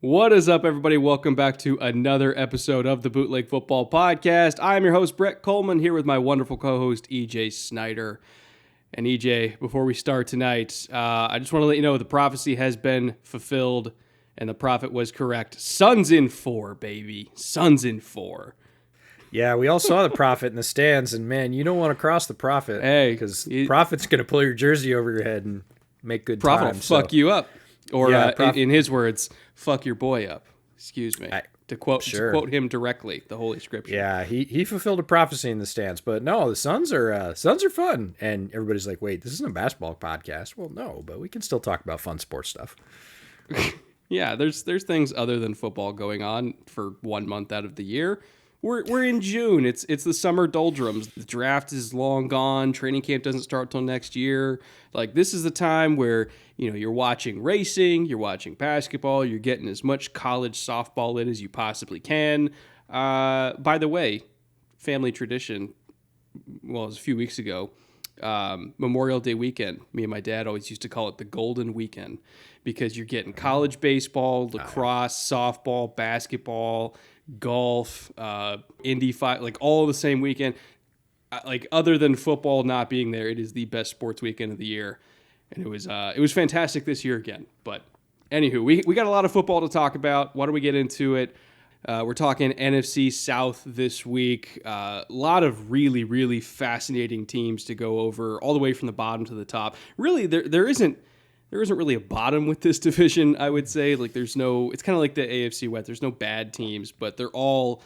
What is up, everybody? Welcome back to another episode of the Bootleg Football Podcast. I'm your host, Brett Coleman, here with my wonderful co-host, EJ Snyder. And EJ, before we start tonight, I just want to let you know the prophecy has been fulfilled, and the prophet was correct. Suns in 4, baby. Suns in 4. Yeah, we all saw the prophet in the stands, and man, you don't want to cross the prophet. Hey, because prophet's going to pull your jersey over your head and make good prophet time. Prophet will fuck you up. Or in his words, fuck your boy up. Excuse me. To quote him directly, the Holy Scripture. Yeah, he fulfilled a prophecy in the stands. But no, the Suns are fun. And everybody's like, wait, this isn't a basketball podcast. Well, no, but we can still talk about fun sports stuff. Yeah, there's things other than football going on for 1 month out of the year. We're in June. It's the summer doldrums. The draft is long gone. Training camp doesn't start till next year. Like, this is the time where, you're watching racing, you're watching basketball, you're getting as much college softball in as you possibly can. By the way, family tradition, well, it was a few weeks ago, Memorial Day weekend, me and my dad always used to call it the golden weekend because you're getting college baseball, lacrosse, softball, basketball, golf, Indy fight, like all the same weekend. Like, other than football not being there, it is the best sports weekend of the year, and it was fantastic this year again. But anywho, we got a lot of football to talk about. Why don't we get into it? We're talking NFC South this week. A lot of really, really fascinating teams to go over, all the way from the bottom to the top. Really, there isn't really a bottom with this division, I would say. Like, it's kind of like the AFC West. There's no bad teams, but they're all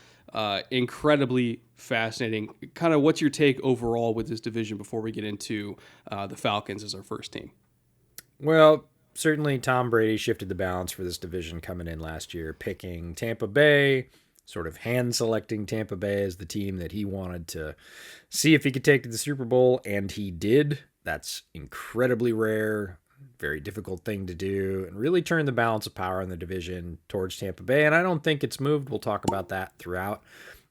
incredibly fascinating. Kind of what's your take overall with this division before we get into the Falcons as our first team? Well, certainly Tom Brady shifted the balance for this division coming in last year, picking Tampa Bay, sort of hand-selecting Tampa Bay as the team that he wanted to see if he could take to the Super Bowl, and he did. That's incredibly rare. Very difficult thing to do, and really turn the balance of power in the division towards Tampa Bay. And I don't think it's moved. We'll talk about that throughout.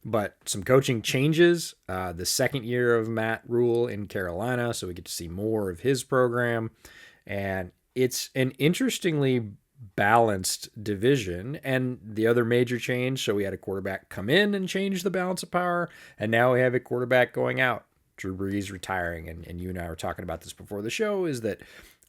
But some coaching changes. The second year of Matt Rule in Carolina, so we get to see more of his program. And it's an interestingly balanced division. And the other major change, so we had a quarterback come in and change the balance of power, and now we have a quarterback going out. Drew Brees retiring, and you and I were talking about this before the show, is that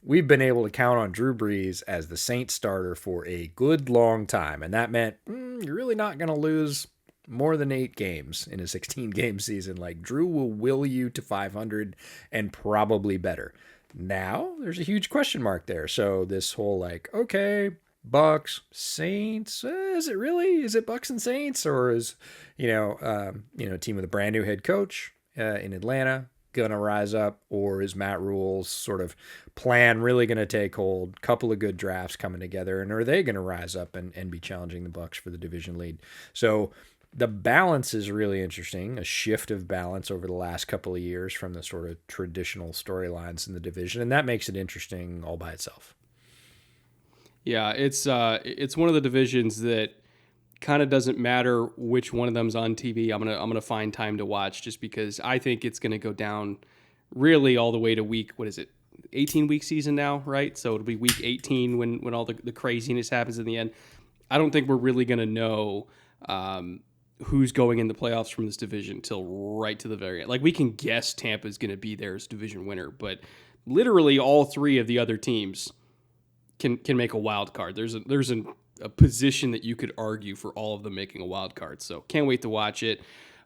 we've been able to count on Drew Brees as the Saints starter for a good long time. And that meant you're really not going to lose more than 8 games in a 16-game season. Like, Drew will will you to 500 and probably better. Now, there's a huge question mark there. So this whole okay, Bucks, Saints, is it really? Is it Bucks and Saints? Or is, a team with a brand new head coach in Atlanta gonna rise up, or is Matt Rule's sort of plan really gonna take hold? Couple of good drafts coming together, and are they gonna rise up and be challenging the Bucks for the division lead? So the balance is really interesting, a shift of balance over the last couple of years from the sort of traditional storylines in the division, and that makes it interesting all by itself. Yeah, it's one of the divisions that kind of doesn't matter which one of them's on TV. I'm gonna find time to watch, just because I think it's gonna go down really all the way to week, 18-week season now, right? So it'll be week 18 when all the craziness happens in the end. I don't think we're really gonna know who's going in the playoffs from this division till right to the very end. Like, we can guess Tampa's gonna be there as division winner, but literally all 3 of the other teams can make a wild card. There's a position that you could argue for all of them making a wild card. So can't wait to watch it.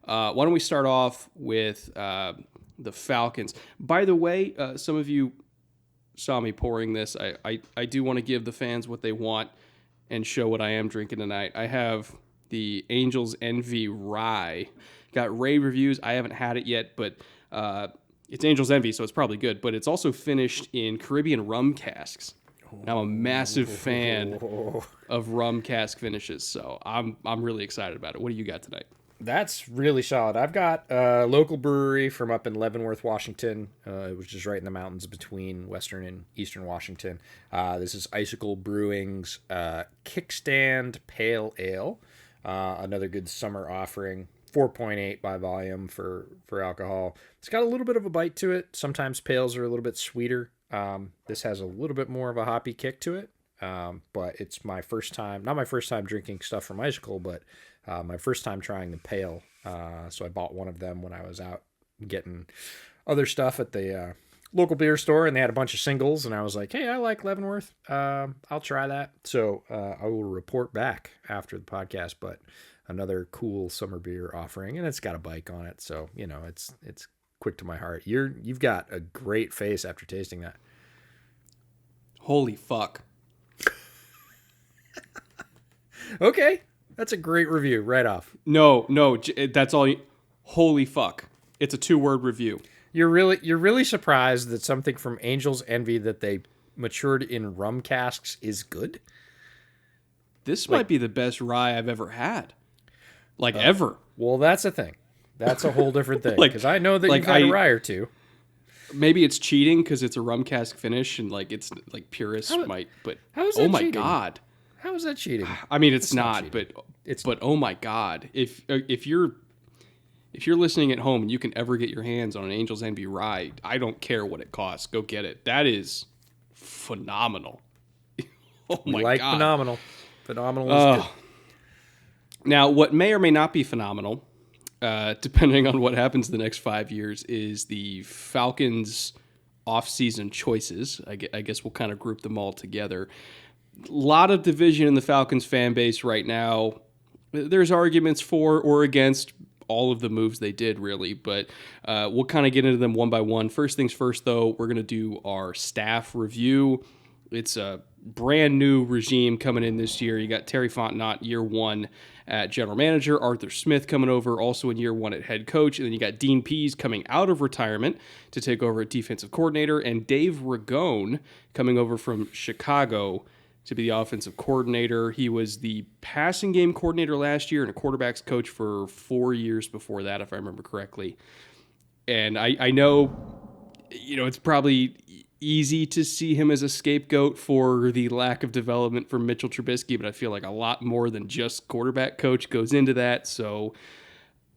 Why don't we start off with the Falcons? By the way, some of you saw me pouring this. I do want to give the fans what they want and show what I am drinking tonight. I have the Angels Envy Rye. Got rave reviews. I haven't had it yet, but it's Angels Envy, so it's probably good. But it's also finished in Caribbean rum casks. And I'm a massive fan of rum cask finishes, so I'm really excited about it. What do you got tonight? That's really solid. I've got a local brewery from up in Leavenworth, Washington, which is right in the mountains between western and eastern Washington. This is Icicle Brewing's Kickstand Pale Ale, another good summer offering. 4.8 by volume for alcohol. It's got a little bit of a bite to it. Sometimes pales are a little bit sweeter. This has a little bit more of a hoppy kick to it. But it's my first time, not my first time drinking stuff from Icicle, but my first time trying the pale. So I bought one of them when I was out getting other stuff at the local beer store, and they had a bunch of singles, and I was like, hey, I like Leavenworth. I'll try that. So I will report back after the podcast, but another cool summer beer offering, and it's got a bike on it. So, you know, it's quick to my heart. You've got a great face after tasting that. Holy fuck. Okay. That's a great review right off. No, that's all. Holy fuck. It's a 2-word review. You're really surprised that something from Angel's Envy that they matured in rum casks is good? This might be the best rye I've ever had. Ever. Well, that's a thing. That's a whole different thing. Like- Because I know that like you've had a I- rye or two. Maybe it's cheating because it's a rum cask finish and it's purists might, but how is oh that my cheating? God. How is that cheating? I mean, it's not not, cheating. but oh my God. If you're listening at home and you can ever get your hands on an Angel's Envy rye, I don't care what it costs. Go get it. That is phenomenal. Oh my God. Phenomenal. Phenomenal is good. Now, what may or may not be phenomenal, depending on what happens the next 5 years, is the Falcons' offseason choices. I guess we'll kind of group them all together. A lot of division in the Falcons fan base right now. There's arguments for or against all of the moves they did, really, but we'll kind of get into them one by one. First things first, though, we're going to do our staff review. It's a brand new regime coming in this year. You got Terry Fontenot, year 1 at general manager, Arthur Smith coming over also in year 1 at head coach, and then you got Dean Pease coming out of retirement to take over at defensive coordinator, and Dave Ragone coming over from Chicago to be the offensive coordinator. He was the passing game coordinator last year and a quarterback's coach for 4 years before that, if I remember correctly. And I know, it's probably easy to see him as a scapegoat for the lack of development from Mitchell Trubisky, but I feel like a lot more than just quarterback coach goes into that. So,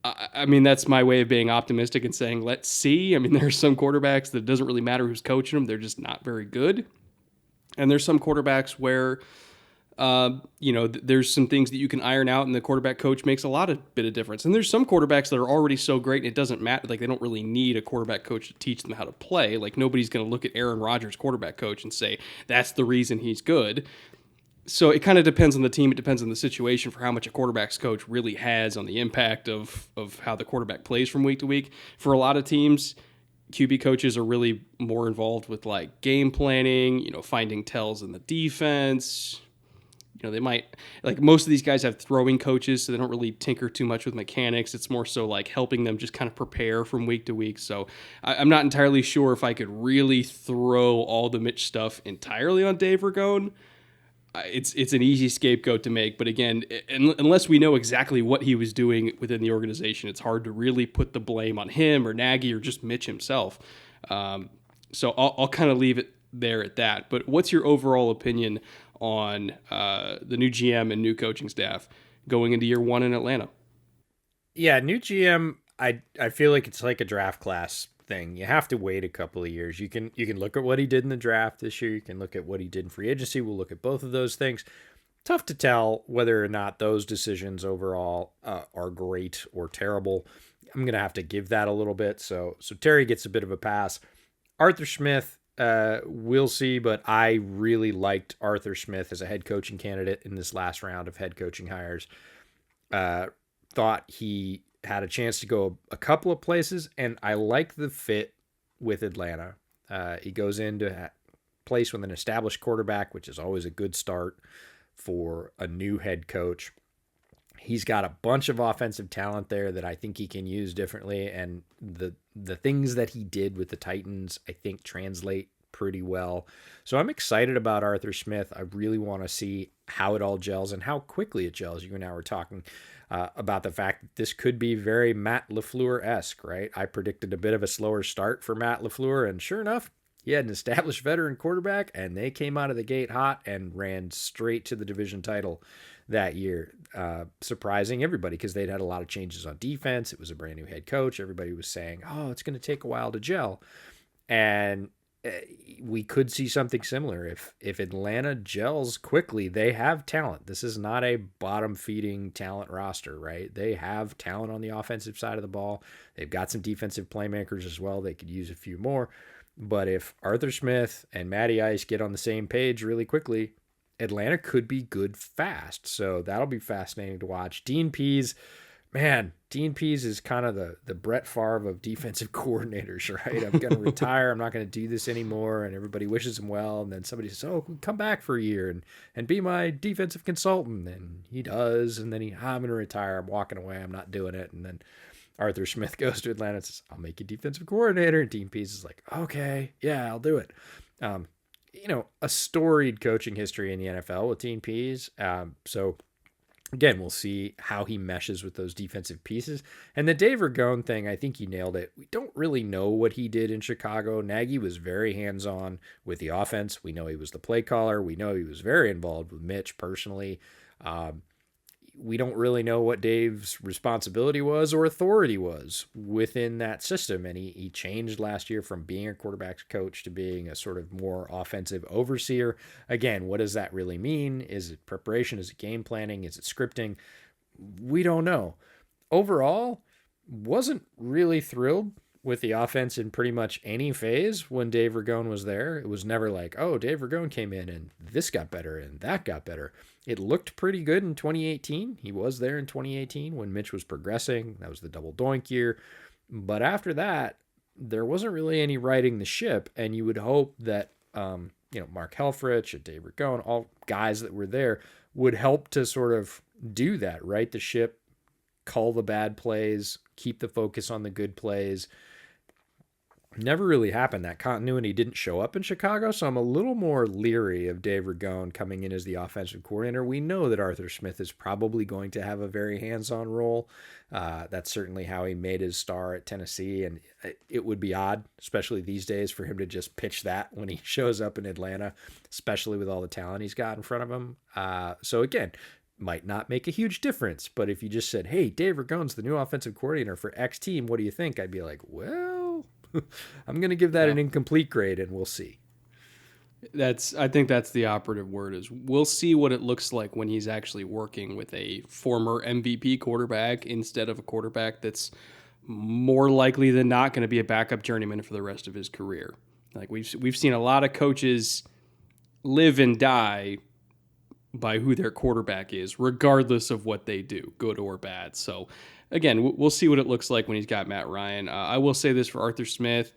I mean, that's my way of being optimistic and saying, let's see. I mean, there's some quarterbacks that it doesn't really matter who's coaching them. They're just not very good. And there's some quarterbacks where, there's some things that you can iron out and the quarterback coach makes a bit of difference. And there's some quarterbacks that are already so great and it doesn't matter. Like, they don't really need a quarterback coach to teach them how to play. Like, nobody's going to look at Aaron Rodgers, quarterback coach, and say, that's the reason he's good. So it kind of depends on the team. It depends on the situation for how much a quarterback's coach really has on the impact of how the quarterback plays from week to week. For a lot of teams, QB coaches are really more involved with game planning, finding tells in the defense. They might, most of these guys have throwing coaches, so they don't really tinker too much with mechanics. It's more so helping them just kind of prepare from week to week. So I'm not entirely sure if I could really throw all the Mitch stuff entirely on Dave Ragone. It's an easy scapegoat to make, but again, unless we know exactly what he was doing within the organization, it's hard to really put the blame on him or Nagy or just Mitch himself. So I'll kind of leave it there at that. But what's your overall opinion on the new GM and new coaching staff going into year 1 in Atlanta? Yeah, new GM, I feel like it's like a draft class thing. You have to wait a couple of years. You can look at what he did in the draft this year. You can look at what he did in free agency. We'll look at both of those things. Tough to tell whether or not those decisions overall are great or terrible. I'm going to have to give that a little bit. So Terry gets a bit of a pass. Arthur Smith, we'll see, but I really liked Arthur Smith as a head coaching candidate in this last round of head coaching hires. Thought he had a chance to go a couple of places, and I like the fit with Atlanta. He goes into a place with an established quarterback, which is always a good start for a new head coach. He's got a bunch of offensive talent there that I think he can use differently, and the things that he did with the Titans, I think, translate pretty well. So I'm excited about Arthur Smith. I really want to see how it all gels and how quickly it gels. You and I were talking about the fact that this could be very Matt LaFleur-esque, right? I predicted a bit of a slower start for Matt LaFleur, and sure enough, he had an established veteran quarterback, and they came out of the gate hot and ran straight to the division title that year, surprising everybody because they'd had a lot of changes on defense. It was a brand new head coach. Everybody was saying, oh, it's going to take a while to gel. And we could see something similar if Atlanta gels quickly. They have talent. This is not a bottom feeding talent roster, right? They have talent on the offensive side of the ball. They've got some defensive playmakers as well. They could use a few more. But if Arthur Smith and Matty Ice get on the same page really quickly, Atlanta could be good fast. So that'll be fascinating to watch. Dean Pease, man, Dean Pease is kind of the Brett Favre of defensive coordinators, right? I'm going to retire. I'm not going to do this anymore. And everybody wishes him well. And then somebody says, oh, come back for a year and be my defensive consultant. And he does. And then I'm going to retire. I'm walking away. I'm not doing it. And then Arthur Smith goes to Atlanta and says, I'll make you defensive coordinator. And Dean Pease is like, okay, yeah, I'll do it. A storied coaching history in the NFL with Dean Pease. So again, we'll see how he meshes with those defensive pieces. And the Dave Ragone thing, I think he nailed it. We don't really know what he did in Chicago. Nagy was very hands-on with the offense. We know he was the play caller. We know he was very involved with Mitch personally. We don't really know what Dave's responsibility was or authority was within that system. And he changed last year from being a quarterback's coach to being a sort of more offensive overseer. Again, what does that really mean? Is it preparation? Is it game planning? Is it scripting? We don't know. Overall, wasn't really thrilled with the offense in pretty much any phase when Dave Ragone was there. It was never like, oh, Dave Ragone came in and this got better and that got better. It looked pretty good in 2018. He was there in 2018 when Mitch was progressing. That was the double doink year. But after that, there wasn't really any righting the ship. And you would hope that, Mark Helfrich and Dave Ragone, all guys that were there, would help to sort of do that, right the ship, cull the bad plays, keep the focus on the good plays. Never really happened. That continuity didn't show up in Chicago, so I'm a little more leery of Dave Ragone coming in as the offensive coordinator. We know that Arthur Smith is probably going to have a very hands-on role. That's certainly how he made his star at Tennessee, and it would be odd, especially these days, for him to just pitch that when he shows up in Atlanta, especially with all the talent he's got in front of him. So again, might not make a huge difference, but if you just said, hey, Dave Ragone's the new offensive coordinator for X team, what do you think? I'd be like, well, I'm going to give that an incomplete grade and we'll see. I think that's the operative word is we'll see what it looks like when he's actually working with a former MVP quarterback instead of a quarterback that's more likely than not going to be a backup journeyman for the rest of his career. Like we've seen a lot of coaches live and die by who their quarterback is, regardless of what they do, good or bad. So again, we'll see what it looks like when he's got Matt Ryan. I will say this for Arthur Smith.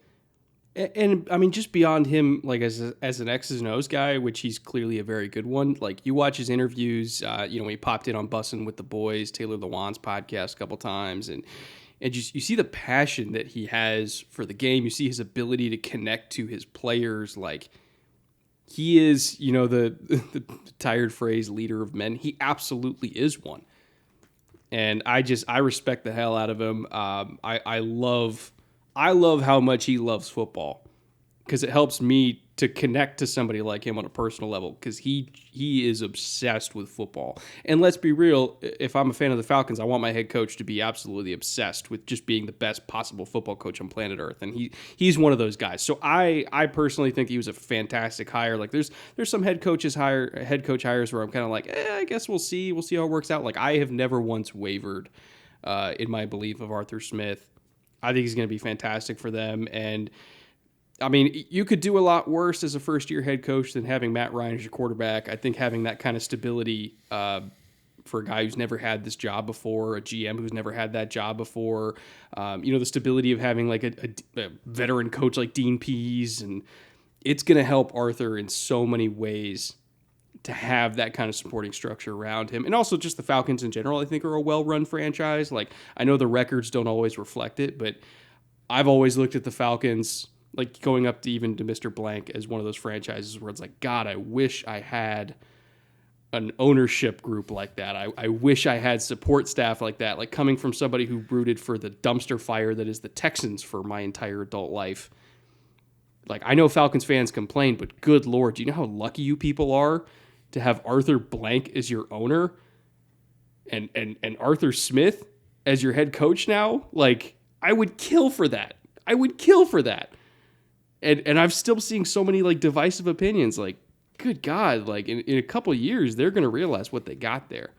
And I mean, just beyond him, like as an X's and O's guy, which he's clearly a very good one. Like you watch his interviews, when he popped in on Bussin' with the Boys, Taylor Lewan's podcast a couple times, and just you see the passion that he has for the game. You see his ability to connect to his players. Like he is, the tired phrase leader of men. He absolutely is one, and I respect the hell out of him. I love how much he loves football because it helps me to connect to somebody like him on a personal level because he is obsessed with football. And let's be real, if I'm a fan of the Falcons, I want my head coach to be absolutely obsessed with just being the best possible football coach on planet Earth. And he's one of those guys. So I personally think he was a fantastic hire. Like there's some head coach hires where I'm kind of like, I guess we'll see. We'll see how it works out. Like I have never once wavered in my belief of Arthur Smith. I think he's going to be fantastic for them. And, I mean, you could do a lot worse as a first-year head coach than having Matt Ryan as your quarterback. I think having that kind of stability for a guy who's never had this job before, a GM who's never had that job before, the stability of having like a veteran coach like Dean Pease, and it's going to help Arthur in so many ways to have that kind of supporting structure around him. And also just the Falcons in general, I think, are a well-run franchise. Like, I know the records don't always reflect it, but I've always looked at the Falcons, like going up to even to Mr. Blank, as one of those franchises where it's like, God, I wish I had an ownership group like that. I wish I had support staff like that, like coming from somebody who rooted for the dumpster fire that is the Texans for my entire adult life. Like, I know Falcons fans complain, but good Lord, do you know how lucky you people are to have Arthur Blank as your owner and Arthur Smith as your head coach now? Like, I would kill for that. And I'm still seeing so many like divisive opinions. Like, good God, like in a couple of years, they're going to realize what they got there.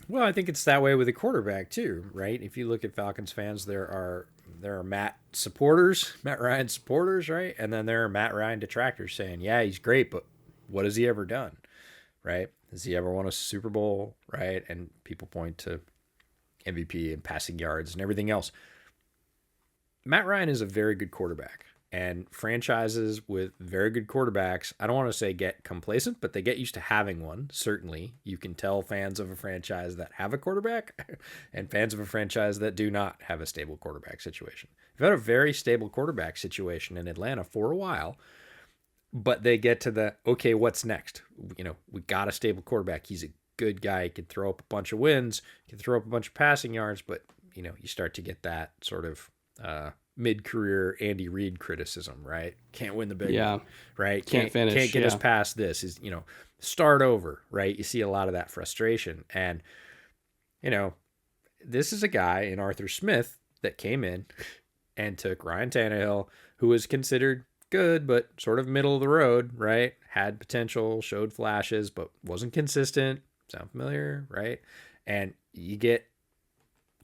Well, I think it's that way with the quarterback too, right? If you look at Falcons fans, there are Matt supporters, Matt Ryan supporters, right? And then there are Matt Ryan detractors saying, "Yeah, he's great, but what has he ever done?" Right? Has he ever won a Super Bowl, right? And people point to MVP and passing yards and everything else. Matt Ryan is a very good quarterback. And franchises with very good quarterbacks, I don't want to say get complacent, but they get used to having one. Certainly, you can tell fans of a franchise that have a quarterback and fans of a franchise that do not have a stable quarterback situation. We've had a very stable quarterback situation in Atlanta for a while, but they get to the, okay, what's next? You know, we got a stable quarterback. He's a good guy. He can throw up a bunch of wins, he can throw up a bunch of passing yards, but, you know, you start to get that sort of mid-career Andy Reid criticism, right? Can't win the big one, right? Can't finish. Can't get us past this. Is, you know, start over, right? You see a lot of that frustration. And, you know, this is a guy in Arthur Smith that came in and took Ryan Tannehill, who was considered good, but sort of middle of the road, right? Had potential, showed flashes, but wasn't consistent. Sound familiar, right? And you get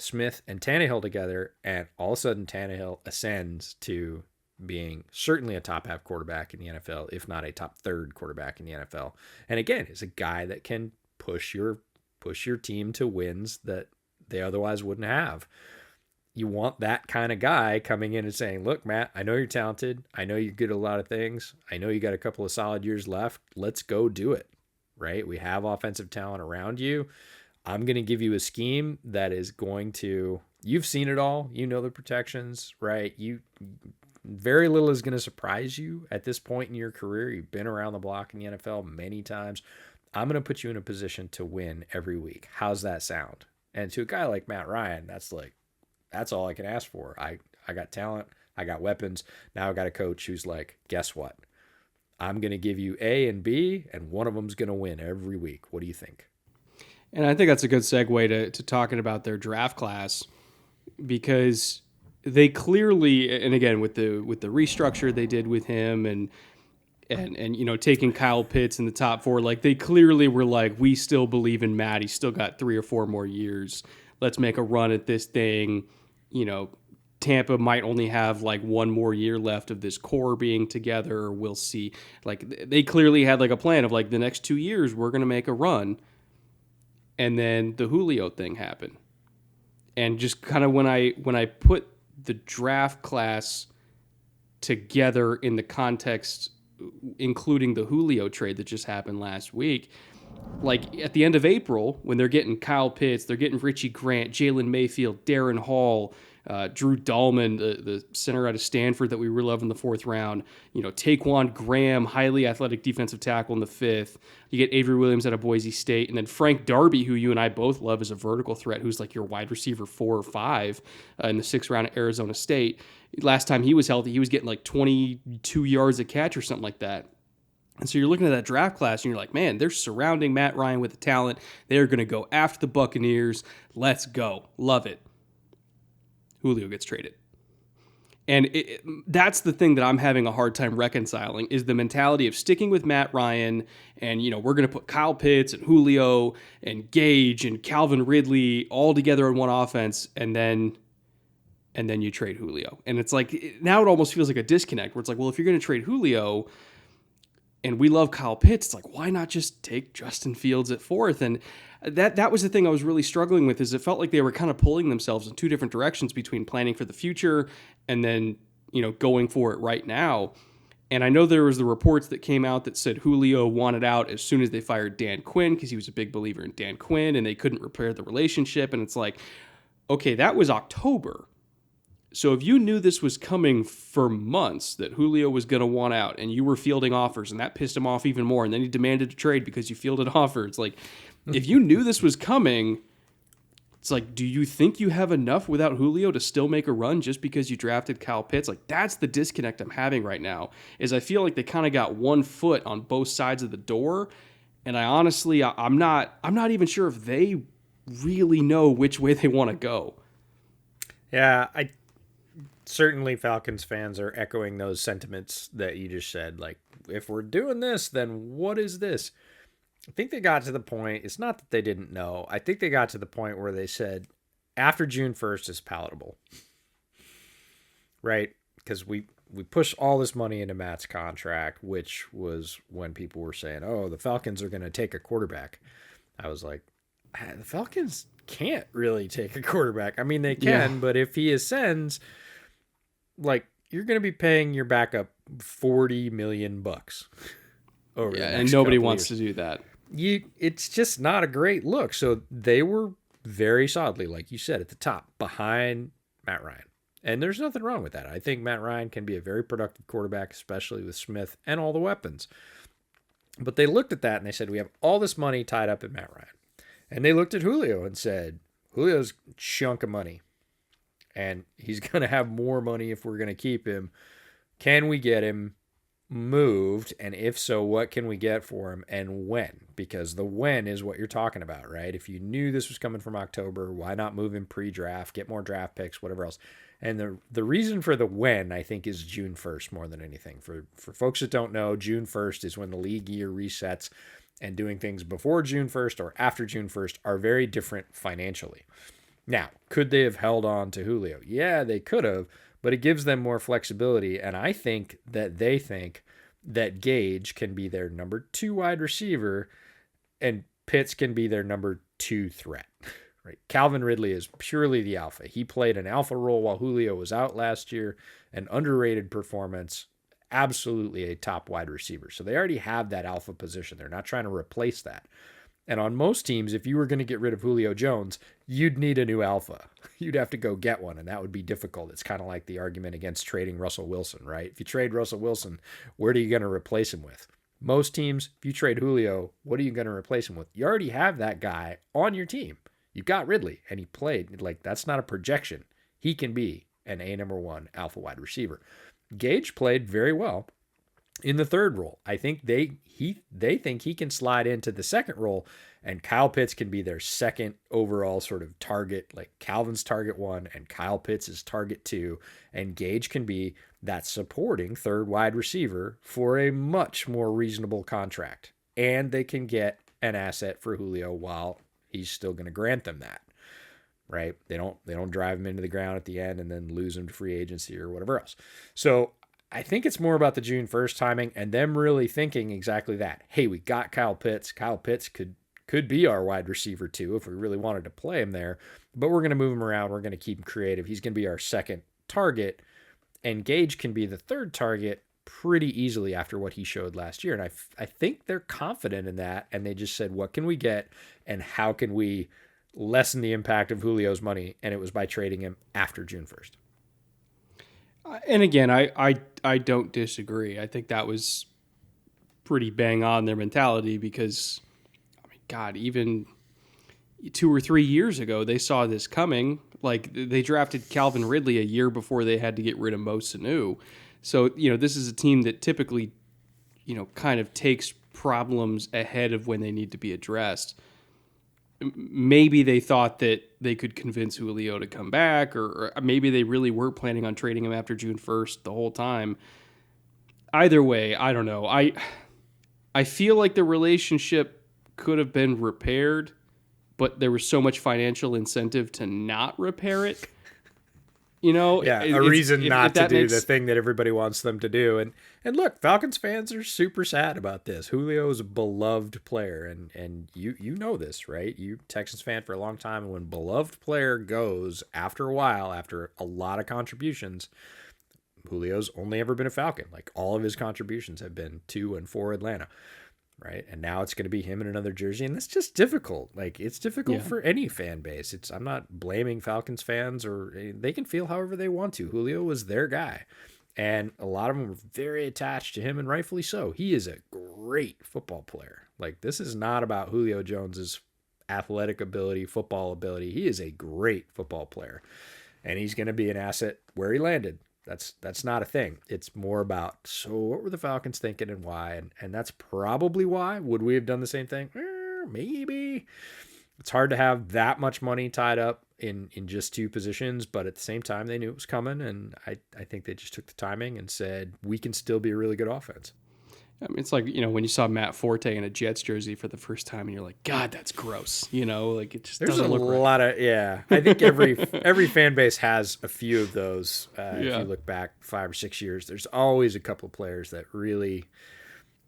Smith and Tannehill together, and all of a sudden Tannehill ascends to being certainly a top half quarterback in the NFL, if not a top third quarterback in the NFL. And again, is a guy that can push your team to wins that they otherwise wouldn't have. You want that kind of guy coming in and saying, "Look, Matt, I know you're talented. I know you're good at a lot of things. I know you got a couple of solid years left. Let's go do it." Right? We have offensive talent around you. I'm going to give you a scheme that is going to, you've seen it all. You know the protections, right? Very little is going to surprise you at this point in your career. You've been around the block in the NFL many times. I'm going to put you in a position to win every week. How's that sound? And to a guy like Matt Ryan, that's all I can ask for. I got talent. I got weapons. Now I got a coach who's like, guess what? I'm going to give you A and B, and one of them's going to win every week. What do you think? And I think that's a good segue to talking about their draft class, because they clearly, and again with the restructure they did with him and you know, taking Kyle Pitts in the top 4, like they clearly were like, we still believe in Matt. He's still got 3 or 4 more years. Let's make a run at this thing. You know, Tampa might only have like 1 more year left of this core being together. We'll see. Like they clearly had like a plan of like the next 2 years we're going to make a run. And then the Julio thing happened. And just kind of when I put the draft class together in the context, including the Julio trade that just happened last week, like at the end of April, when they're getting Kyle Pitts, they're getting Richie Grant, Jalen Mayfield, Darren Hall, Drew Dahlman, the center out of Stanford that we really love in the 4th round. You know, Taquan Graham, highly athletic defensive tackle in the 5th. You get Avery Williams out of Boise State, and then Frank Darby, who you and I both love as a vertical threat, who's like your wide receiver 4 or 5 in the 6th round at Arizona State. Last time he was healthy, he was getting like 22 yards a catch or something like that. And so you're looking at that draft class, and you're like, man, they're surrounding Matt Ryan with the talent. They're going to go after the Buccaneers. Let's go. Love it. Julio gets traded. And that's the thing that I'm having a hard time reconciling, is the mentality of sticking with Matt Ryan and, you know, we're going to put Kyle Pitts and Julio and Gage and Calvin Ridley all together in one offense, and then you trade Julio. And it's like, now it almost feels like a disconnect where it's like, well, if you're going to trade Julio and we love Kyle Pitts, it's like, why not just take Justin Fields at 4th? And that was the thing I was really struggling with, is it felt like they were kind of pulling themselves in 2 different directions between planning for the future and then, you know, going for it right now. And I know there was the reports that came out that said Julio wanted out as soon as they fired Dan Quinn, because he was a big believer in Dan Quinn and they couldn't repair the relationship. And it's like, okay, that was October. So if you knew this was coming for months, that Julio was going to want out, and you were fielding offers, and that pissed him off even more, and then he demanded a trade because you fielded offers, like, if you knew this was coming, it's like, do you think you have enough without Julio to still make a run just because you drafted Kyle Pitts? Like, that's the disconnect I'm having right now, is I feel like they kind of got one foot on both sides of the door, and I honestly, I'm not even sure if they really know which way they want to go. Yeah, certainly Falcons fans are echoing those sentiments that you just said. Like, if we're doing this, then what is this? I think they got to the point, it's not that they didn't know. I think they got to the point where they said, after June 1st is palatable, right? Because we push all this money into Matt's contract, which was when people were saying, oh, the Falcons are going to take a quarterback. I was like, the Falcons can't really take a quarterback. I mean, they can, but if he ascends, like, you're going to be paying your backup $40 million over the next and nobody couple wants years. to do that. It's just not a great look. So they were very solidly, like you said, at the top behind Matt Ryan. And there's nothing wrong with that. I think Matt Ryan can be a very productive quarterback, especially with Smith and all the weapons. But they looked at that and they said, we have all this money tied up in Matt Ryan. And they looked at Julio and said, Julio's a chunk of money. And he's going to have more money if we're going to keep him. Can we get him moved? And if so, what can we get for him and when? Because the when is what you're talking about, right? If you knew this was coming from October, why not move him pre-draft, get more draft picks, whatever else? And the reason for the when, I think, is June 1st more than anything. For folks that don't know, June 1st is when the league year resets, and doing things before June 1st or after June 1st are very different financially. Now, could they have held on to Julio? Yeah, they could have, but it gives them more flexibility, and I think that they think that Gage can be their number 2 wide receiver and Pitts can be their number 2 threat. Right? Calvin Ridley is purely the alpha. He played an alpha role while Julio was out last year, an underrated performance, absolutely a top wide receiver. So they already have that alpha position. They're not trying to replace that. And on most teams, if you were going to get rid of Julio Jones, you'd need a new alpha. You'd have to go get one, and that would be difficult. It's kind of like the argument against trading Russell Wilson, right? If you trade Russell Wilson, what are you going to replace him with? Most teams, if you trade Julio, what are you going to replace him with? You already have that guy on your team. You've got Ridley, and he played. Like, that's not a projection. He can be an number 1 alpha wide receiver. Gage played very well in the third role. I think they think he can slide into the second role, and Kyle Pitts can be their second overall sort of target, like Calvin's target 1 and Kyle Pitts is target 2, and Gage can be that supporting third wide receiver for a much more reasonable contract. And they can get an asset for Julio while he's still going to grant them that. Right? They don't drive him into the ground at the end and then lose him to free agency or whatever else. So I think it's more about the June 1st timing and them really thinking exactly that. Hey, we got Kyle Pitts. Kyle Pitts could be our wide receiver too if we really wanted to play him there. But we're going to move him around. We're going to keep him creative. He's going to be our second target. And Gage can be the third target pretty easily after what he showed last year. And I think they're confident in that. And they just said, what can we get and how can we lessen the impact of Julio's money, and it was by trading him after June 1st. And again, I don't disagree. I think that was pretty bang on their mentality because, I mean, God, even 2 or 3 years ago, they saw this coming. Like, they drafted Calvin Ridley a year before they had to get rid of Mo Sanu. So, this is a team that typically, kind of takes problems ahead of when they need to be addressed. Maybe they thought that they could convince Julio to come back, or maybe they really were planning on trading him after June 1st the whole time. Either way, I don't know. I feel like the relationship could have been repaired, but there was so much financial incentive to not repair it. Yeah, a reason not to do the thing that everybody wants them to do. And look, Falcons fans are super sad about this. Julio is a beloved player, and you know this, right? You Texans fan for a long time, and when beloved player goes after a while, after a lot of contributions, Julio's only ever been a Falcon. Like, all of his contributions have been to and for Atlanta. Right. And now it's going to be him in another jersey. And that's just difficult. Like, it's difficult for any fan base. I'm not blaming Falcons fans, or they can feel however they want to. Julio was their guy. And a lot of them were very attached to him, and rightfully so. He is a great football player. Like, this is not about Julio Jones's athletic ability, football ability. He is a great football player. And he's going to be an asset where he landed. That's not a thing. It's more about, so what were the Falcons thinking and why? And that's probably why. Would we have done the same thing? Maybe. It's hard to have that much money tied up in just two positions, but at the same time, they knew it was coming, and I think they just took the timing and said, we can still be a really good offense. I mean, it's like, when you saw Matt Forte in a Jets jersey for the first time and you're like, God, that's gross. Like it just doesn't look right. There's a lot of, yeah. I think every fan base has a few of those. If you look back 5 or 6 years, there's always a couple of players that really,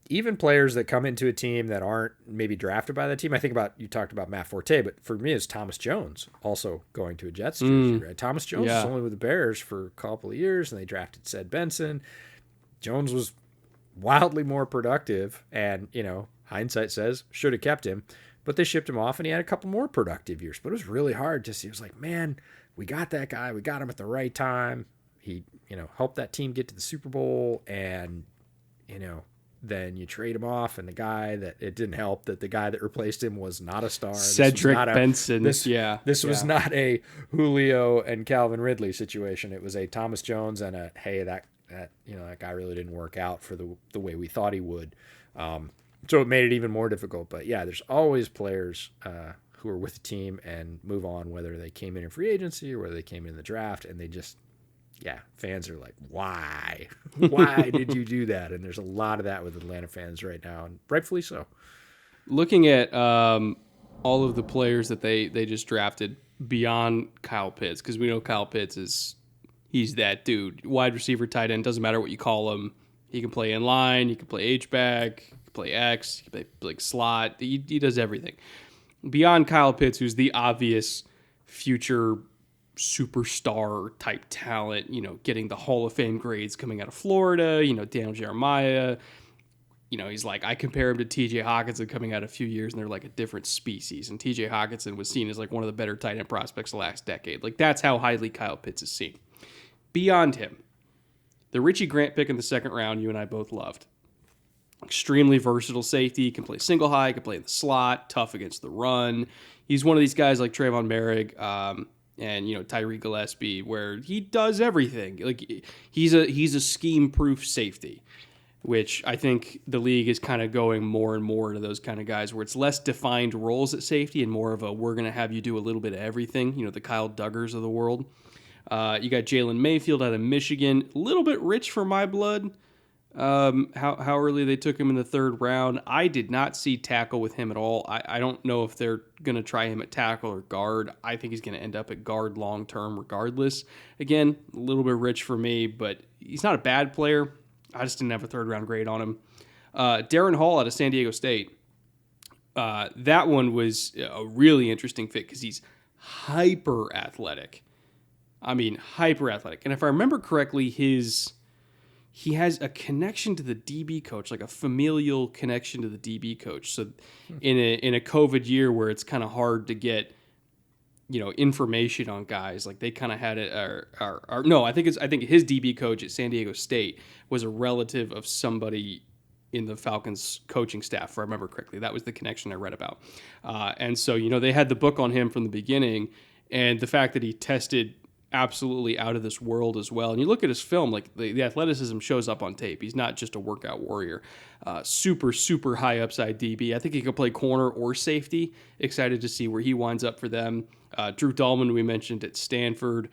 even players that come into a team that aren't maybe drafted by the team. I think you talked about Matt Forte, but for me, it's Thomas Jones also going to a Jets jersey, right? Thomas Jones was only with the Bears for a couple of years, and they drafted Ced Benson. Jones was wildly more productive, and hindsight says should have kept him, but they shipped him off and he had a couple more productive years. But it was really hard to see. It was like, man, we got that guy, we got him at the right time. He helped that team get to the Super Bowl, and then you trade him off, and the guy that it didn't help that the guy that replaced him was not a star. Cedric Benson. This was not a Julio and Calvin Ridley situation. It was a Thomas Jones and a, hey, that guy really didn't work out for the way we thought he would. So it made it even more difficult. But yeah, there's always players who are with the team and move on, whether they came in free agency or whether they came in the draft, and they just, fans are like, why? Why did you do that? And there's a lot of that with Atlanta fans right now, and rightfully so. Looking at all of the players that they just drafted beyond Kyle Pitts, because we know Kyle Pitts he's that dude. Wide receiver, tight end, doesn't matter what you call him. He can play in line, he can play H-back, he can play X, he can play slot. He does everything. Beyond Kyle Pitts, who's the obvious future superstar type talent, getting the Hall of Fame grades coming out of Florida, Daniel Jeremiah. He's like, I compare him to TJ Hawkinson coming out a few years, and they're like a different species. And TJ Hawkinson was seen as like one of the better tight end prospects the last decade. Like, that's how highly Kyle Pitts is seen. Beyond him, the Richie Grant pick in the second round, you and I both loved. Extremely versatile safety, can play single high, can play in the slot, tough against the run. He's one of these guys like Trayvon Merrick and Tyree Gillespie, where he does everything. Like, he's a scheme-proof safety, which I think the league is kind of going more and more to those kind of guys where it's less defined roles at safety and more of a, we're going to have you do a little bit of everything, the Kyle Duggars of the world. You got Jalen Mayfield out of Michigan, a little bit rich for my blood. How early they took him in the third round. I did not see tackle with him at all. I don't know if they're going to try him at tackle or guard. I think he's going to end up at guard long term regardless. Again, a little bit rich for me, but he's not a bad player. I just didn't have a third round grade on him. Darren Hall out of San Diego State. That one was a really interesting fit because he's hyper athletic. I mean, hyper athletic. And if I remember correctly, he has a connection to the DB coach, like a familial connection to the DB coach. So in a COVID year where it's kind of hard to get, information on guys, like they kind of had it, I think his DB coach at San Diego State was a relative of somebody in the Falcons coaching staff, if I remember correctly. That was the connection I read about. And so, they had the book on him from the beginning, and the fact that he tested absolutely out of this world as well. And you look at his film, like the athleticism shows up on tape. He's not just a workout warrior. Super, super high upside DB. I think he could play corner or safety. Excited to see where he winds up for them. Drew Dahlman, we mentioned at Stanford.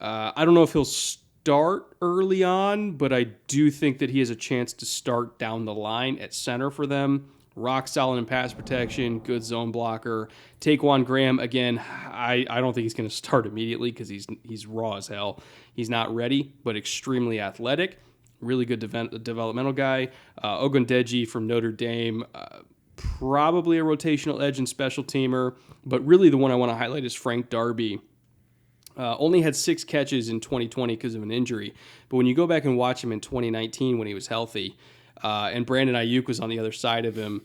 I don't know if he'll start early on, but I do think that he has a chance to start down the line at center for them. Rock solid in pass protection, good zone blocker. Taquan Graham, again, I don't think he's going to start immediately because he's raw as hell. He's not ready, but extremely athletic. Really good developmental guy. Ogundeji from Notre Dame, probably a rotational edge and special teamer, but really the one I want to highlight is Frank Darby. Only had 6 catches in 2020 because of an injury, but when you go back and watch him in 2019 when he was healthy, and Brandon Ayuk was on the other side of him,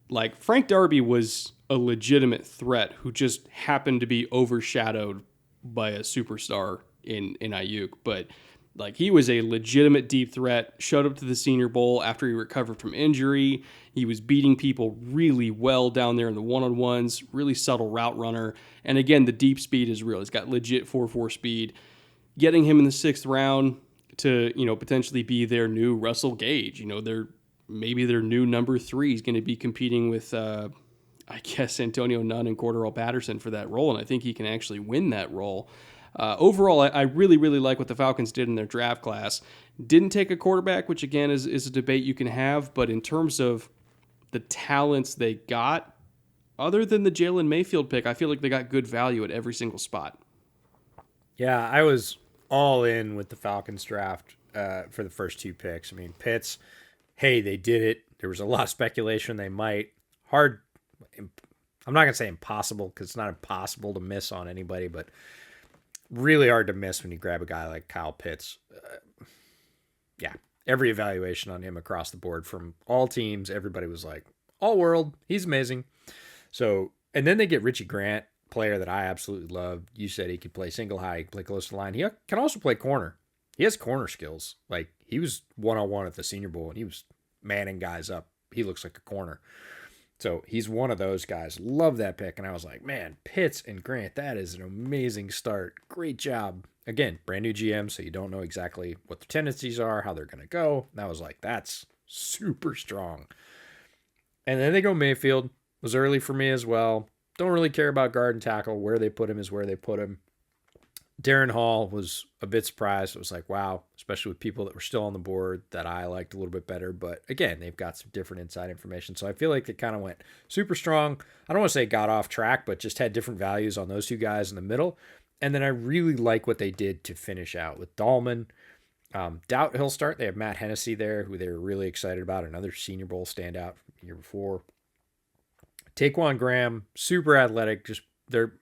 like Frank Darby was a legitimate threat who just happened to be overshadowed by a superstar in Ayuk. But like, he was a legitimate deep threat, showed up to the Senior Bowl after he recovered from injury. He was beating people really well down there in the one-on-ones, really subtle route runner. And again, the deep speed is real. He's got legit 4.4 speed. Getting him in the 6th round to, potentially be their new Russell Gage, maybe their new number 3 is going to be competing with, I guess, Antonio Nunn and Cordero Patterson for that role, and I think he can actually win that role. Overall, I really, really like what the Falcons did in their draft class. Didn't take a quarterback, which again is a debate you can have, but in terms of the talents they got, other than the Jalen Mayfield pick, I feel like they got good value at every single spot. Yeah, I was all in with the Falcons draft for the first 2 picks. I mean, Pitts, hey, they did it. There was a lot of speculation they might. Hard. I'm not going to say impossible because it's not impossible to miss on anybody, but really hard to miss when you grab a guy like Kyle Pitts. Yeah, every evaluation on him across the board from all teams, everybody was like, all world, he's amazing. So, and then they get Richie Grant, player that I absolutely love. You said he could play single high, he could play close to the line. He can also play corner. He has corner skills. Like, he was one-on-one at the Senior Bowl, and he was manning guys up. He looks like a corner. So he's one of those guys. Love that pick. And I was like, man, Pitts and Grant, that is an amazing start. Great job. Again, brand new GM, so you don't know exactly what their tendencies are, how they're going to go. And I was like, that's super strong. And then they go Mayfield. Was early for me as well. Don't really care about guard and tackle. Where they put him is where they put him. Darren Hall was a bit surprised. It was like, wow, especially with people that were still on the board that I liked a little bit better. But again, they've got some different inside information. So I feel like they kind of went super strong. I don't want to say got off track, but just had different values on those 2 guys in the middle. And then I really like what they did to finish out with Dahlman. Doubt he'll start. They have Matt Hennessy there, who they were really excited about. Another Senior Bowl standout from the year before. Taquan Graham, super athletic. Just they're,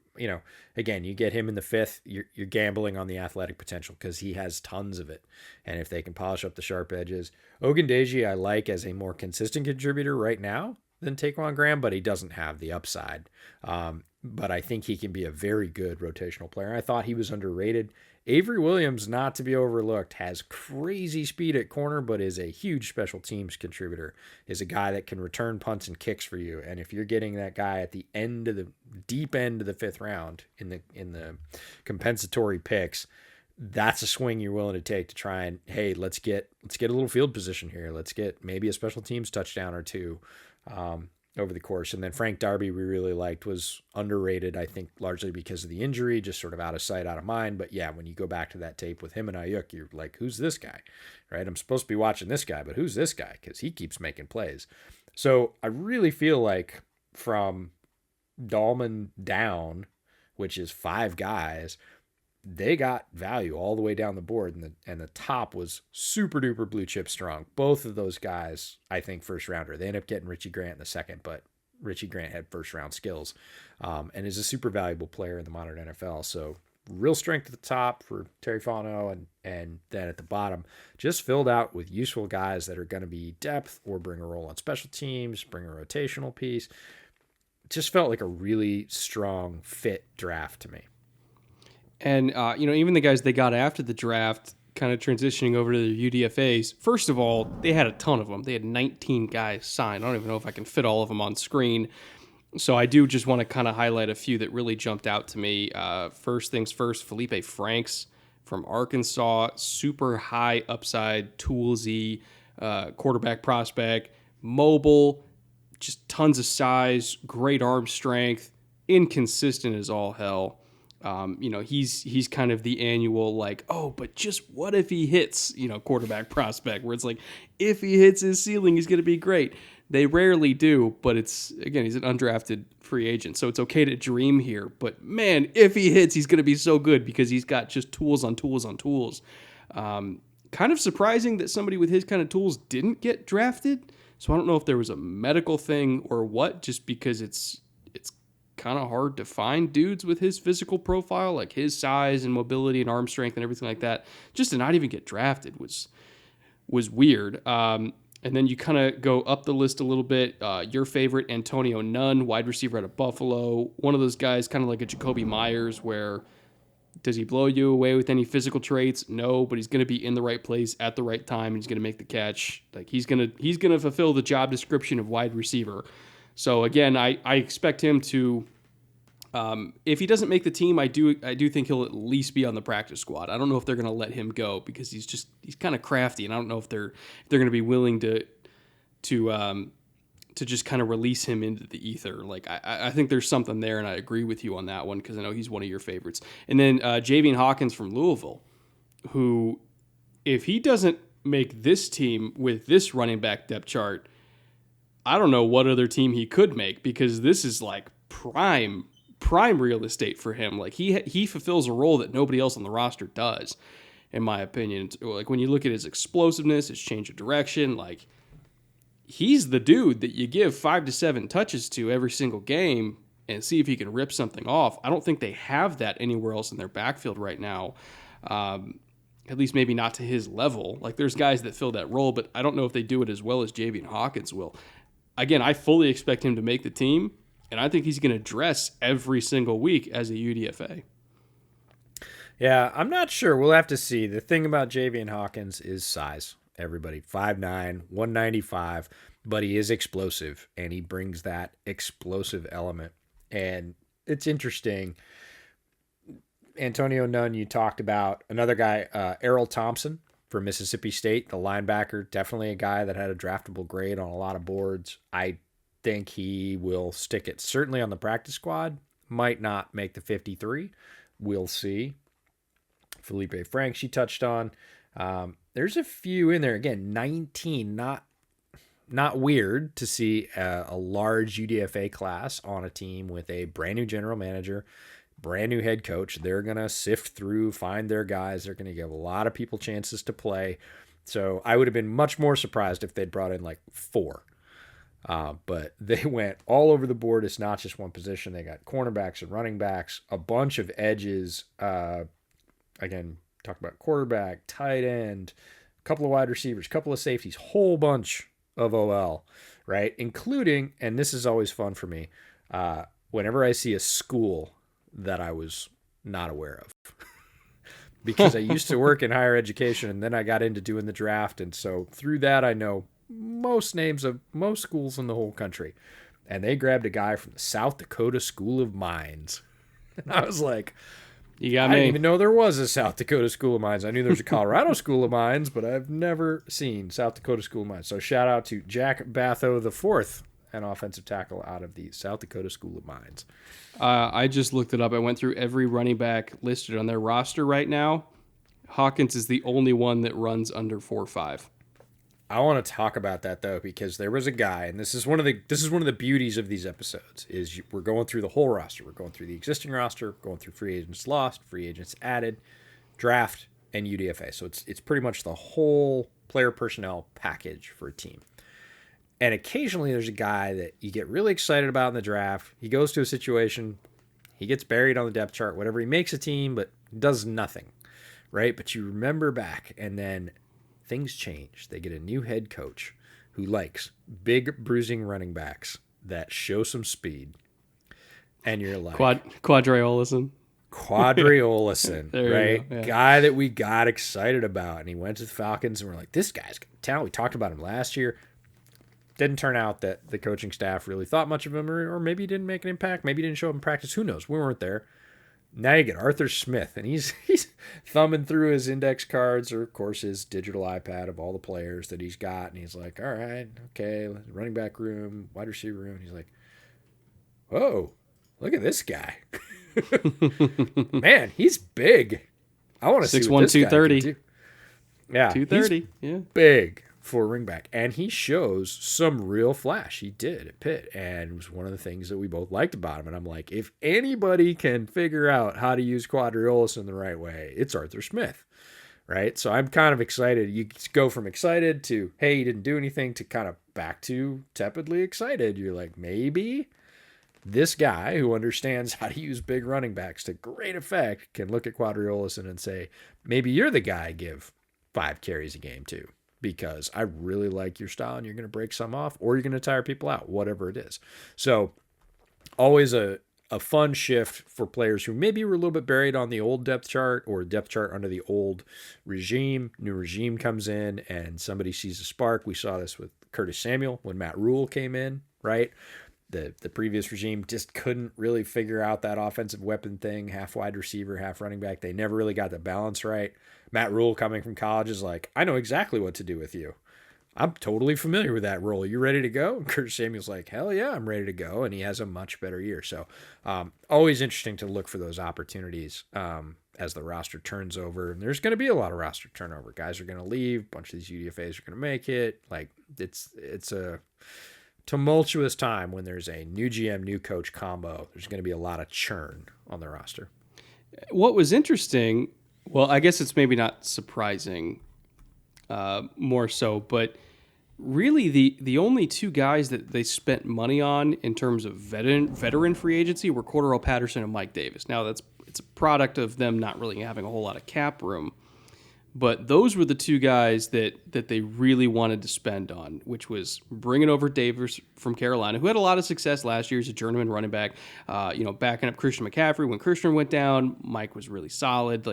again, you get him in the 5th, you're gambling on the athletic potential because he has tons of it. And if they can polish up the sharp edges, Ogundeji I like as a more consistent contributor right now than Taquan Graham, but he doesn't have the upside. But I think he can be a very good rotational player. I thought he was underrated. Avery Williams, not to be overlooked, has crazy speed at corner, but is a huge special teams contributor. Is a guy that can return punts and kicks for you. And if you're getting that guy at the end of the deep end of the 5th round in the compensatory picks, that's a swing you're willing to take to try and, hey, let's get a little field position here. Let's get maybe a special teams touchdown or 2. Over the course. And then Frank Darby we really liked, was underrated, I think largely because of the injury, just sort of out of sight, out of mind. But yeah, when you go back to that tape with him and Ayuk, you're like, who's this guy? Right? I'm supposed to be watching this guy, but who's this guy? Because he keeps making plays. So I really feel like from Dahlman down, which is 5 guys, they got value all the way down the board, and the top was super duper blue chip strong. Both of those guys, I think, first rounder. They end up getting Richie Grant in the 2nd, but Richie Grant had first round skills, and is a super valuable player in the modern NFL. So real strength at the top for Terry Fano, and then at the bottom, just filled out with useful guys that are going to be depth or bring a role on special teams, bring a rotational piece. Just felt like a really strong fit draft to me. And, even the guys they got after the draft, kind of transitioning over to their UDFAs, first of all, they had a ton of them. They had 19 guys signed. I don't even know if I can fit all of them on screen. So I do just want to kind of highlight a few that really jumped out to me. First things first, Felipe Franks from Arkansas, super high upside, toolsy quarterback prospect, mobile, just tons of size, great arm strength, inconsistent as all hell. He's kind of the annual like, oh, but just what if he hits, quarterback prospect, where it's like, if he hits his ceiling, he's going to be great. They rarely do, but he's an undrafted free agent, so it's okay to dream here. But man, if he hits, he's going to be so good because he's got just tools on tools on tools. Kind of surprising that somebody with his kind of tools didn't get drafted. So I don't know if there was a medical thing or what, just because it's kind of hard to find dudes with his physical profile, like his size and mobility and arm strength and everything like that. Just to not even get drafted was weird. And then you kind of go up the list a little bit. Your favorite, Antonio Nunn, wide receiver out of Buffalo. One of those guys, kind of like a Jacoby Myers, where does he blow you away with any physical traits? No, but he's going to be in the right place at the right time, and he's going to make the catch. Like he's going to fulfill the job description of wide receiver. So again, I expect him to. If he doesn't make the team, I do think he'll at least be on the practice squad. I don't know if they're going to let him go because he's kind of crafty, and I don't know if they're going to be willing to to just kind of release him into the ether. Like, I think there's something there, and I agree with you on that one because I know he's one of your favorites. And then Javian Hawkins from Louisville, who, if he doesn't make this team with this running back depth chart, I don't know what other team he could make, because this is like prime real estate for him. Like, he fulfills a role that nobody else on the roster does, in my opinion. Like, when you look at his explosiveness, his change of direction, like, he's the dude that you give 5 to 7 touches to every single game and see if he can rip something off. I don't think they have that anywhere else in their backfield right now. At least maybe not to his level. Like, there's guys that fill that role, but I don't know if they do it as well as Javian Hawkins will. Again, I fully expect him to make the team, and I think he's going to dress every single week as a UDFA. Yeah, I'm not sure. We'll have to see. The thing about Javian Hawkins is size. Everybody, 5'9", 195, but he is explosive, and he brings that explosive element. And it's interesting. Antonio Nunn, you talked about. Another guy, Errol Thompson from Mississippi State, the linebacker, definitely a guy that had a draftable grade on a lot of boards. I think he will stick it certainly on the practice squad. Might not make the 53. We'll see. Felipe Franks, you touched on. There's a few in there. Again, 19, not weird to see a large UDFA class on a team with a brand new general manager, brand new head coach. They're going to sift through, find their guys. They're going to give a lot of people chances to play. So I would have been much more surprised if they'd brought in like 4. But they went all over the board. It's not just one position. They got cornerbacks and running backs, a bunch of edges. Again, talk about quarterback, tight end, a couple of wide receivers, a couple of safeties, whole bunch of OL, right? Including, and this is always fun for me, whenever I see a school that I was not aware of. Because I used to work in higher education, and then I got into doing the draft, and so through that I know most names of most schools in the whole country. And they grabbed a guy from the South Dakota School of Mines. And I was like, you got I me. didn't even know there was a South Dakota School of Mines. I knew there was a Colorado School of Mines, but I've never seen South Dakota School of Mines. So shout out to Jack Batho IV, an offensive tackle out of the South Dakota School of Mines. I just looked it up. I went through every running back listed on their roster right now. Hawkins is the only one that runs under 4.5. I want to talk about that though, because there was a guy, and this is one of the beauties of these episodes is we're going through the whole roster. We're going through the existing roster, going through free agents lost, free agents added, draft, and UDFA. So it's pretty much the whole player personnel package for a team. And occasionally there's a guy that you get really excited about in the draft. He goes to a situation, he gets buried on the depth chart, whatever. He makes a team, but does nothing, right? But you remember back, and then things change. They get a new head coach who likes big, bruising running backs that show some speed. And you're like... Quadre Olison, right? Yeah. Guy that we got excited about. And he went to the Falcons, and we're like, this guy's got talent. We talked about him last year. Didn't turn out that the coaching staff really thought much of him, or maybe he didn't make an impact. Maybe he didn't show up in practice. Who knows? We weren't there. Now you get Arthur Smith, and he's thumbing through his index cards, or of course his digital iPad of all the players that he's got, and he's like, all right, okay, running back room, wide receiver room. He's like, whoa, look at this guy. Man, he's big. I want to see what this 6'1", 230. guy can do. Yeah, 230, yeah. Big for a ring back, and he shows some real flash. He did at Pitt, and it was one of the things that we both liked about him. And I'm like, if anybody can figure out how to use Quadriolis in the right way, it's Arthur Smith, right? So I'm kind of excited. You go from excited to, hey, he didn't do anything, to kind of back to tepidly excited. You're like, maybe this guy who understands how to use big running backs to great effect can look at Quadriolis and say, maybe you're the guy I give 5 carries a game to, because I really like your style and you're going to break some off, or you're going to tire people out, whatever it is. So always a fun shift for players who maybe were a little bit buried on the old depth chart, or depth chart under the old regime. New regime comes in and somebody sees a spark. We saw this with Curtis Samuel when Matt Rule came in, right? The previous regime just couldn't really figure out that offensive weapon thing, half wide receiver, half running back. They never really got the balance right. Matt Rule coming from college is like, I know exactly what to do with you. I'm totally familiar with that role. You ready to go? And Curtis Samuel's like, hell yeah, I'm ready to go. And he has a much better year. So always interesting to look for those opportunities as the roster turns over. And there's going to be a lot of roster turnover. Guys are going to leave. A bunch of these UDFAs are going to make it. Like it's a tumultuous time when there's a new GM, new coach combo. There's going to be a lot of churn on the roster. What was interesting, well, I guess it's maybe not surprising more so, but really the only two guys that they spent money on in terms of veteran free agency were Cordero Patterson and Mike Davis. Now it's a product of them not really having a whole lot of cap room, but those were the two guys that they really wanted to spend on, which was bringing over Davis from Carolina, who had a lot of success last year as a journeyman running back, backing up Christian McCaffrey when Christian went down. Mike was really solid.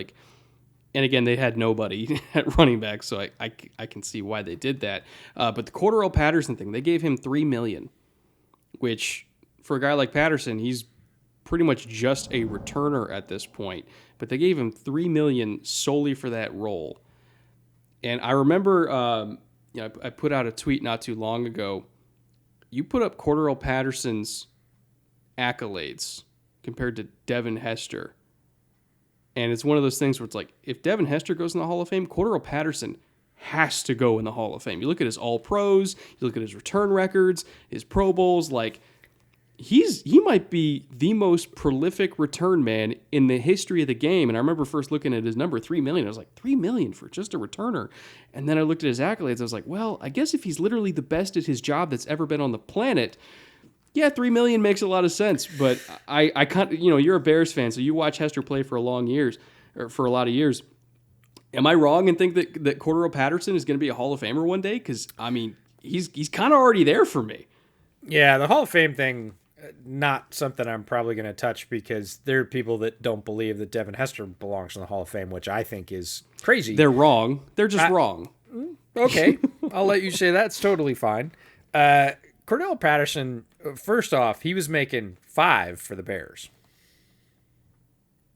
And again, they had nobody at running back, so I can see why they did that. But the Cordero Patterson thing, they gave him $3 million, which for a guy like Patterson, he's pretty much just a returner at this point. But they gave him $3 million solely for that role. And I remember, I put out a tweet not too long ago. You put up Cordero Patterson's accolades compared to Devin Hester. And it's one of those things where it's like, if Devin Hester goes in the Hall of Fame, Cordero Patterson has to go in the Hall of Fame. You look at his All-Pros, you look at his return records, his Pro Bowls, like he might be the most prolific return man in the history of the game. And I remember first looking at his number, $3 million. I was like, $3 million for just a returner. And then I looked at his accolades. I was like, well, I guess if he's literally the best at his job that's ever been on the planet, yeah, $3 million makes a lot of sense. But I can't, you're a Bears fan, so you watch Hester play for a lot of years. Am I wrong and think that Cordero Patterson is going to be a Hall of Famer one day? Because, I mean, he's kind of already there for me. Yeah, the Hall of Fame thing, not something I'm probably going to touch because there are people that don't believe that Devin Hester belongs in the Hall of Fame, which I think is crazy. They're wrong. They're just wrong. Okay, I'll let you say that's totally fine. Cordero Patterson, first off, he was making $5 for the Bears.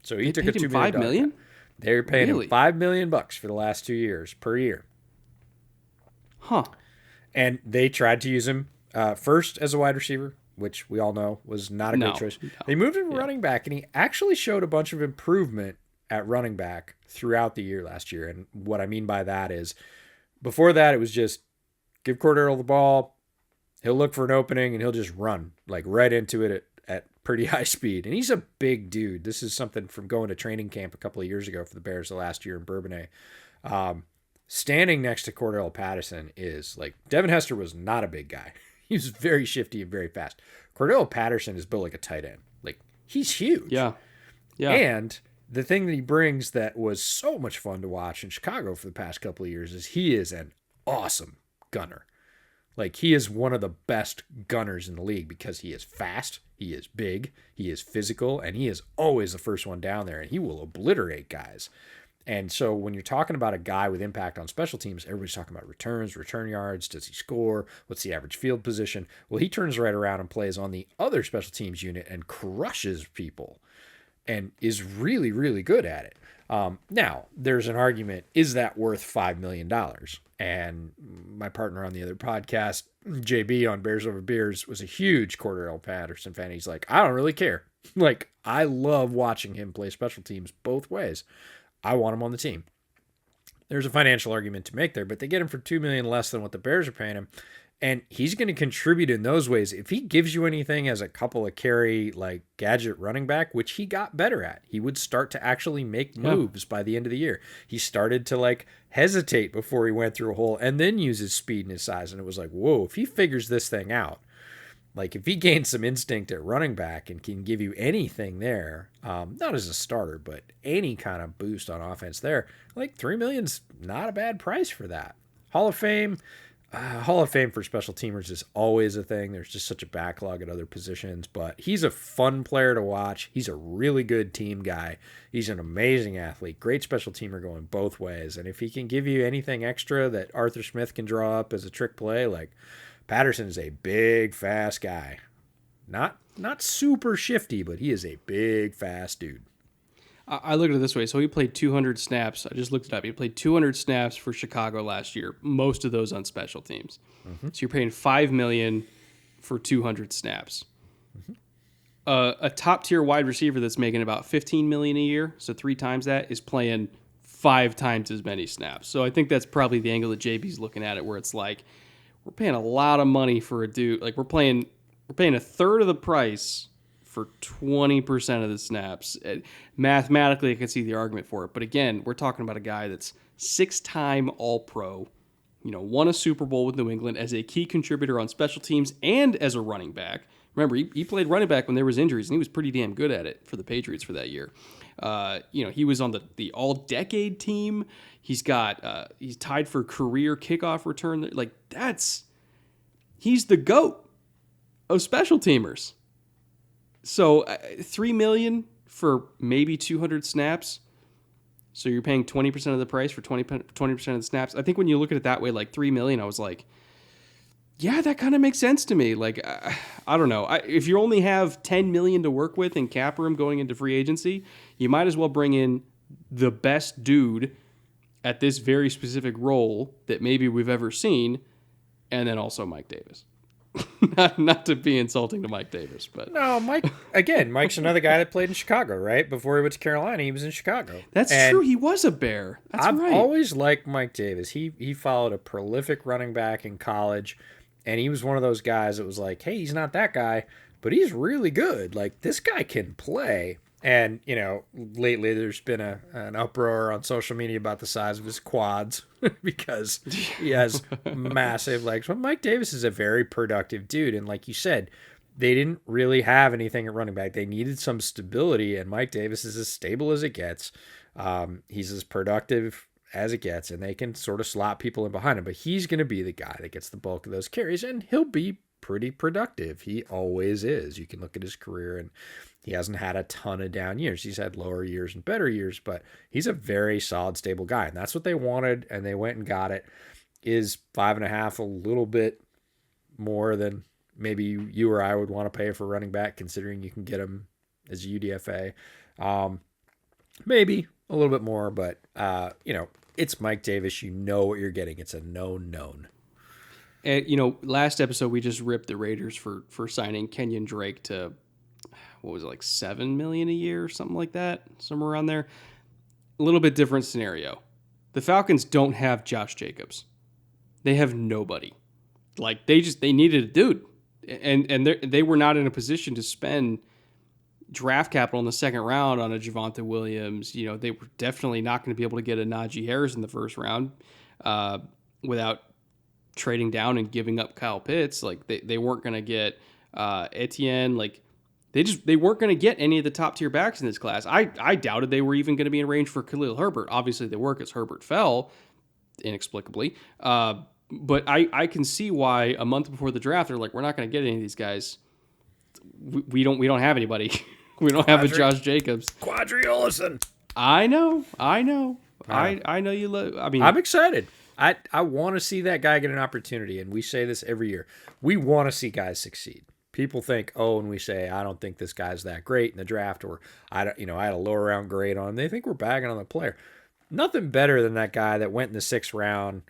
So he took a $2 million. They were paying him $5 million for the last 2 years per year. Huh. And they tried to use him first as a wide receiver, which we all know was not a good choice. No. They moved him to running back, and he actually showed a bunch of improvement at running back throughout the year last year. And what I mean by that is, before that, it was just give Cordero the ball, he'll look for an opening, and he'll just run like right into it at pretty high speed. And he's a big dude. This is something from going to training camp a couple of years ago for the Bears the last year in Bourbonnais. Standing next to Cordero Patterson is like, Devin Hester was not a big guy. He was very shifty and very fast. Cordero Patterson is built like a tight end. Like, he's huge. Yeah. And the thing that he brings that was so much fun to watch in Chicago for the past couple of years is he is an awesome gunner. Like, he is one of the best gunners in the league because he is fast, he is big, he is physical, and he is always the first one down there, and he will obliterate guys. And so when you're talking about a guy with impact on special teams, everybody's talking about returns, return yards, does he score, what's the average field position? Well, he turns right around and plays on the other special teams unit and crushes people and is really, really good at it. Now, there's an argument, is that worth $5 million? And my partner on the other podcast, JB on Bears Over Beers, was a huge Cordero Patterson fan. He's like, I don't really care. Like, I love watching him play special teams both ways. I want him on the team. There's a financial argument to make there, but they get him for $2 million less than what the Bears are paying him. And he's going to contribute in those ways. If he gives you anything as a couple of carry, like gadget running back, which he got better at, he would start to actually make moves by the end of the year. He started to like hesitate before he went through a hole and then use his speed and his size. And it was like, whoa, if he figures this thing out, like if he gains some instinct at running back and can give you anything there, not as a starter, but any kind of boost on offense there, like $3 million's not a bad price for that. Hall of Fame for special teamers is always a thing. There's just such a backlog at other positions, but he's a fun player to watch. He's a really good team guy. He's an amazing athlete, great special teamer going both ways. And if he can give you anything extra that Arthur Smith can draw up as a trick play, like Patterson is a big, fast guy. Not super shifty, but he is a big, fast dude. I look at it this way. So he played 200 snaps. I just looked it up. He played 200 snaps for Chicago last year, most of those on special teams. Mm-hmm. So you're paying $5 million for 200 snaps. Mm-hmm. A top-tier wide receiver that's making about $15 million a year, so 3 times that, is playing 5 times as many snaps. So I think that's probably the angle that JB's looking at it, where it's like, we're paying a lot of money for a dude. Like, we're paying a third of the price for 20% of the snaps. Mathematically, I can see the argument for it. But again, we're talking about a guy that's 6-time All-Pro, won a Super Bowl with New England as a key contributor on special teams and as a running back. Remember, he played running back when there was injuries, and he was pretty damn good at it for the Patriots for that year. He was on the All-Decade team. He's tied for career kickoff return. Like, he's the GOAT of special teamers. So $3 million for maybe 200 snaps. So you're paying 20% of the price for 20% of the snaps. I think when you look at it that way, like $3 million, I was like, yeah, that kind of makes sense to me. Like, I don't know. If you only have $10 million to work with in cap room going into free agency, you might as well bring in the best dude at this very specific role that maybe we've ever seen, and then also Mike Davis. not to be insulting to Mike Davis, but no, Mike's another guy that played in Chicago, right? Before he went to Carolina, he was in Chicago. That's true. He was a Bear. I've always liked Mike Davis. He followed a prolific running back in college, and he was one of those guys that was like, hey, he's not that guy, but he's really good. Like, this guy can play. And, lately there's been an uproar on social media about the size of his quads because he has massive legs. But Mike Davis is a very productive dude. And like you said, they didn't really have anything at running back. They needed some stability, and Mike Davis is as stable as it gets. He's as productive as it gets, and they can sort of slot people in behind him. But he's going to be the guy that gets the bulk of those carries, and he'll be pretty productive. He always is. You can look at his career, and he hasn't had a ton of down years. He's had lower years and better years, but he's a very solid, stable guy. And that's what they wanted, and they went and got it. Is 5.5 a little bit more than maybe you or I would want to pay for running back, considering you can get him as a UDFA? Maybe a little bit more, but, it's Mike Davis. You know what you're getting. It's a known. And, last episode, we just ripped the Raiders for signing Kenyon Drake to, what was it, like $7 million a year or something like that, somewhere around there. A little bit different scenario. The Falcons don't have Josh Jacobs. They have nobody. Like, they needed a dude, and they were not in a position to spend draft capital in the second round on a Javonte Williams. They were definitely not going to be able to get a Najee Harris in the first round without trading down and giving up Kyle Pitts. Like, they weren't going to get Etienne. Like, they weren't going to get any of the top tier backs in this class. I doubted they were even going to be in range for Khalil Herbert. Obviously they were, because Herbert fell inexplicably. But I can see why a month before the draft they're like, we're not going to get any of these guys. We don't have anybody. We don't have a Josh Jacobs. Quadri Olison. I know. I know you love. I mean, I'm excited. I want to see that guy get an opportunity, and we say this every year. We want to see guys succeed. People think, and we say, I don't think this guy's that great in the draft, or I had a lower round grade on him. They think we're bagging on the player. Nothing better than that guy that went in the 6th round,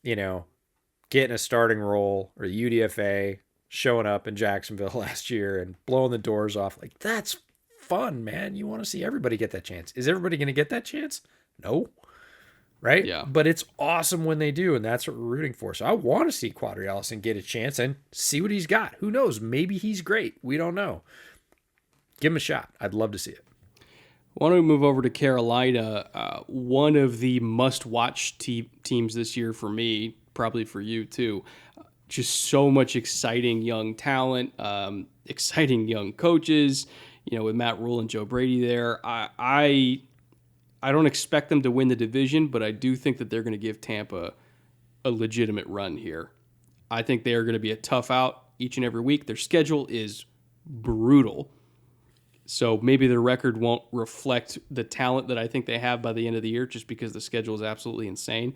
getting a starting role or UDFA, showing up in Jacksonville last year and blowing the doors off. Like, that's fun, man. You want to see everybody get that chance. Is everybody going to get that chance? No. Right? Yeah. But it's awesome when they do, and that's what we're rooting for. So I want to see Quadri Allison get a chance and see what he's got. Who knows? Maybe he's great. We don't know. Give him a shot. I'd love to see it. Why don't we move over to Carolina? One of the must-watch teams this year for me, probably for you too. Just so much exciting young talent, exciting young coaches. With Matt Rule and Joe Brady there. I don't expect them to win the division, but I do think that they're going to give Tampa a legitimate run here. I think they are going to be a tough out each and every week. Their schedule is brutal. So maybe their record won't reflect the talent that I think they have by the end of the year, just because the schedule is absolutely insane.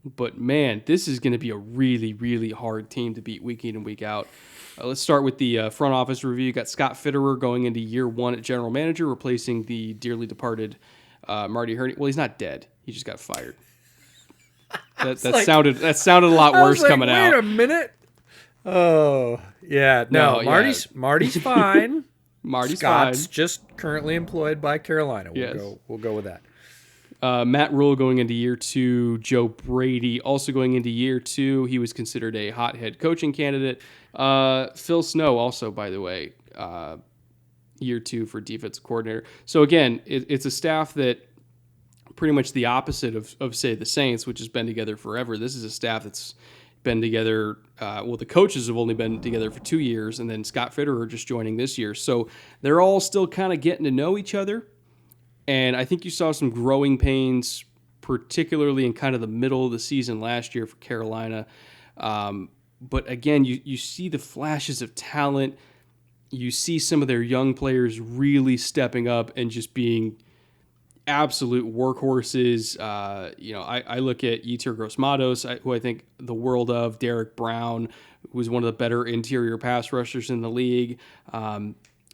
But man, this is going to be a really, really hard team to beat week in and week out. Let's start with the front office review. You got Scott Fitterer going into year one at general manager, replacing the dearly departed Marty Herney. Well, he's not dead. He just got fired. That sounded a lot worse coming out. Wait a minute. Oh yeah, no. Marty's fine. Scott's fine. Just currently employed by Carolina. We'll go with that. Matt Rule going into year two. Joe Brady also going into year two. He was considered a hot head coaching candidate. Phil Snow also, by the way, year two for defensive coordinator. So again, it's a staff that pretty much the opposite of say the Saints, which has been together forever. This is a staff that's been together. The coaches have only been together for 2 years, and then Scott Fitterer just joining this year. So they're all still kind of getting to know each other. And I think you saw some growing pains, particularly in kind of the middle of the season last year for Carolina. But again, you see the flashes of talent. You see some of their young players really stepping up and just being absolute workhorses. I look at Yetur Gross-Matos, who I think the world of. Derek Brown, who was one of the better interior pass rushers in the league.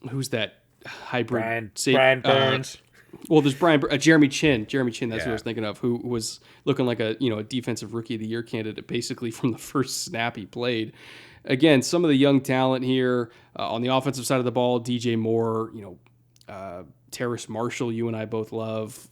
Who's that hybrid? Brian Burns. There's Jeremy Chin. That's who I was thinking of, who was looking like a defensive rookie of the year candidate basically from the first snap he played. Again, some of the young talent here on the offensive side of the ball, DJ Moore, Terrace Marshall, you and I both love.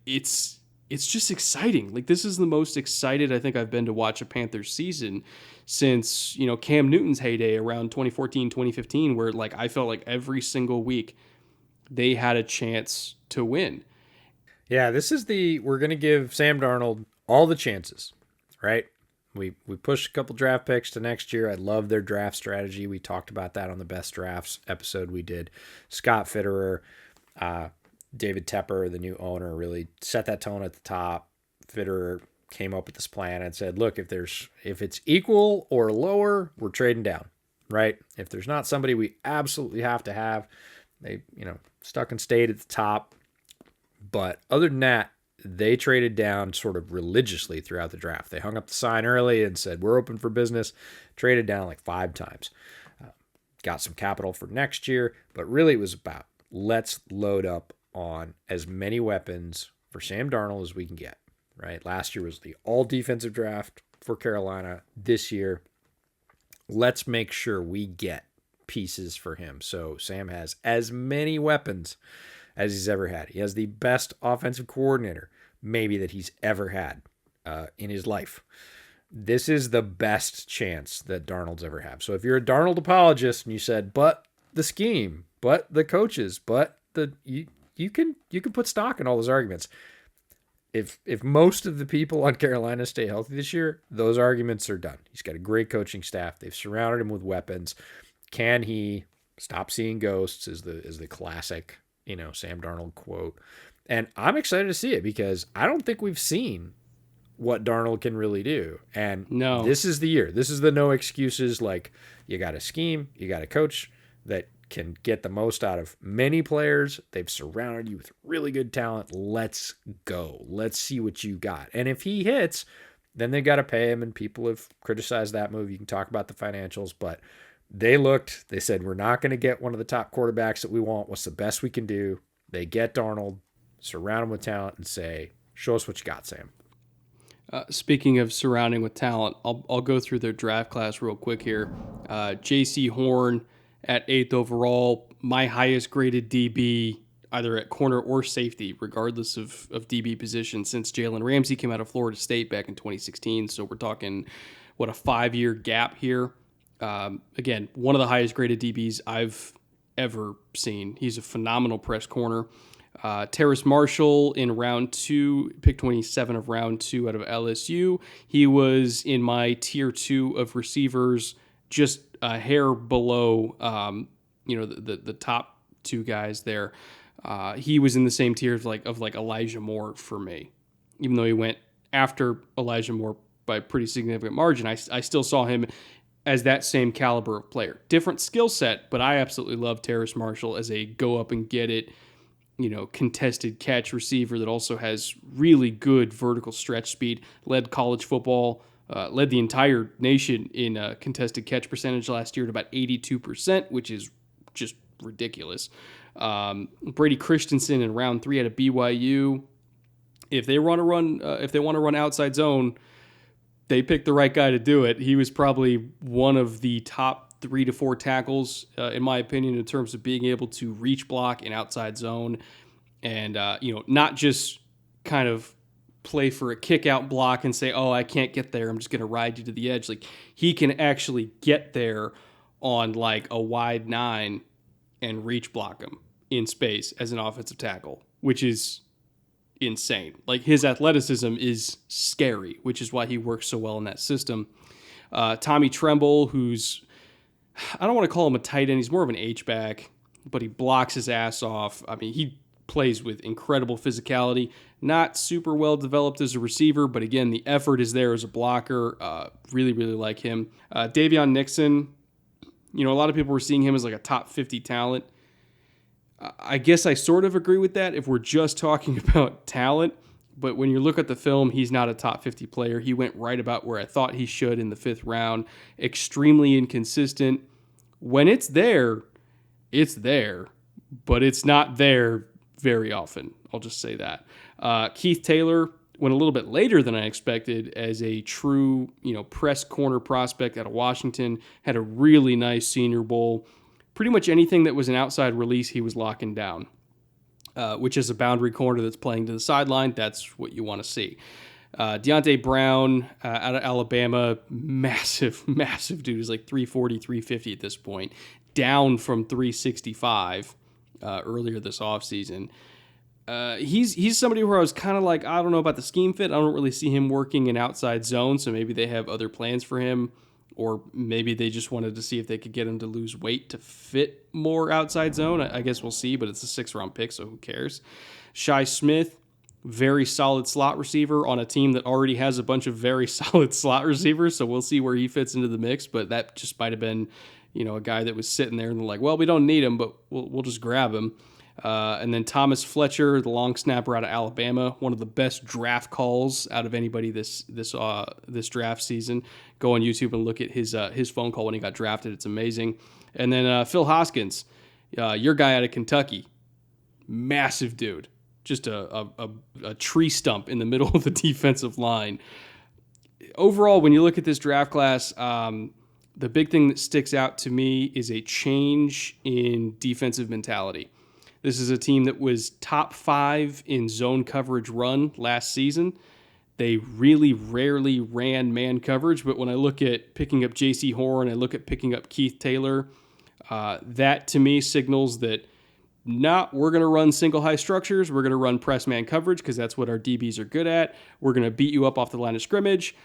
It's just exciting. This is the most excited I think I've been to watch a Panthers season since, Cam Newton's heyday around 2014, 2015, where I felt like every single week they had a chance to win. Yeah, we're going to give Sam Darnold all the chances, right? We pushed a couple draft picks to next year. I love their draft strategy. We talked about that on the best drafts episode we did. Scott Fitterer, David Tepper, the new owner, really set that tone at the top. Fitterer came up with this plan and said, look, if it's equal or lower, we're trading down, right? If there's not somebody we absolutely have to have, they, stuck and stayed at the top. But other than that, they traded down sort of religiously throughout the draft. They hung up the sign early and said, we're open for business. Traded down 5 times. Got some capital for next year. But really it was about, let's load up on as many weapons for Sam Darnold as we can get, right? Last year was the all defensive draft for Carolina. This year, let's make sure we get pieces for him. So Sam has as many weapons as he's ever had. He has the best offensive coordinator maybe that he's ever had in his life. This is the best chance that Darnold's ever had. So if you're a Darnold apologist and you said, but the scheme, but the coaches, but you can put stock in all those arguments. If most of the people on Carolina stay healthy this year, those arguments are done. He's got a great coaching staff. They've surrounded him with weapons. Can he stop seeing ghosts is the classic, Sam Darnold quote. And I'm excited to see it because I don't think we've seen what Darnold can really do. And no, this is the year. This is the no excuses. You got a scheme, you got a coach that can get the most out of many players. They've surrounded you with really good talent. Let's go. Let's see what you got. And if he hits, then they got to pay him. And people have criticized that move. You can talk about the financials, but they said, we're not going to get one of the top quarterbacks that we want. What's the best we can do? They get Darnold, surround him with talent, and say, show us what you got, Sam. Speaking of surrounding with talent, I'll go through their draft class real quick here. J.C. Horn at 8th overall, my highest graded DB, either at corner or safety, regardless of DB position, since Jalen Ramsey came out of Florida State back in 2016. So we're talking, a 5-year gap here. Again, one of the highest graded DBs I've ever seen. He's a phenomenal press corner. Terrace Marshall in round 2, pick 27 of round 2 out of LSU. He was in my tier 2 of receivers, just a hair below, the top 2 guys there. He was in the same tier of Elijah Moore for me, even though he went after Elijah Moore by a pretty significant margin. I still saw him as that same caliber of player. Different skill set, but I absolutely love Terrace Marshall as a go up and get it contested catch receiver that also has really good vertical stretch speed. Led college football, led the entire nation in contested catch percentage last year at about 82%, which is just ridiculous. Brady Christensen in round 3 out of BYU. If they want to run outside zone, they picked the right guy to do it. He was probably one of the top 3 to 4 tackles, in my opinion, in terms of being able to reach block in outside zone, and not just kind of play for a kick out block and say, "Oh, I can't get there. I'm just going to ride you to the edge." Like, he can actually get there on like a wide 9 and reach block him in space as an offensive tackle, which is insane. Like, his athleticism is scary, which is why he works so well in that system. Tommy Tremble, who's, I don't want to call him a tight end. He's more of an H-back, but he blocks his ass off. I mean, he plays with incredible physicality. Not super well developed as a receiver, but again, the effort is there as a blocker. Really, really like him. Davion Nixon, a lot of people were seeing him as like a top 50 talent. I guess I sort of agree with that if we're just talking about talent. But when you look at the film, he's not a top 50 player. He went right about where I thought he should in the 5th round. Extremely inconsistent. When it's there, but it's not there very often. I'll just say that. Keith Taylor went a little bit later than I expected as a true, press corner prospect out of Washington. Had a really nice Senior Bowl. Pretty much anything that was an outside release, he was locking down. Which is a boundary corner that's playing to the sideline. That's what you want to see. Deontay Brown out of Alabama, massive dude. He's like 340, 350 at this point, down from 365 earlier this offseason. He's somebody where I was kind of like, I don't know about the scheme fit. I don't really see him working in outside zone, so maybe they have other plans for him. Or maybe they just wanted to see if they could get him to lose weight to fit more outside zone. I guess we'll see, but it's a 6th-round pick, so who cares? Shai Smith, very solid slot receiver on a team that already has a bunch of very solid slot receivers, so we'll see where he fits into the mix, but that just might have been, a guy that was sitting there and they're like, well, we don't need him, but we'll just grab him. And then Thomas Fletcher, the long snapper out of Alabama, one of the best draft calls out of anybody this draft season. Go on YouTube and look at his phone call when he got drafted. It's amazing. And then Phil Hoskins, your guy out of Kentucky, massive dude, just a tree stump in the middle of the defensive line. Overall, when you look at this draft class, the big thing that sticks out to me is a change in defensive mentality. This is a team that was top 5 in zone coverage run last season. They really rarely ran man coverage, but when I look at picking up J.C. Horn, I look at picking up Keith Taylor, that to me signals that we're going to run single high structures. We're going to run press man coverage because that's what our DBs are good at. We're going to beat you up off the line of scrimmage.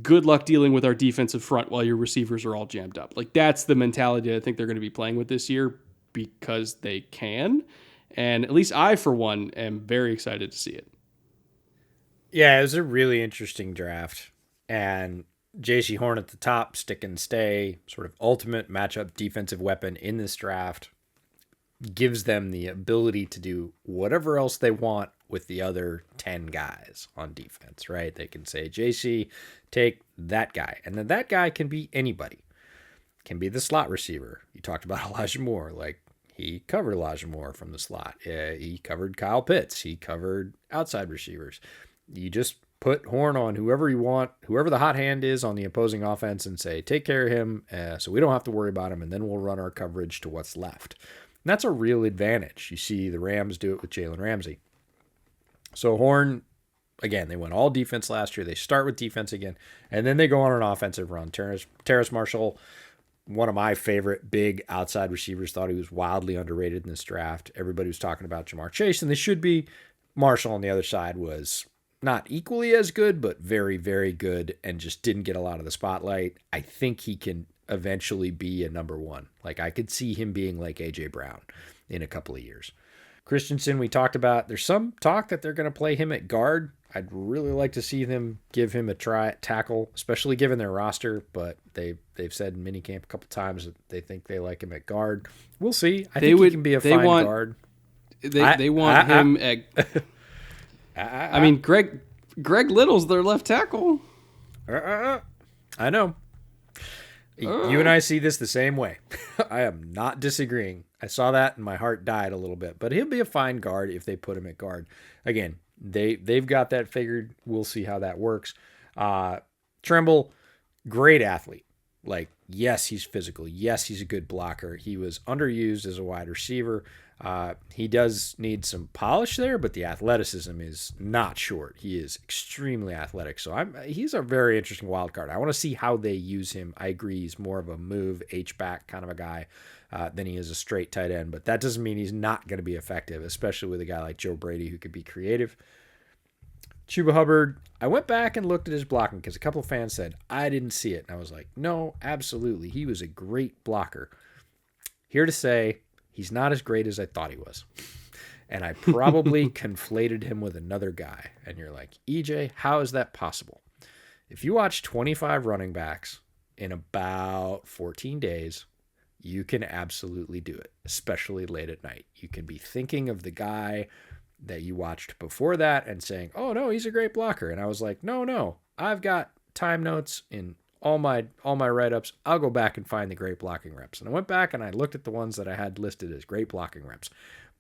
Good luck dealing with our defensive front while your receivers are all jammed up. Like, that's the mentality I think they're going to be playing with this year, because they can. And at least I, for one, am very excited to see it. Yeah, it was a really interesting draft. And J.C. Horn at the top, stick and stay, sort of ultimate matchup defensive weapon in this draft, gives them the ability to do whatever else they want with the other 10 guys on defense, right? They can say, J.C., take that guy. And then that guy can be anybody. Can be the slot receiver. You talked about Elijah Moore. Like, he covered Elijah Moore from the slot. He covered Kyle Pitts. He covered outside receivers. You just put Horn on whoever you want, whoever the hot hand is on the opposing offense, and say, take care of him so we don't have to worry about him, and then we'll run our coverage to what's left. And that's a real advantage. You see the Rams do it with Jalen Ramsey. So Horn, again, they went all defense last year. They start with defense again, and then they go on an offensive run. Terrace Marshall, one of my favorite big outside receivers, thought he was wildly underrated in this draft. Everybody was talking about Jamar Chase, and they should be. Marshall on the other side was not equally as good, but very, very good, and just didn't get a lot of the spotlight. I think he can eventually be a number 1. Like, I could see him being like A.J. Brown in a couple of years. Christensen, we talked about. There's some talk that they're going to play him at guard. I'd really like to see them give him a try at tackle, especially given their roster, but they've said in minicamp a couple times that they think they like him at guard. We'll see. I think he can be a fine guard. They want him at. I mean, Greg Little's their left tackle. I know. You and I see this the same way. I am not disagreeing. I saw that and my heart died a little bit. But he'll be a fine guard if they put him at guard. Again, they've got that figured. We'll see how that works. Tremble, great athlete. Like, yes, he's physical. Yes, he's a good blocker. He was underused as a wide receiver. He does need some polish there, but the athleticism is not short. He is extremely athletic. So he's a very interesting wild card. I want to see how they use him. I agree he's more of a move H-back kind of a guy than he is a straight tight end, but that doesn't mean he's not going to be effective, especially with a guy like Joe Brady who could be creative. Chuba Hubbard, I went back and looked at his blocking because a couple of fans said, I didn't see it. And I was like, no, absolutely. He was a great blocker. Here to say, he's not as great as I thought he was. And I probably conflated him with another guy. And you're like, EJ, how is that possible? If you watch 25 running backs in about 14 days, you can absolutely do it, especially late at night. You can be thinking of the guy that you watched before that and saying, oh, no, he's a great blocker. And I was like, no, I've got time notes in all my write-ups. I'll go back and find the great blocking reps. And I went back and I looked at the ones that I had listed as great blocking reps.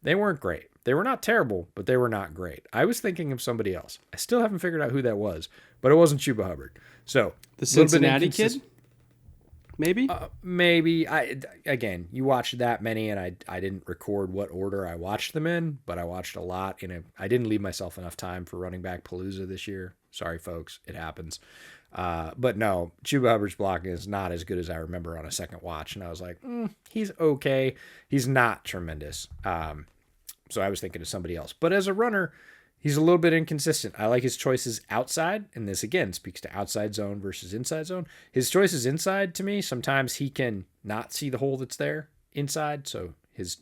They weren't great. They were not terrible, but they were not great. I was thinking of somebody else. I still haven't figured out who that was, but it wasn't Chuba Hubbard. So the Cincinnati kid? Maybe? Maybe. Again, you watched that many, and I didn't record what order I watched them in, but I watched a lot. I didn't leave myself enough time for running back Palooza this year. Sorry, folks. It happens. But no, Chuba Hubbard's blocking is not as good as I remember on a second watch. And I was like, he's okay. He's not tremendous. So I was thinking of somebody else. But as a runner, he's a little bit inconsistent. I like his choices outside. And this, again, speaks to outside zone versus inside zone. His choices inside, to me, sometimes he can not see the hole that's there inside. So his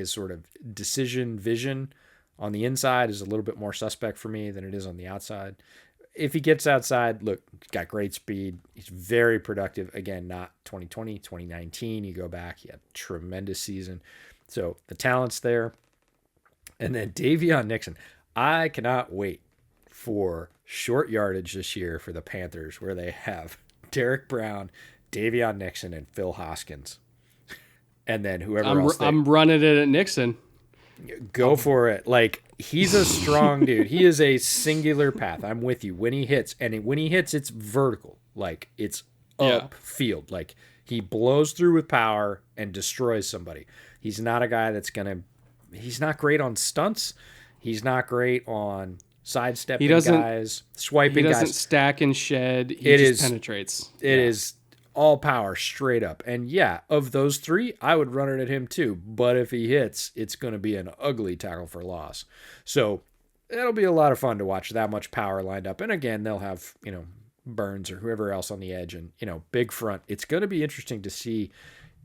sort of decision vision on the inside is a little bit more suspect for me than it is on the outside. If he gets outside, look, he's got great speed. He's very productive. Again, not 2020, 2019. You go back, he had a tremendous season. So the talent's there. And then Davion Nixon. I cannot wait for short yardage this year for the Panthers, where they have Derek Brown, Davion Nixon, and Phil Hoskins. And then whoever else. I'm running it at Nixon. Go for it. Like, he's a strong dude. He is a singular path. I'm with you. When he hits, it's vertical. Like, it's upfield. Like, he blows through with power and destroys somebody. He's not a guy that's he's not great on stunts. He's not great on sidestepping guys, swiping guys. He doesn't stack and shed. He just penetrates. It is all power straight up. And yeah, of those three, I would run it at him too. But if he hits, it's going to be an ugly tackle for loss. So it'll be a lot of fun to watch that much power lined up. And again, they'll have, Burns or whoever else on the edge and, big front. It's going to be interesting to see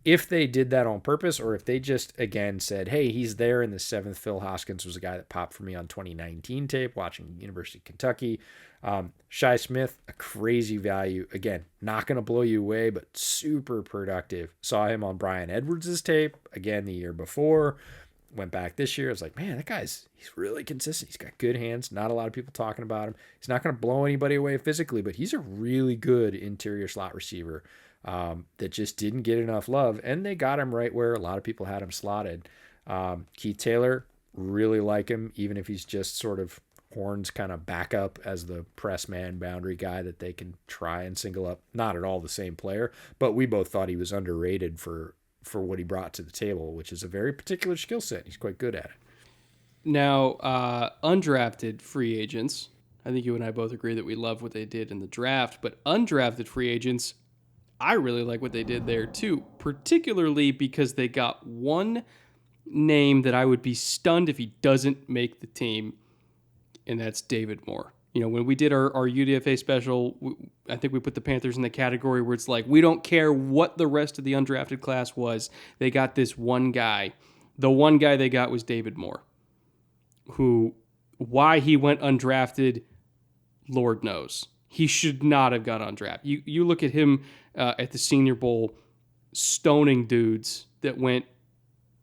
if they did that on purpose or if they just, again, said, hey, he's there in the seventh. Phil Hoskins was a guy that popped for me on 2019 tape watching University of Kentucky. Shi Smith, a crazy value. Again, not going to blow you away, but super productive. Saw him on Brian Edwards' tape, again, the year before. Went back this year. I was like, man, that he's really consistent. He's got good hands. Not a lot of people talking about him. He's not going to blow anybody away physically, but he's a really good interior slot receiver that just didn't get enough love. And they got him right where a lot of people had him slotted. Keith Taylor, really like him, even if he's just sort of Horn's kind of backup as the press man boundary guy that they can try and single up. Not at all the same player, but we both thought he was underrated for what he brought to the table, which is a very particular skill set. He's quite good at it. Now, undrafted free agents, I think you and I both agree that we love what they did in the draft, but undrafted free agents, I really like what they did there too, particularly because they got one name that I would be stunned if he doesn't make the team, and that's David Moore. When we did our UDFA special, I think we put the Panthers in the category where it's like, we don't care what the rest of the undrafted class was. They got this one guy. The one guy they got was David Moore, why he went undrafted, Lord knows. He should not have got undrafted. You look at him at the Senior Bowl stoning dudes that went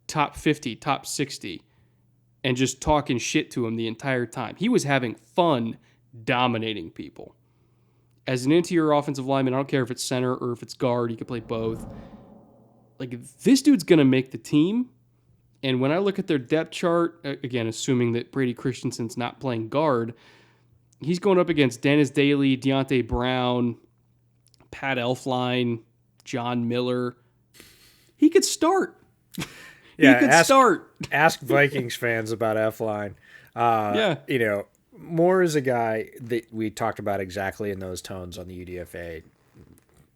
top 50, top 60. and just talking shit to him the entire time. He was having fun dominating people. As an interior offensive lineman, I don't care if it's center or if it's guard, he could play both. Like, this dude's going to make the team. And when I look at their depth chart, again, assuming that Brady Christensen's not playing guard, he's going up against Dennis Daly, Deontay Brown, Pat Elflein, John Miller. He could start. Yeah, he could start. Ask Vikings fans about Elflein. You know, Moore is a guy that we talked about exactly in those tones on the UDFA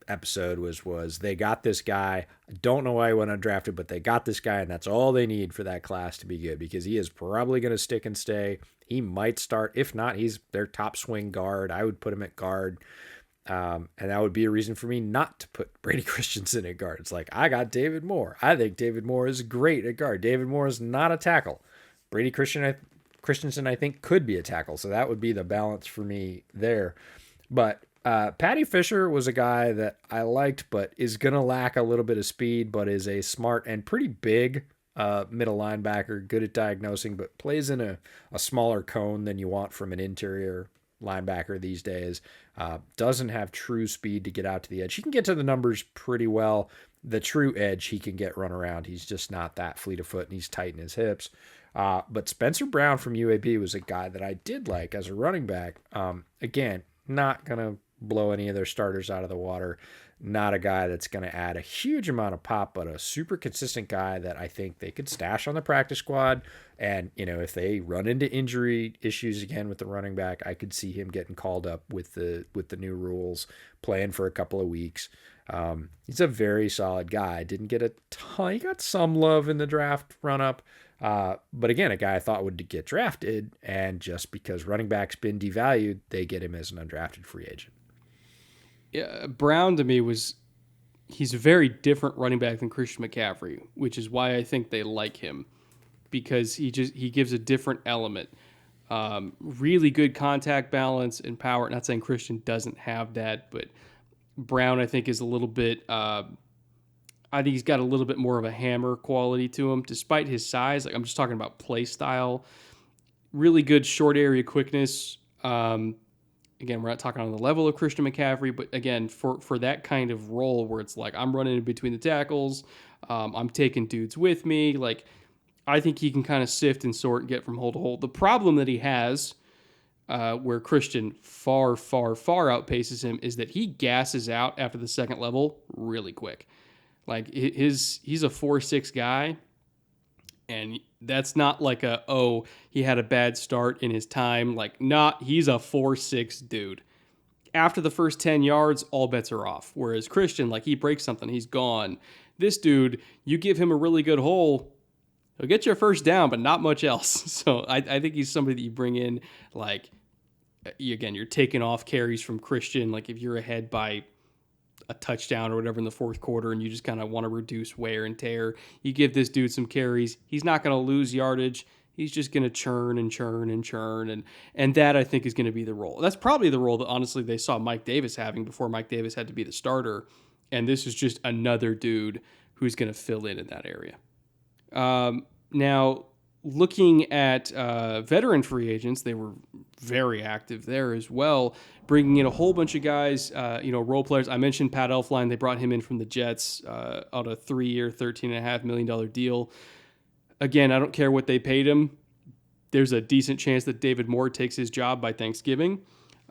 episode was they got this guy. I don't know why he went undrafted, but they got this guy, and that's all they need for that class to be good, because he is probably going to stick and stay. He might start. If not, he's their top swing guard. I would put him at guard. And that would be a reason for me not to put Brady Christensen at guard. It's like, I got David Moore. I think David Moore is great at guard. David Moore is not a tackle. Brady Christensen, I think, could be a tackle. So that would be the balance for me there. But Patty Fisher was a guy that I liked, but is going to lack a little bit of speed, but is a smart and pretty big middle linebacker, good at diagnosing, but plays in a smaller cone than you want from an interior linebacker these days. Doesn't have true speed to get out to the edge. He can get to the numbers pretty well. The true edge, he can get run around. He's just not that fleet of foot, and he's tight in his hips. But Spencer Brown from UAB was a guy that I did like as a running back. Again, not going to blow any of their starters out of the water. Not a guy that's going to add a huge amount of pop, but a super consistent guy that I think they could stash on the practice squad. And, you know, if they run into injury issues again with the running back, I could see him getting called up with the new rules, playing for a couple of weeks. He's a very solid guy. Didn't get a ton. He got some love in the draft run-up. But again, a guy I thought would get drafted, and just because running back's been devalued, they get him as an undrafted free agent. Yeah, Brown to me he's a very different running back than Christian McCaffrey, which is why I think they like him, because he gives a different element. Really good contact balance and power. Not saying Christian doesn't have that, but Brown I think is a little bit. I think he's got a little bit more of a hammer quality to him, despite his size. Like, I'm just talking about play style. Really good short area quickness. Again, we're not talking on the level of Christian McCaffrey, but again, for that kind of role where it's like I'm running in between the tackles, I'm taking dudes with me. Like, I think he can kind of sift and sort and get from hole to hole. The problem that he has, where Christian far, far, far outpaces him, is that he gasses out after the second level really quick. Like, he's a 4.6 guy, and that's not like he had a bad start in his time. Like, he's a 4.6 dude. After the first 10 yards, all bets are off. Whereas Christian, like, he breaks something, he's gone. This dude, you give him a really good hole, he'll get you a first down, but not much else. So I think he's somebody that you bring in, like, you're taking off carries from Christian. Like, if you're ahead by a touchdown or whatever in the fourth quarter and you just kind of want to reduce wear and tear, you give this dude some carries. He's not going to lose yardage. He's just going to churn and churn and churn. And that, I think, is going to be the role. That's probably the role that, honestly, they saw Mike Davis having before Mike Davis had to be the starter. And this is just another dude who's going to fill in that area. Now, looking at veteran free agents, they were very active there as well, bringing in a whole bunch of guys, role players. I mentioned Pat Elflein. They brought him in from the Jets on a 3-year, $13.5 million deal. Again, I don't care what they paid him. There's a decent chance that David Moore takes his job by Thanksgiving.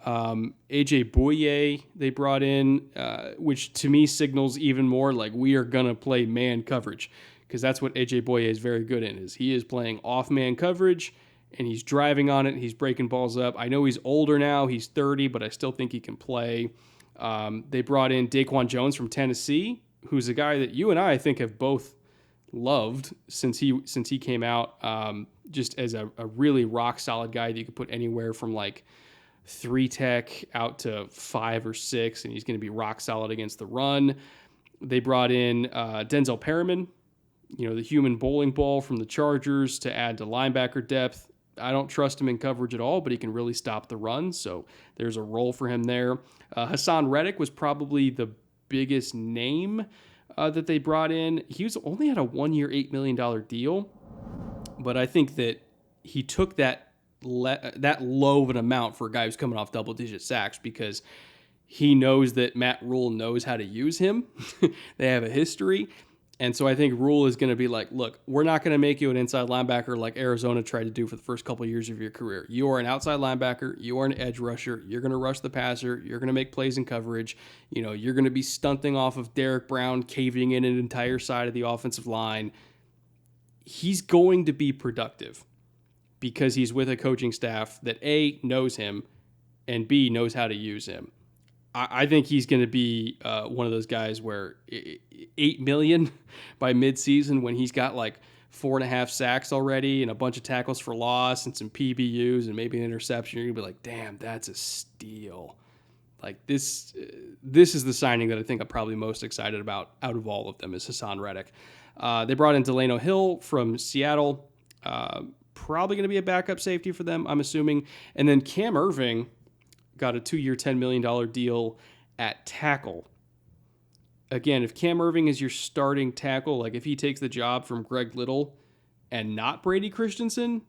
AJ Bouye they brought in, which to me signals even more like we are going to play man coverage, because that's what AJ Bouye is very good in. Is he is playing off man coverage, and he's driving on it. He's breaking balls up. I know he's older now. He's 30, but I still think he can play. They brought in Daquan Jones from Tennessee, who's a guy that you and I think have both loved since he came out, just as a really rock solid guy that you could put anywhere from like 3 tech out to 5 or 6, and he's going to be rock solid against the run. They brought in Denzel Perriman, the human bowling ball from the Chargers, to add to linebacker depth. I don't trust him in coverage at all, but he can really stop the run, so there's a role for him there. Hassan Reddick was probably the biggest name that they brought in. He was only had a 1-year, $8 million deal, but I think that he took that low of an amount for a guy who's coming off double-digit sacks because he knows that Matt Rule knows how to use him. They have a history. And so I think Rule is going to be like, look, we're not going to make you an inside linebacker like Arizona tried to do for the first couple of years of your career. You are an outside linebacker. You are an edge rusher. You're going to rush the passer. You're going to make plays in coverage. You're going to be stunting off of Derek Brown, caving in an entire side of the offensive line. He's going to be productive because he's with a coaching staff that A, knows him, and B, knows how to use him. I think he's going to be one of those guys where $8 million by midseason when he's got like 4.5 sacks already and a bunch of tackles for loss and some PBUs and maybe an interception. You're going to be like, damn, that's a steal. Like this is the signing that I think I'm probably most excited about out of all of them is Hassan Reddick. They brought in Delano Hill from Seattle. Probably going to be a backup safety for them, I'm assuming. And then Cam Irving got a 2-year, $10 million deal at tackle. Again, if Cam Irving is your starting tackle, like if he takes the job from Greg Little and not Brady Christensen,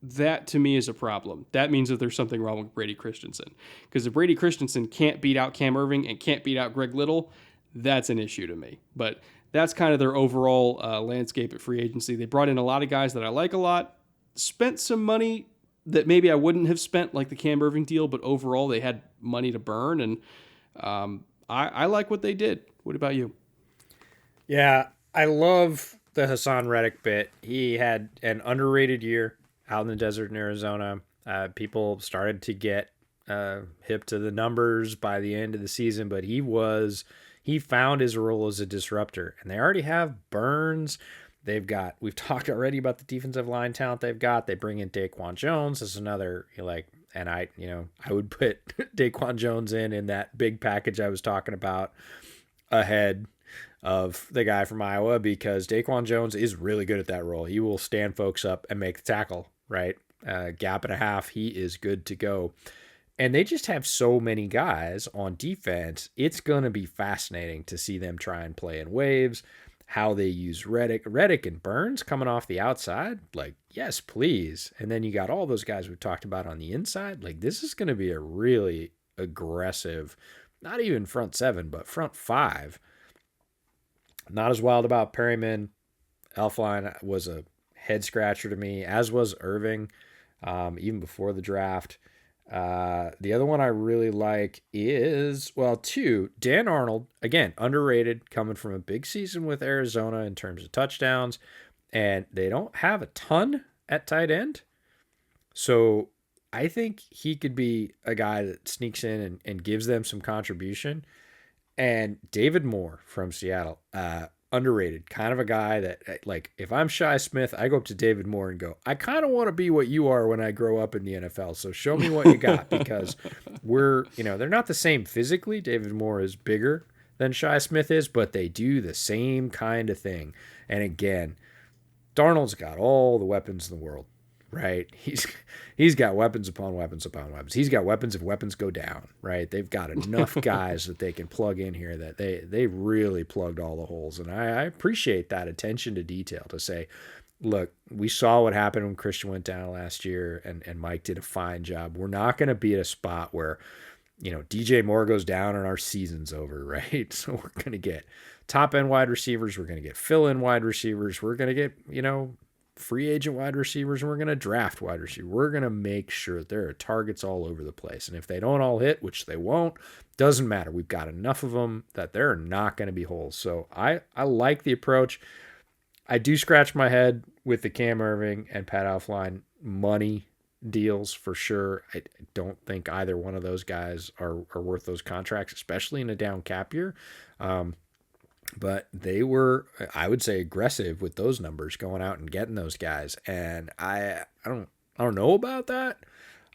that to me is a problem. That means that there's something wrong with Brady Christensen. Because if Brady Christensen can't beat out Cam Irving and can't beat out Greg Little, that's an issue to me. But that's kind of their overall landscape at free agency. They brought in a lot of guys that I like a lot, spent some money that maybe I wouldn't have spent, like the Cam Irving deal, but overall they had money to burn, and I like what they did. What about you? Yeah, I love the Hassan Reddick bit. He had an underrated year out in the desert in Arizona. People started to get hip to the numbers by the end of the season, but he found his role as a disruptor, and they already have Burns. We've talked already about the defensive line talent they've got. They bring in Daquan Jones as another, and I would put Daquan Jones in that big package I was talking about ahead of the guy from Iowa because Daquan Jones is really good at that role. He will stand folks up and make the tackle, right? Gap and a half, he is good to go. And they just have so many guys on defense. It's going to be fascinating to see them try and play in waves, how they use Reddick and Burns coming off the outside. Like, yes, please. And then you got all those guys we talked about on the inside. Like, this is going to be a really aggressive, not even front seven, but front five. Not as wild about Perryman. Elflein was a head scratcher to me, as was Irving, even before the draft. The other one I really like is, Dan Arnold, again, underrated, coming from a big season with Arizona in terms of touchdowns, and they don't have a ton at tight end. So I think he could be a guy that sneaks in and gives them some contribution. And David Moore from Seattle, underrated, kind of a guy that, like, if I'm Shi Smith, I go up to David Moore and go, I kind of want to be what you are when I grow up in the NFL. So show me what you got, because they're not the same physically. David Moore is bigger than Shi Smith is, but they do the same kind of thing. And again, Darnold's got all the weapons in the world, right? He's got weapons upon weapons upon weapons. He's got weapons if weapons go down, right? They've got enough guys that they can plug in here that they really plugged all the holes. And I appreciate that attention to detail to say, look, we saw what happened when Christian went down last year and Mike did a fine job. We're not going to be at a spot where, DJ Moore goes down and our season's over, right? So we're going to get top-end wide receivers. We're going to get fill-in wide receivers. We're going to get, free agent wide receivers, and we're going to draft wide receivers. We're going to make sure that there are targets all over the place. And if they don't all hit, which they won't, doesn't matter. We've got enough of them that there are not going to be holes. So I like the approach. I do scratch my head with the Cam Irving and Pat Elflein money deals for sure. I don't think either one of those guys are worth those contracts, especially in a down cap year. But they were, I would say, aggressive with those numbers, going out and getting those guys. And I don't know about that,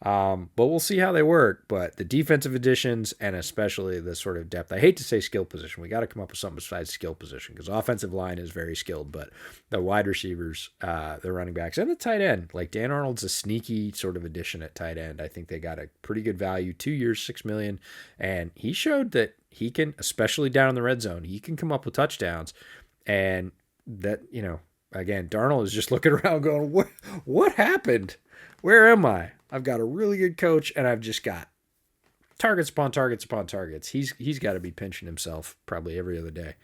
but we'll see how they work. But the defensive additions, and especially the sort of depth, I hate to say skill position. We got to come up with something besides skill position, because offensive line is very skilled. But the wide receivers, the running backs, and the tight end, like Dan Arnold's a sneaky sort of addition at tight end. I think they got a pretty good value, 2 years, $6 million. And he showed that he can, especially down in the red zone, he can come up with touchdowns, and that, again, Darnold is just looking around going, what happened? Where am I? I've got a really good coach, and I've just got targets upon targets upon targets. He's got to be pinching himself probably every other day.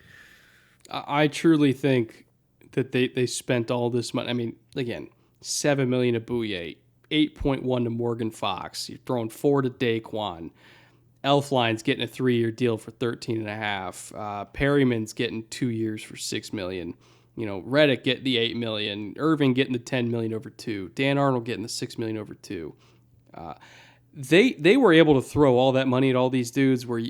I truly think that they spent all this money. I mean, again, $7 million to Bouye, 8.1 to Morgan Fox. You're throwing 4 to Daquan. Elfline's getting a 3-year deal for 13.5. Perryman's getting 2 years for $6 million. Reddick getting the $8 million. Irving getting the $10 million over 2. Dan Arnold getting the $6 million over 2. They were able to throw all that money at all these dudes where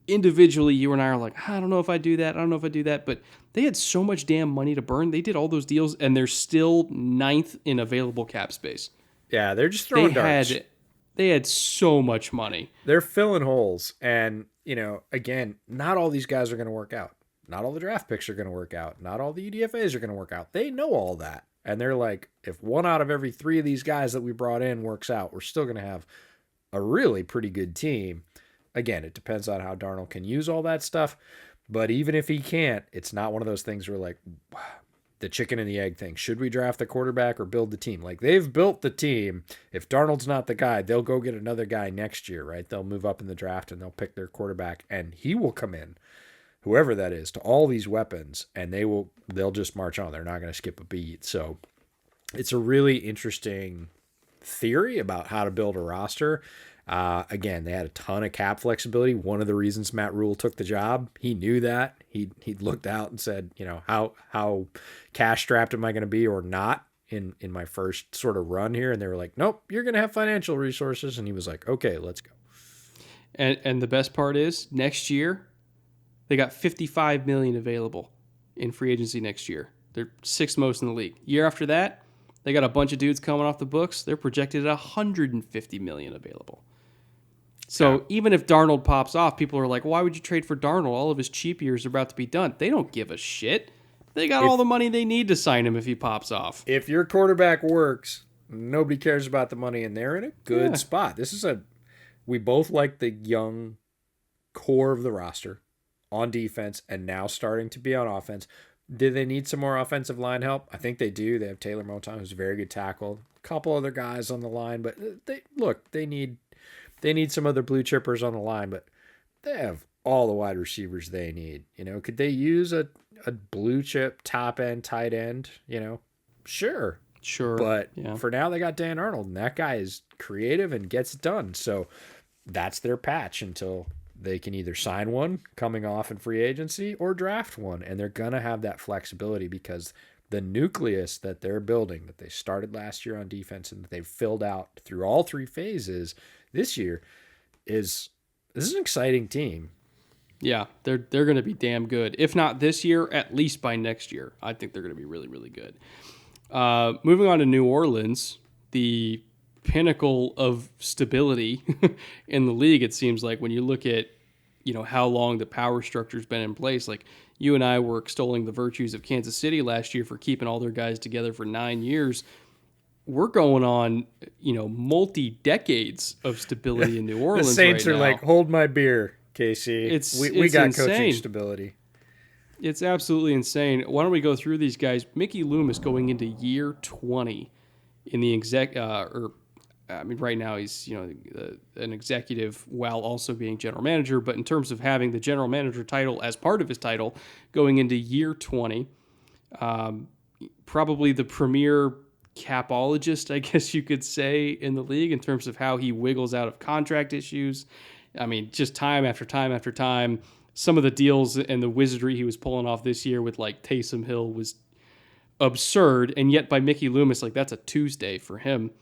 individually you and I are like, I don't know if I do that. I don't know if I do that. But they had so much damn money to burn. They did all those deals, and they're still 9th in available cap space. Yeah, they're just throwing darts. They had so much money. They're filling holes. And, again, not all these guys are going to work out. Not all the draft picks are going to work out. Not all the UDFAs are going to work out. They know all that. And they're like, if 1 out of every 3 of these guys that we brought in works out, we're still going to have a really pretty good team. Again, it depends on how Darnold can use all that stuff. But even if he can't, it's not one of those things where like the chicken and the egg thing. Should we draft the quarterback or build the team? Like, they've built the team. If Darnold's not the guy, they'll go get another guy next year, right? They'll move up in the draft and they'll pick their quarterback, and he will come in, whoever that is, to all these weapons, and they'll just march on. They're not going to skip a beat. So it's a really interesting theory about how to build a roster. Again, they had a ton of cap flexibility. One of the reasons Matt Rule took the job, he knew that. He looked out and said, how cash strapped am I going to be or not in my first sort of run here? And they were like, nope, you're going to have financial resources. And he was like, okay, let's go. And the best part is next year, they got $55 million available in free agency next year. They're 6th most in the league. Year after that, they got a bunch of dudes coming off the books. They're projected at $150 million available. So even if Darnold pops off, people are like, why would you trade for Darnold? All of his cheap years are about to be done. They don't give a shit. They got all the money they need to sign him if he pops off. If your quarterback works, nobody cares about the money, and they're in a good spot. We both like the young core of the roster on defense and now starting to be on offense. Do they need some more offensive line help? I think they do. They have Taylor Moton, who's a very good tackle. A couple other guys on the line, but they need some other blue chippers on the line, but they have all the wide receivers they need. Could they use a blue chip top end tight end? Sure. But for now, they got Dan Arnold, and that guy is creative and gets it done. So that's their patch until they can either sign one coming off in free agency or draft one. And they're going to have that flexibility because the nucleus that they're building, that they started last year on defense and that they've filled out through all 3 phases this year, this is an exciting team. Yeah, they're going to be damn good. If not this year, at least by next year. I think they're going to be really, really good. Moving on to New Orleans, the pinnacle of stability in the league, it seems like, when you look at how long the power structure's been in place. Like, you and I were extolling the virtues of Kansas City last year for keeping all their guys together for 9 years. We're going on, multi-decades of stability in New Orleans. The Saints right are now. Like, hold my beer, KC. We got insane. coaching stability. It's absolutely insane. Why don't we go through these guys? Mickey Loomis going into year 20 in the right now he's an executive while also being general manager. But in terms of having the general manager title as part of his title, going into year 20, probably the premier capologist, I guess you could say, in the league in terms of how he wiggles out of contract issues. I mean, just time after time after time. Some of the deals and the wizardry he was pulling off this year with like Taysom Hill was absurd, and yet by Mickey Loomis, like, that's a Tuesday for him.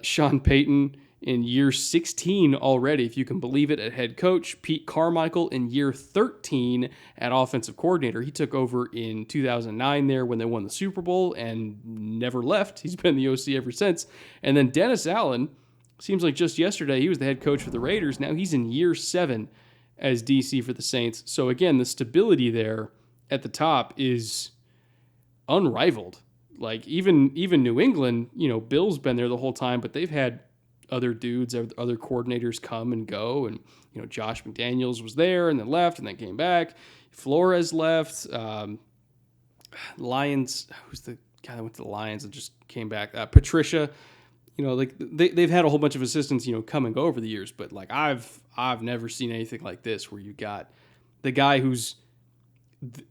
Sean Payton in year 16 already, if you can believe it, at head coach. Pete Carmichael in year 13 at offensive coordinator. He took over in 2009 there when they won the Super Bowl and never left. He's been the OC ever since. And then Dennis Allen, seems like just yesterday he was the head coach for the Raiders. Now he's in year 7 as DC for the Saints. So again, the stability there at the top is unrivaled. Like, even New England, Bill's been there the whole time, but they've had other dudes, other coordinators come and go. And, Josh McDaniels was there and then left and then came back. Flores left. Lions. Who's the guy that went to the Lions and just came back? Patricia. Like they've had a whole bunch of assistants, come and go over the years, but like I've never seen anything like this where you got the guy who's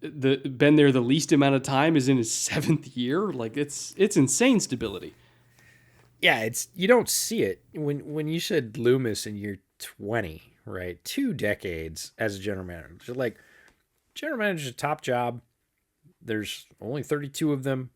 been there the least amount of time is in his 7th year. Like it's insane stability. Yeah, you don't see it when you said Loomis in year 20, right? 2 decades as a general manager. Like general manager's a top job. There's only 32 of them,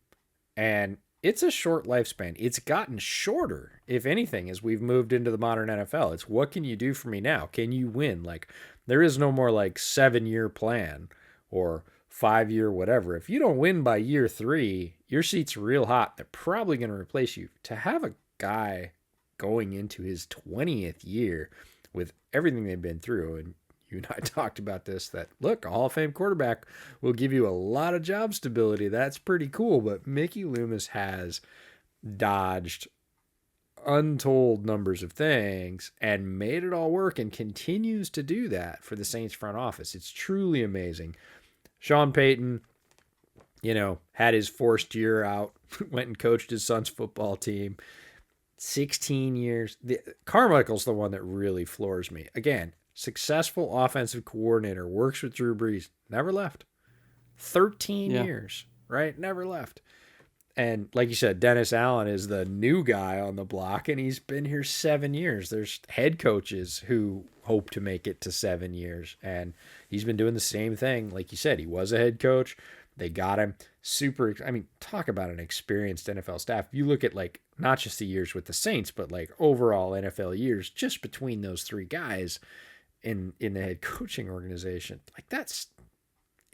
and it's a short lifespan. It's gotten shorter, if anything, as we've moved into the modern NFL. It's what can you do for me now? Can you win? Like there is no more like 7-year plan or 5-year whatever. If you don't win by year 3, your seat's real hot. They're probably going to replace you. To have a guy going into his 20th year with everything they've been through, and you and I talked about this, that look, a Hall of Fame quarterback will give you a lot of job stability. That's pretty cool. But Mickey Loomis has dodged untold numbers of things and made it all work and continues to do that for the Saints front office. It's truly amazing. Sean Payton, had his forced year out, went and coached his son's football team. 16 years. Carmichael's the one that really floors me. Again, successful offensive coordinator, works with Drew Brees, never left. 13 years, right? Never left. And like you said, Dennis Allen is the new guy on the block, and he's been here 7 years. There's head coaches who hope to make it to 7 years, and he's been doing the same thing. Like you said, he was a head coach. They got him talk about an experienced NFL staff. You look at like not just the years with the Saints, but like overall NFL years, just between those 3 guys in the head coaching organization. Like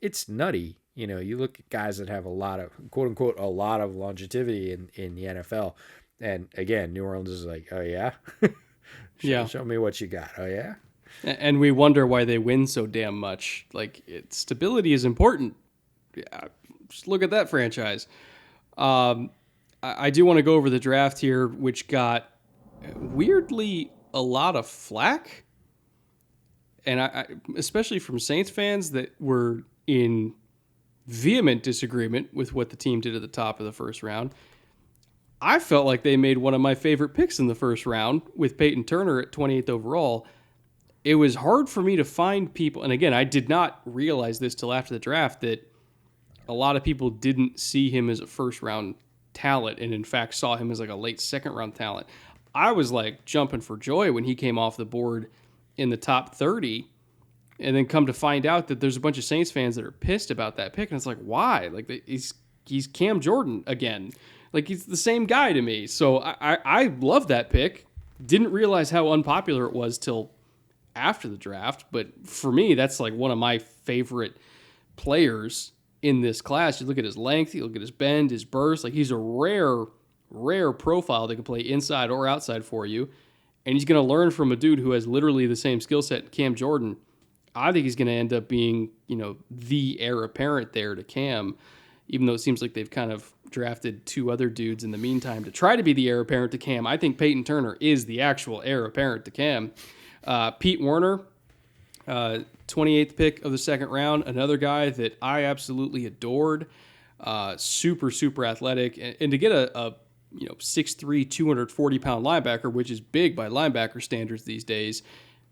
it's nutty. You look at guys that have a lot of quote unquote, a lot of longevity in the NFL. And again, New Orleans is like, oh yeah. Show me what you got. Oh yeah. And we wonder why they win so damn much. Like stability is important. Yeah, just look at that franchise. I do want to go over the draft here, which got weirdly a lot of flack. And I especially from Saints fans that were in vehement disagreement with what the team did at the top of the first round. I felt like they made one of my favorite picks in the first round with Peyton Turner at 28th overall. It was hard for me to find people, and again, I did not realize this till after the draft, that a lot of people didn't see him as a first-round talent and, in fact, saw him as like a late second-round talent. I was like jumping for joy when he came off the board in the top 30, and then come to find out that there's a bunch of Saints fans that are pissed about that pick, and it's like, why? Like he's Cam Jordan again. Like he's the same guy to me. So I love that pick. Didn't realize how unpopular it was till after the draft, but for me, that's like one of my favorite players in this class. You look at his length, you look at his bend, his burst. Like he's a rare profile that can play inside or outside for you, and he's going to learn from a dude who has literally the same skill set, Cam Jordan. I think he's going to end up being, the heir apparent there to Cam, even though it seems like they've kind of drafted 2 other dudes in the meantime to try to be the heir apparent to Cam. I think Peyton Turner is the actual heir apparent to Cam. Pete Werner, 28th pick of the second round, another guy that I absolutely adored. Super athletic, and to get a 6'3", 240-pound linebacker, which is big by linebacker standards these days,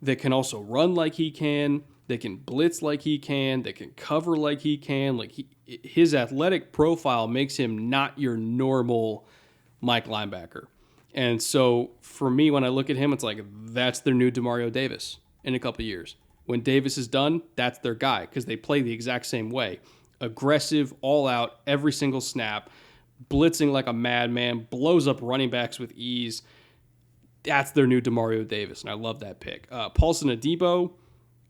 that can also run like he can, that can blitz like he can, that can cover like he can. Like his athletic profile makes him not your normal Mike linebacker. And so for me, when I look at him, it's like that's their new DeMario Davis in a couple of years. When Davis is done, that's their guy because they play the exact same way. Aggressive, all out, every single snap, blitzing like a madman, blows up running backs with ease. That's their new DeMario Davis, and I love that pick. Paulson Adebo,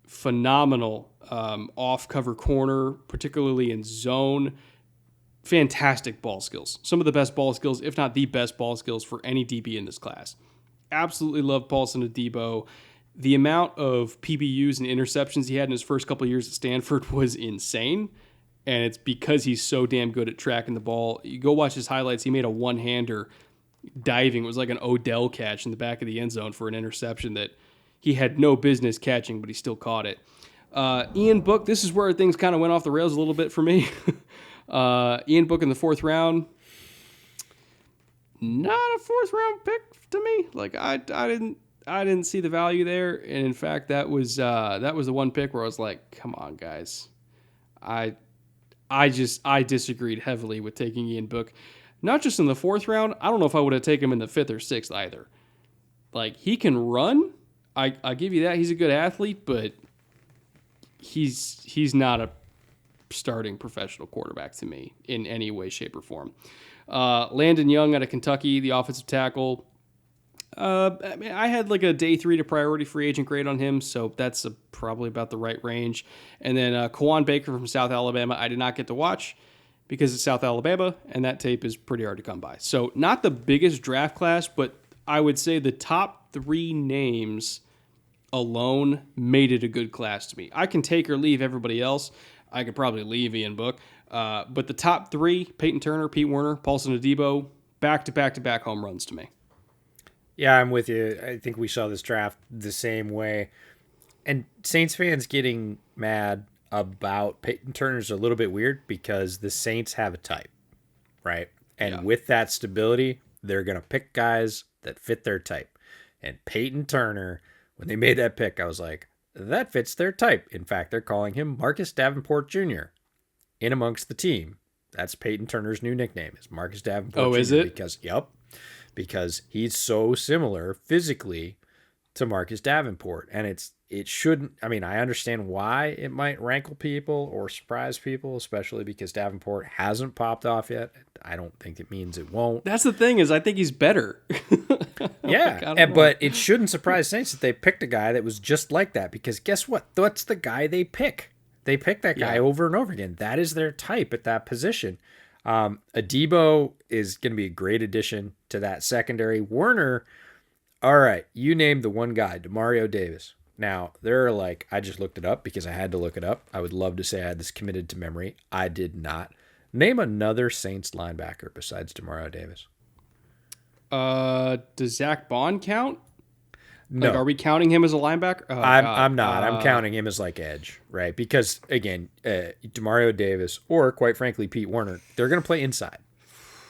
phenomenal off-cover corner, particularly in zone. Fantastic ball skills. Some of the best ball skills, if not the best ball skills for any DB in this class. Absolutely love Paulson Adebo. The amount of PBUs and interceptions he had in his first couple of years at Stanford was insane, and it's because he's so damn good at tracking the ball. You go watch his highlights. He made a one-hander diving. It was like an Odell catch in the back of the end zone for an interception that he had no business catching, but he still caught it. Ian Book, this is where things kind of went off the rails a little bit for me. Ian Book in the 4th round. Not a 4th round pick to me. Like I didn't see the value there, and in fact that was the one pick where I was like, come on guys, I disagreed heavily with taking Ian Book, not just in the 4th round. I don't know if I would have taken him in the 5th or 6th either. Like he can run, I give you that. He's a good athlete, but he's not a starting professional quarterback to me in any way, shape, or form. Landon Young out of Kentucky, the offensive tackle. I had like a day 3 to priority free agent grade on him, so that's probably about the right range. And then Kawan Baker from South Alabama, I did not get to watch because it's South Alabama, and that tape is pretty hard to come by. So not the biggest draft class, but I would say the top 3 names alone made it a good class to me. I can take or leave everybody else. I could probably leave Ian Book. But the top 3, Peyton Turner, Pete Werner, Paulson Adebo, back-to-back home runs to me. Yeah, I'm with you. I think we saw this draft the same way. And Saints fans getting mad about Peyton Turner's a little bit weird because the Saints have a type, right? And with that stability, they're going to pick guys that fit their type. And Peyton Turner, when they made that pick, I was like, that fits their type. In fact, they're calling him Marcus Davenport Jr. in amongst the team. That's Peyton Turner's new nickname, is Marcus Davenport Jr. Is it? Because he's so similar physically to Marcus Davenport. And it shouldn't, I mean, I understand why it might rankle people or surprise people, especially because Davenport hasn't popped off yet. I don't think it means it won't. That's the thing, is I think he's better. Yeah, but it shouldn't surprise Saints that they picked a guy that was just like that, because guess what? That's the guy they pick. They pick that guy over and over again. That is their type at that position. Adebo is going to be a great addition to that secondary. Werner, all right, you named the one guy, Demario Davis. Now, there are I just looked it up because I had to look it up. I would love to say I had this committed to memory. I did not. Name another Saints linebacker besides Demario Davis. Does Zach Bond count? No. Are we counting him as a linebacker? Oh, I'm not. I'm counting him as edge, right? Because, again, Demario Davis or, quite frankly, Pete Werner, they're going to play inside,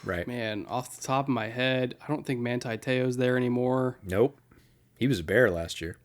right? Man, off the top of my head, I don't think Manti Te'o's there anymore. Nope. He was a Bear last year.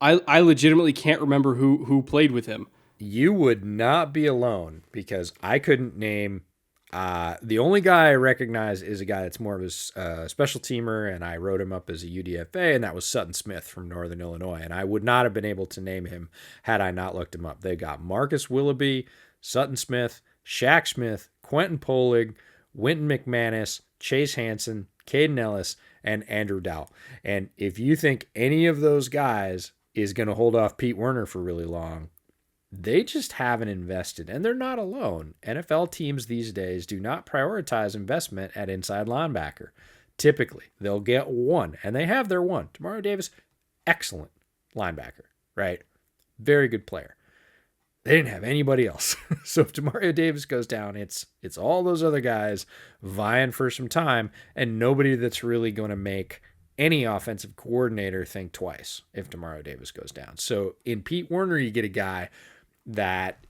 I legitimately can't remember who played with him. You would not be alone, because I couldn't name... the only guy I recognize is a guy that's more of a special teamer, and I wrote him up as a UDFA, and that was Sutton Smith from Northern Illinois, and I would not have been able to name him had I not looked him up. They got Marcus Willoughby, Sutton Smith, Shaq Smith, Quentin Polig, Winton McManus, Chase Hansen, Caden Ellis, and Andrew Dow. And if you think any of those guys is going to hold off Pete Werner for really long, they just haven't invested, and they're not alone. NFL teams these days do not prioritize investment at inside linebacker. Typically, they'll get one, and they have their one. Demario Davis, excellent linebacker, right? Very good player. They didn't have anybody else. So if Demario Davis goes down, it's all those other guys vying for some time, and nobody that's really going to make any offensive coordinator think twice if Demario Davis goes down. So in Pete Werner, you get a guy that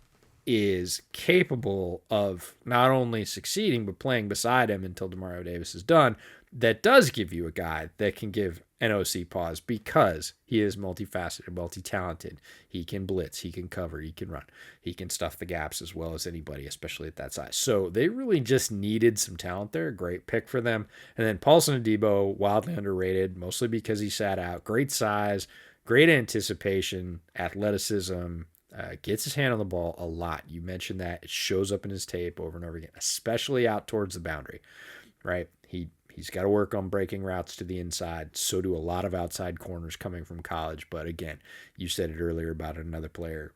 is capable of not only succeeding, but playing beside him until Demario Davis is done. That does give you a guy that can give an OC pause, because he is multifaceted, multi-talented. He can blitz, he can cover, he can run, he can stuff the gaps as well as anybody, especially at that size. So they really just needed some talent there. Great pick for them. And then Paulson Adebo, wildly underrated, mostly because he sat out. Great size, great anticipation, athleticism, gets his hand on the ball a lot. You mentioned that. It shows up in his tape over and over again, especially out towards the boundary, right? He's got to work on breaking routes to the inside. So do a lot of outside corners coming from college. But again, you said it earlier about another player.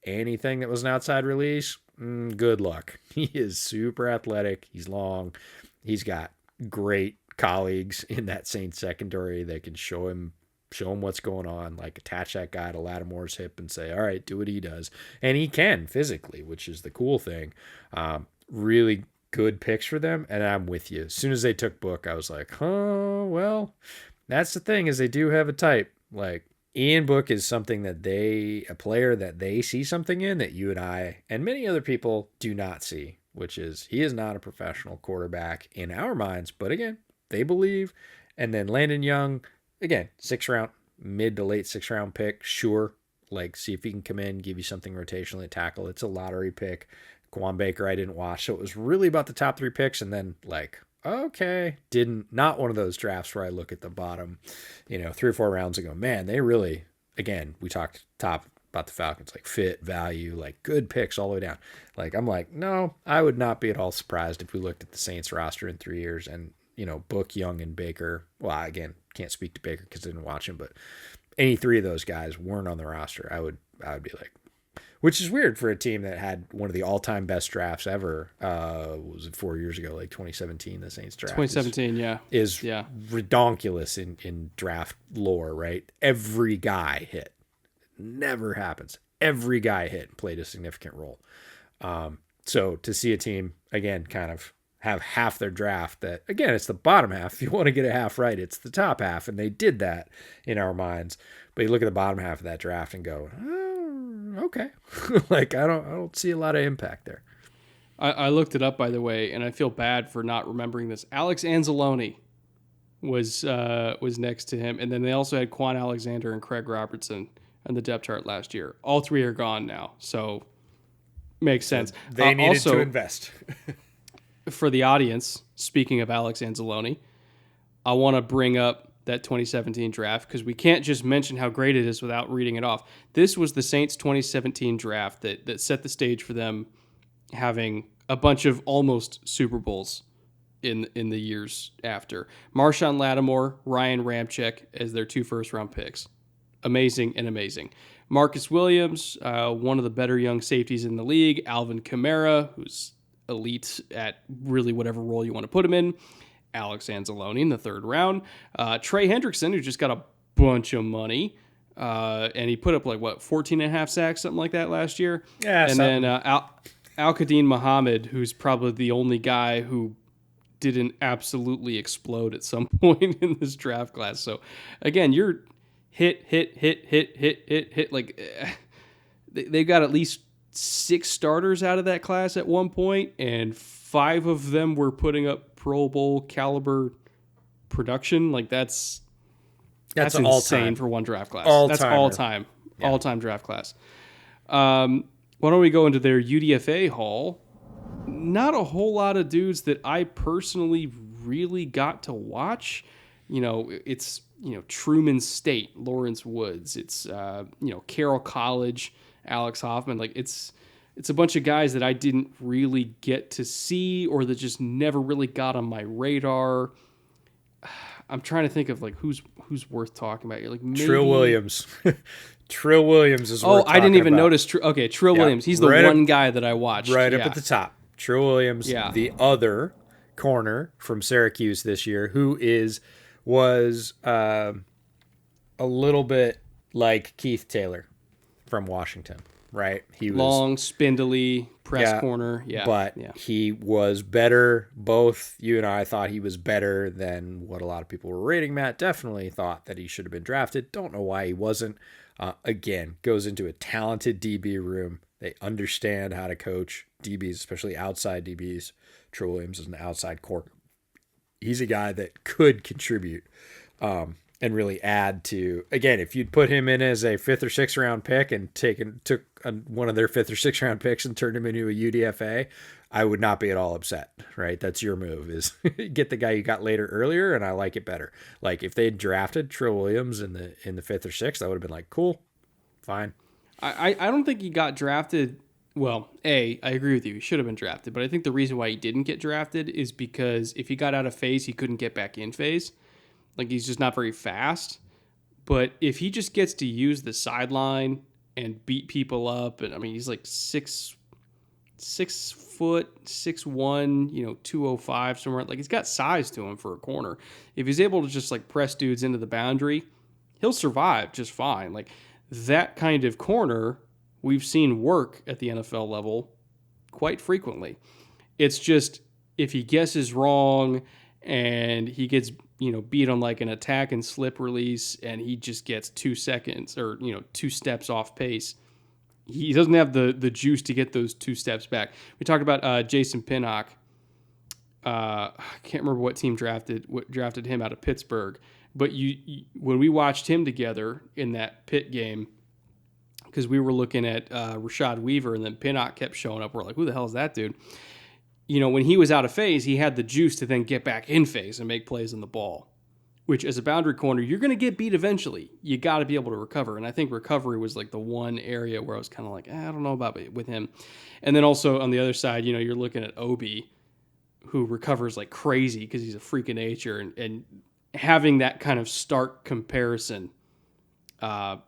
Anything that was an outside release, good luck. He is super athletic. He's long. He's got great colleagues in that Saints secondary that can show him what's going on, attach that guy to Lattimore's hip and say, all right, do what he does. And he can physically, which is the cool thing. Really good picks for them, and I'm with you. As soon as they took Book, I was like, well, that's the thing, is they do have a type. Ian Book is something that a player that they see something in that you and I and many other people do not see, which is he is not a professional quarterback in our minds, but again, they believe. And then Landon Young, again, 6th round, mid to late 6th round pick, sure. Like, see if he can come in, give you something rotationally at tackle. It's a lottery pick. Quan Baker, I didn't watch. So it was really about the top 3 picks. And then, like, okay, not one of those drafts where I look at the bottom, 3 or 4 rounds ago. Man, they really, again, we talked top about the Falcons, like fit, value, like good picks all the way down. Like, I'm like, no, I would not be at all surprised if we looked at the Saints roster in 3 years and, Book, Young, and Baker. Well, again, can't speak to Baker because I didn't watch him, but any 3 of those guys weren't on the roster, I would be like, which is weird for a team that had one of the all-time best drafts ever. Was it 4 years ago, like 2017, the Saints draft? 2017, is redonkulous in draft lore, right? Every guy hit. Never happens. Every guy hit and played a significant role. So to see a team, again, kind of have half their draft that, again, it's the bottom half. If you want to get a half right, it's the top half. And they did that in our minds. But you look at the bottom half of that draft and go, oh, okay. Like, I don't see a lot of impact there. I looked it up, by the way, and I feel bad for not remembering this. Alex Anzalone was next to him. And then they also had Quan Alexander and Craig Robertson on the depth chart last year. All 3 are gone now. So makes sense. They needed to invest. For the audience, speaking of Alex Anzalone, I want to bring up that 2017 draft because we can't just mention how great it is without reading it off. This was the Saints 2017 draft that set the stage for them having a bunch of almost Super Bowls in the years after. Marshawn Lattimore, Ryan Ramczyk as their 2 first-round picks. Amazing and amazing. Marcus Williams, one of the better young safeties in the league. Alvin Kamara, who's elite at really whatever role you want to put him in. Alex Anzalone in the 3rd round. Trey Hendrickson, who just got a bunch of money. And he put up 14 and a half sacks, something like that last year. Yeah, and then Al-Qadim Muhammad, who's probably the only guy who didn't absolutely explode at some point in this draft class. So again, you're hit. Like they've got at least 6 starters out of that class at one point, and 5 of them were putting up Pro Bowl caliber production. Like that's insane all-time for one draft class. All-timer. That's all-time draft class. Why don't we go into their UDFA haul? Not a whole lot of dudes that I personally really got to watch. It's Truman State, Lawrence Woods. It's Carroll College, Alex Hoffman. Like it's a bunch of guys that I didn't really get to see or that just never really got on my radar. I'm trying to think of who's worth talking about. Like maybe Trill Williams. Trill Williams is worth I didn't even about. Notice. Trill Williams. He's the one guy that I watched. Right up at the top. Trill Williams, the other corner from Syracuse this year, who was a little bit like Keith Taylor from Washington, right? He was long, spindly press corner. He was better. Both you and I thought he was better than what a lot of people were rating. Matt definitely thought that he should have been drafted. Don't know why he wasn't. Again, goes into a talented DB room. They understand how to coach DBs, especially outside DBs. Trill Williams is an outside corner. He's a guy that could contribute and really add to. Again, if you'd put him in as a 5th or 6th round pick and took one of their 5th or 6th round picks and turned him into a UDFA, I would not be at all upset. Right? That's your move: is get the guy you got earlier, and I like it better. Like if they had drafted Trill Williams in the 5th or 6th, I would have been like, cool, fine. I don't think he got drafted. Well, I agree with you. He should have been drafted. But I think the reason why he didn't get drafted is because if he got out of phase, he couldn't get back in phase. Like, he's just not very fast. But if he just gets to use the sideline and beat people up, and I mean, he's like 6 foot, 6'1", 205, somewhere. Like, he's got size to him for a corner. If he's able to just, press dudes into the boundary, he'll survive just fine. Like, that kind of corner we've seen work at the NFL level quite frequently. It's just if he guesses wrong and he gets beat on like an attack and slip release, and he just gets 2 seconds or 2 steps off pace. He doesn't have the juice to get those 2 steps back. We talked about Jason Pinnock. I can't remember what team drafted him out of Pittsburgh, but when we watched him together in that Pitt game, because we were looking at Rashad Weaver, and then Pinnock kept showing up. We're like, who the hell is that dude? When he was out of phase, he had the juice to then get back in phase and make plays on the ball, which as a boundary corner, you're going to get beat eventually. You got to be able to recover. And I think recovery was like the one area where I was kind of like, I don't know about it with him. And then also on the other side, you're looking at Obi, who recovers like crazy because he's a freak of nature, and having that kind of stark comparison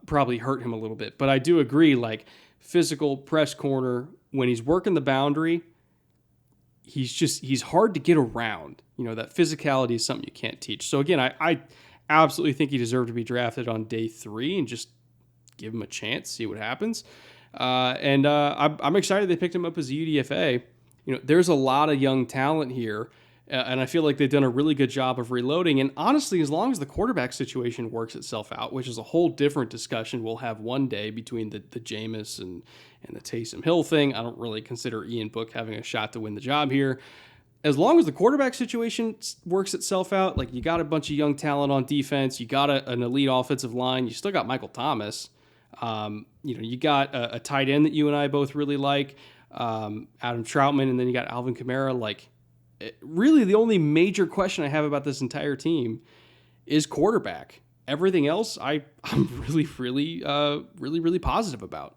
probably hurt him a little bit. But I do agree, like physical press corner, when he's working the boundary, he's hard to get around. That physicality is something you can't teach. So again, I absolutely think he deserved to be drafted on day 3 and just give him a chance, see what happens. I'm excited they picked him up as a UDFA. There's a lot of young talent here, and I feel like they've done a really good job of reloading. And honestly, as long as the quarterback situation works itself out, which is a whole different discussion we'll have one day between the Jameis and the Taysom Hill thing. I don't really consider Ian Book having a shot to win the job here. As long as the quarterback situation works itself out, like you got a bunch of young talent on defense, you got an elite offensive line, you still got Michael Thomas, you got a tight end that you and I both really like, Adam Troutman, and then you got Alvin Kamara. Like, really the only major question I have about this entire team is quarterback. Everything else I'm really positive about.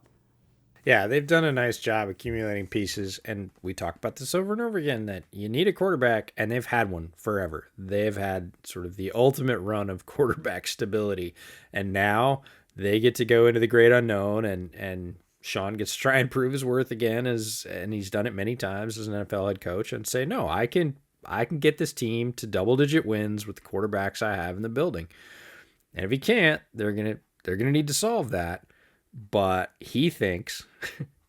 Yeah, they've done a nice job accumulating pieces, and we talk about this over and over again, that you need a quarterback, and they've had one forever. They've had sort of the ultimate run of quarterback stability, and now they get to go into the great unknown, and Sean gets to try and prove his worth again, and he's done it many times as an NFL head coach, and say, no, I can get this team to double-digit wins with the quarterbacks I have in the building. And if he can't, they're gonna need to solve that. But he thinks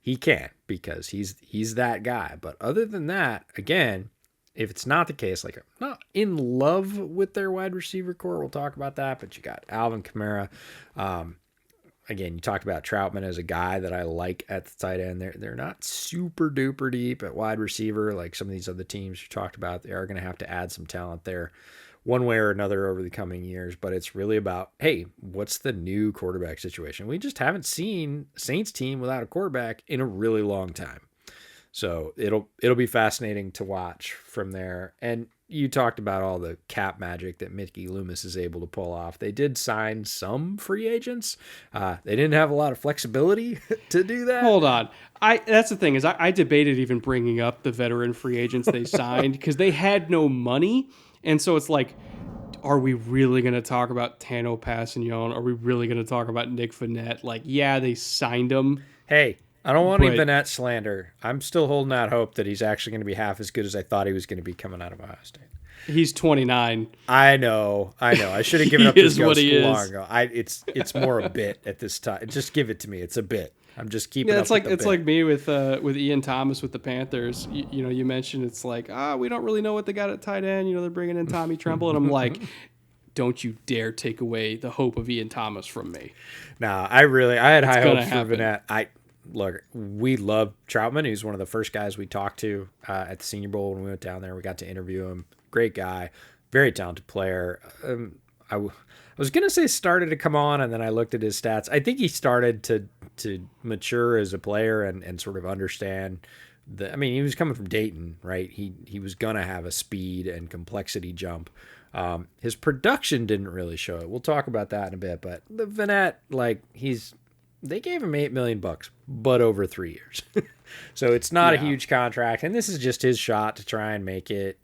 he can't, because he's that guy. But other than that, again, if it's not the case, like, I'm not in love with their wide receiver core, we'll talk about that. But you got Alvin Kamara. Again, you talked about Troutman as a guy that I like at the tight end. They're not super duper deep at wide receiver like some of these other teams you talked about. They are going to have to add some talent there one way or another over the coming years. But it's really about, hey, what's the new quarterback situation? We just haven't seen Saints team without a quarterback in a really long time. So it'll be fascinating to watch from there. And you talked about all the cap magic that Mickey Loomis is able to pull off. They did sign some free agents. They didn't have a lot of flexibility to do that. Hold on. That's the thing, is I debated even bringing up the veteran free agents they signed because they had no money. And so it's like, are we really going to talk about Tano Passignon? Are we really going to talk about Nick Vannett? Like, yeah, they signed him. Hey, I don't want any Vannett slander. I'm still holding out hope that he's actually going to be half as good as I thought he was going to be coming out of Ohio State. He's 29. I know. I should have given up this ghost long ago. It's more a bit at this time. Just give it to me. It's a bit. I'm just keeping up with the it's bit. like me with Ian Thomas with the Panthers. You mentioned it's like, we don't really know what they got at tight end. They're bringing in Tommy Tremble, and I'm like, don't you dare take away the hope of Ian Thomas from me. No, I had high hopes for Vannett. Look, we love Troutman. He was one of the first guys we talked to at the Senior Bowl when we went down there. We got to interview him. Great guy, very talented player. I was going to say started to come on, and then I looked at his stats. I think he started to mature as a player and sort of understand he was coming from Dayton, right? He was going to have a speed and complexity jump. His production didn't really show it. We'll talk about that in a bit, but the Vannett, they gave him $8 million, but over 3 years. So it's not a huge contract, and this is just his shot to try and make it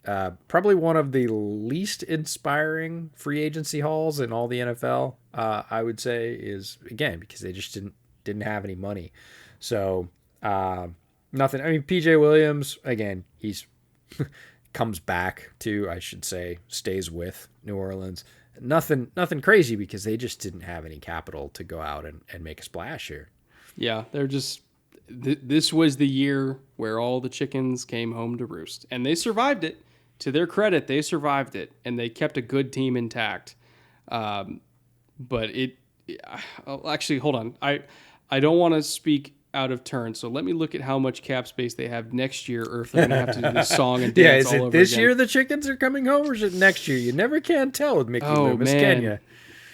probably one of the least inspiring free agency hauls in all the NFL, I would say, is, again, because they just didn't have any money. So nothing. PJ Williams, again, he's comes back to, I should say, stays with New Orleans. Nothing crazy, because they just didn't have any capital to go out and make a splash here. Yeah, they're just this was the year where all the chickens came home to roost, and they survived it. to their credit, they survived it and they kept a good team intact. But actually, hold on. I don't want to speak out of turn, so let me look at how much cap space they have next year, or if they're going to have to do this song and dance is all it over this again. year the chickens are coming home, or is it next year? You never can tell with Mickey Loomis, can you?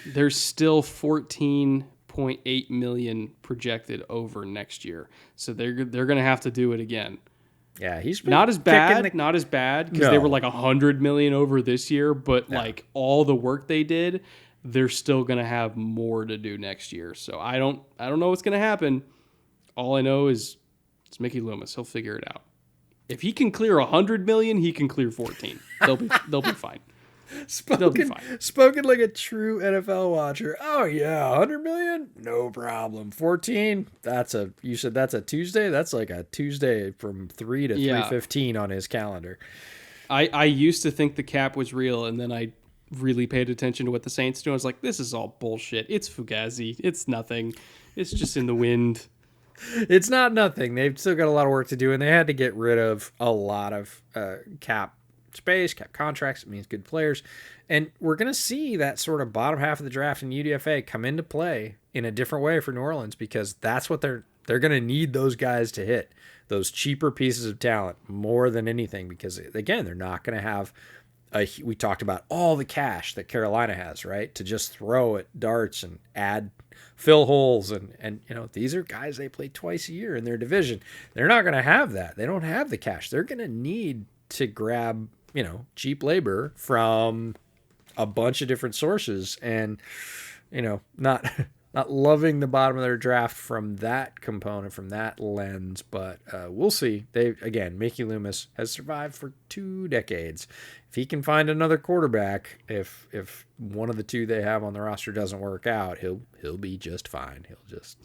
There's still 14.8 million projected over next year, so they're going to have to do it again. Yeah, he's not as bad because they were like 100 million over this year, but like all the work they did, they're still going to have more to do next year. So I don't know what's going to happen. All I know is it's Mickey Loomis. He'll figure it out. If he can clear 100 million, he can clear 14. They'll be fine. They'll be fine. Spoken like a true NFL watcher. Oh yeah, 100 million, no problem. 14. You said that's a Tuesday. That's like a Tuesday from 3 to 3:15 on his calendar. I used to think the cap was real, and then I really paid attention to what the Saints do. I was like, this is all bullshit. It's fugazi. It's nothing. It's just in the wind. It's not nothing. They've still got a lot of work to do, and they had to get rid of a lot of cap space, cap contracts. It means good players. And we're going to see that sort of bottom half of the draft in UDFA come into play in a different way for New Orleans, because that's what they're going to need those guys to hit, those cheaper pieces of talent more than anything, because, again, they're not going to have we talked about all the cash that Carolina has, right, to just throw at darts and fill holes. And these are guys they play twice a year in their division. They're not going to have that. They don't have the cash. They're going to need to grab, cheap labor from a bunch of different sources, and, not loving the bottom of their draft from that component, from that lens, but we'll see. Mickey Loomis has survived for 2 decades. If he can find another quarterback, if one of the two they have on the roster doesn't work out, he'll be just fine.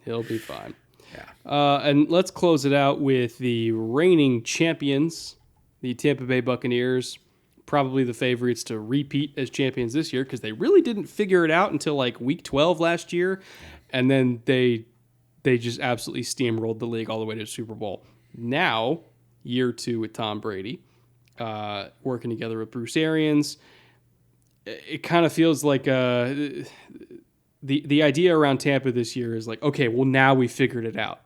He'll be fine. Yeah. And let's close it out with the reigning champions, the Tampa Bay Buccaneers, probably the favorites to repeat as champions this year, because they really didn't figure it out until like week 12 last year, and then they just absolutely steamrolled the league all the way to the Super Bowl. Now, year 2 with Tom Brady, working together with Bruce Arians, it kind of feels like the idea around Tampa this year is like, okay, well, now we figured it out.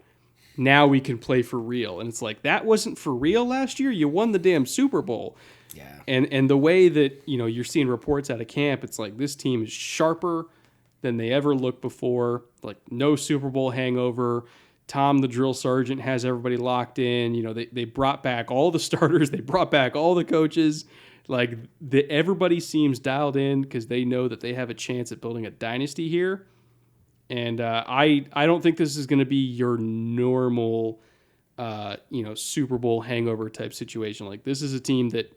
Now we can play for real. And it's like, that wasn't for real last year. You won the damn Super Bowl. Yeah. And the way that, you're seeing reports out of camp, it's like this team is sharper than they ever looked before. Like, no Super Bowl hangover. Tom, the drill sergeant, has everybody locked in. They brought back all the starters. They brought back all the coaches. Like, everybody seems dialed in because they know that they have a chance at building a dynasty here. And I don't think this is going to be your normal, Super Bowl hangover type situation. Like, this is a team that,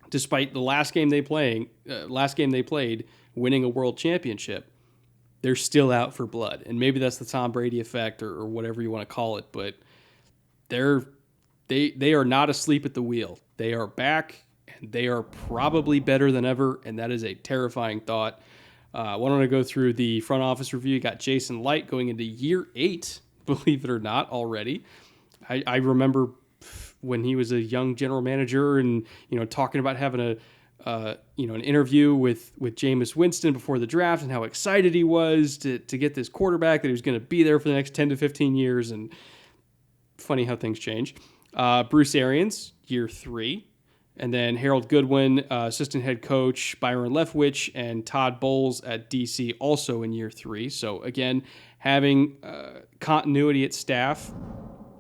despite the last game they played, winning a world championship, they're still out for blood. And maybe that's the Tom Brady effect or whatever you want to call it. But they are not asleep at the wheel. They are back, and they are probably better than ever. And that is a terrifying thought. Why don't I go through the front office review? You got Jason Light going into year 8, believe it or not, already. I remember when he was a young general manager and, talking about having an interview with Jameis Winston before the draft and how excited he was to get this quarterback that he was going to be there for the next 10 to 15 years. And funny how things change. Bruce Arians, year 3. And then Harold Goodwin, assistant head coach, Byron Leftwich, and Todd Bowles at DC, also in year 3. So again, having continuity at staff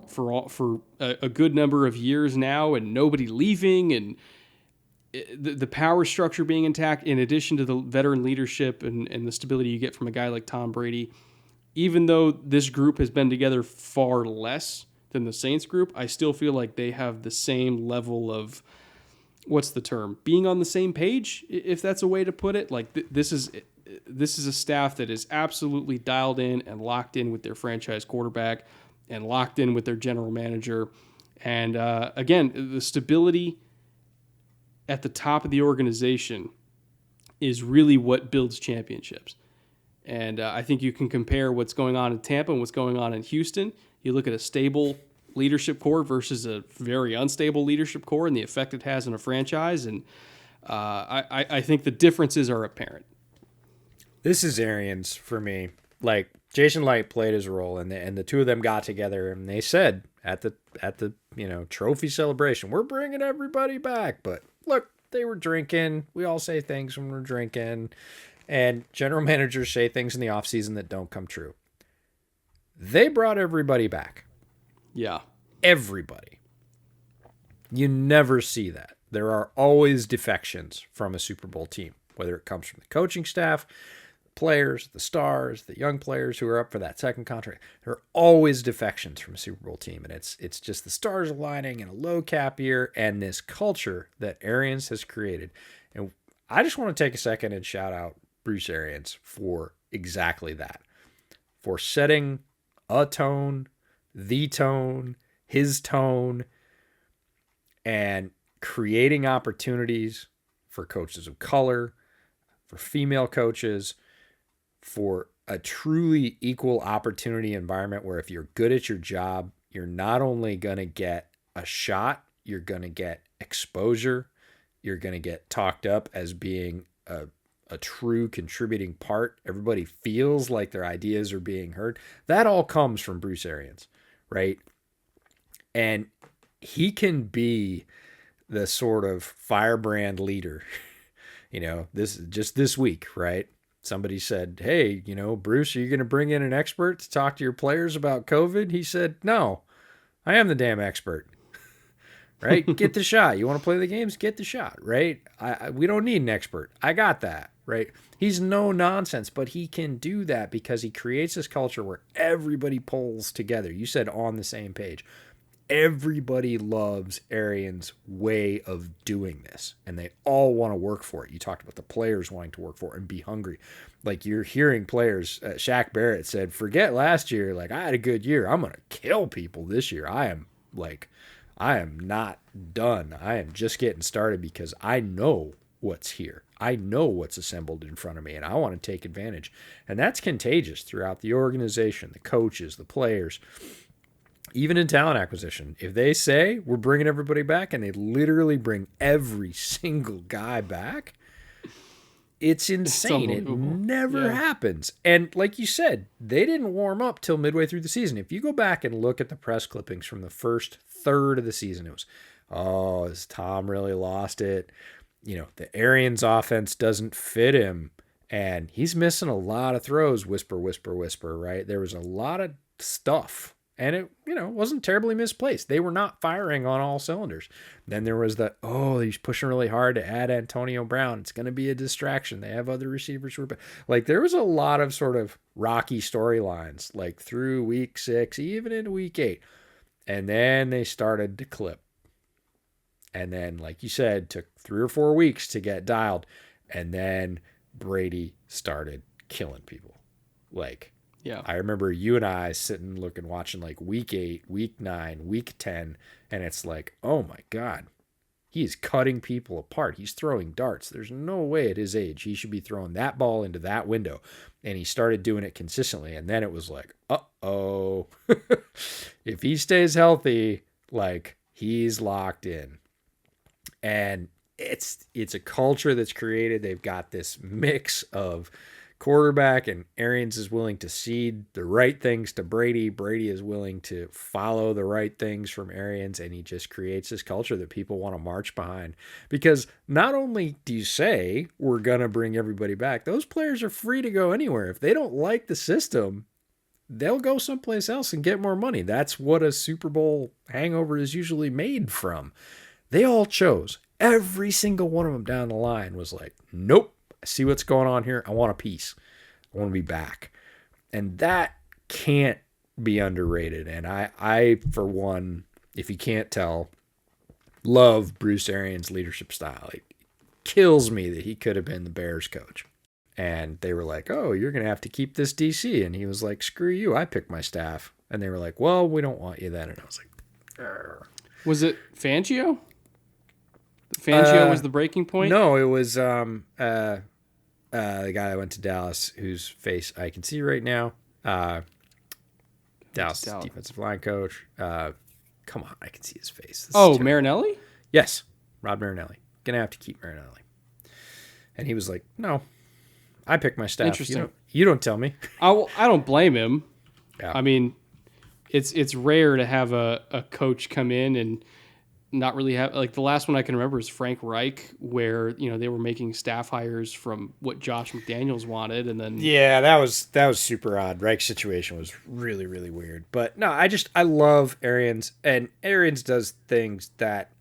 for a good number of years now, and nobody leaving, and the power structure being intact, in addition to the veteran leadership and the stability you get from a guy like Tom Brady. Even though this group has been together far less than the Saints group, I still feel like they have the same level of, what's the term, being on the same page, if that's a way to put it. Like, this is a staff that is absolutely dialed in and locked in with their franchise quarterback and locked in with their general manager. And again, the stability at the top of the organization is really what builds championships. And I think you can compare what's going on in Tampa and what's going on in Houston. You look at a stable leadership core versus a very unstable leadership core and the effect it has on a franchise. And I think the differences are apparent. This is Arians for me. Like, Jason Light played his role, and the two of them got together, and they said at the trophy celebration, we're bringing everybody back. But look, they were drinking. We all say things when we're drinking, and general managers say things in the offseason that don't come true. They brought everybody back. Yeah. Everybody. You never see that. There are always defections from a Super Bowl team, whether it comes from the coaching staff, players, the stars, the young players who are up for that second contract. There are always defections from a Super Bowl team, and it's just the stars aligning in a low cap year and this culture that Arians has created. And I just want to take a second and shout out Bruce Arians for exactly that, for setting a tone, the tone, his tone, and creating opportunities for coaches of color, for female coaches, for a truly equal opportunity environment where if you're good at your job, you're not only going to get a shot, you're going to get exposure, you're going to get talked up as being a true contributing part. Everybody feels like their ideas are being heard. That all comes from Bruce Arians, right? And he can be the sort of firebrand leader. This week, right? Somebody said, hey, Bruce, are you going to bring in an expert to talk to your players about COVID? He said, no, I am the damn expert. Right? Get the shot. You want to play the games? Get the shot, right? We don't need an expert. I got that, right? He's no nonsense, but he can do that because he creates this culture where everybody pulls together. You said on the same page. Everybody loves Arians' way of doing this, and they all want to work for it. You talked about the players wanting to work for it and be hungry. Like, you're hearing players, Shaq Barrett said, forget last year. Like, I had a good year. I'm going to kill people this year. I am not done. I am just getting started because I know what's here. I know what's assembled in front of me, and I want to take advantage. And that's contagious throughout the organization, the coaches, the players. Even in talent acquisition, if they say we're bringing everybody back and they literally bring every single guy back, it's insane. It never happens. And like you said, they didn't warm up till midway through the season. If you go back and look at the press clippings from the first third of the season, it was, has Tom really lost it? The Arians offense doesn't fit him. And he's missing a lot of throws, whisper, whisper, whisper, right? There was a lot of stuff. And it, wasn't terribly misplaced. They were not firing on all cylinders. Then there was he's pushing really hard to add Antonio Brown. It's going to be a distraction. They have other receivers. Like, there was a lot of sort of rocky storylines, like through week 6, even into week 8. And then they started to clip. And then, like you said, took 3 or 4 weeks to get dialed. And then Brady started killing people. Like, yeah, I remember you and I sitting, watching like week 8, week 9, week 10, and it's like, oh my God, he's cutting people apart. He's throwing darts. There's no way at his age he should be throwing that ball into that window. And he started doing it consistently. And then it was like, uh-oh, if he stays healthy, like, he's locked in. And it's a culture that's created. They've got this mix of quarterback, and Arians is willing to cede the right things to Brady. Brady is willing to follow the right things from Arians, and he just creates this culture that people want to march behind. Because not only do you say we're going to bring everybody back, those players are free to go anywhere. If they don't like the system, they'll go someplace else and get more money. That's what a Super Bowl hangover is usually made from. They all chose. Every single one of them down the line was like, nope. I see what's going on here. I want a piece. I want to be back. And that can't be underrated. And I, for one, if you can't tell, love Bruce Arians' leadership style. It kills me that he could have been the Bears coach. And they were like, oh, you're going to have to keep this DC. And he was like, screw you. I pick my staff. And they were like, well, we don't want you then. And I was like, Arr. Was it Fangio? Fangio was the breaking point? No, it was the guy that went to Dallas, whose face I can see right now. Dallas defensive line coach. Come on, I can see his face. This is Oh, terrible. Marinelli? Yes, Rod Marinelli. Gonna have to keep Marinelli. And he was like, no, I pick my staff. Interesting. You don't tell me. I don't blame him. Yeah. I mean, it's rare to have a coach come in and not really have, like, the last one I can remember is Frank Reich, where, you know, they were making staff hires from what Josh McDaniels wanted, and then Yeah, that was super odd. Reich's situation was really, really weird. But no, I love Arians, and Arians does things that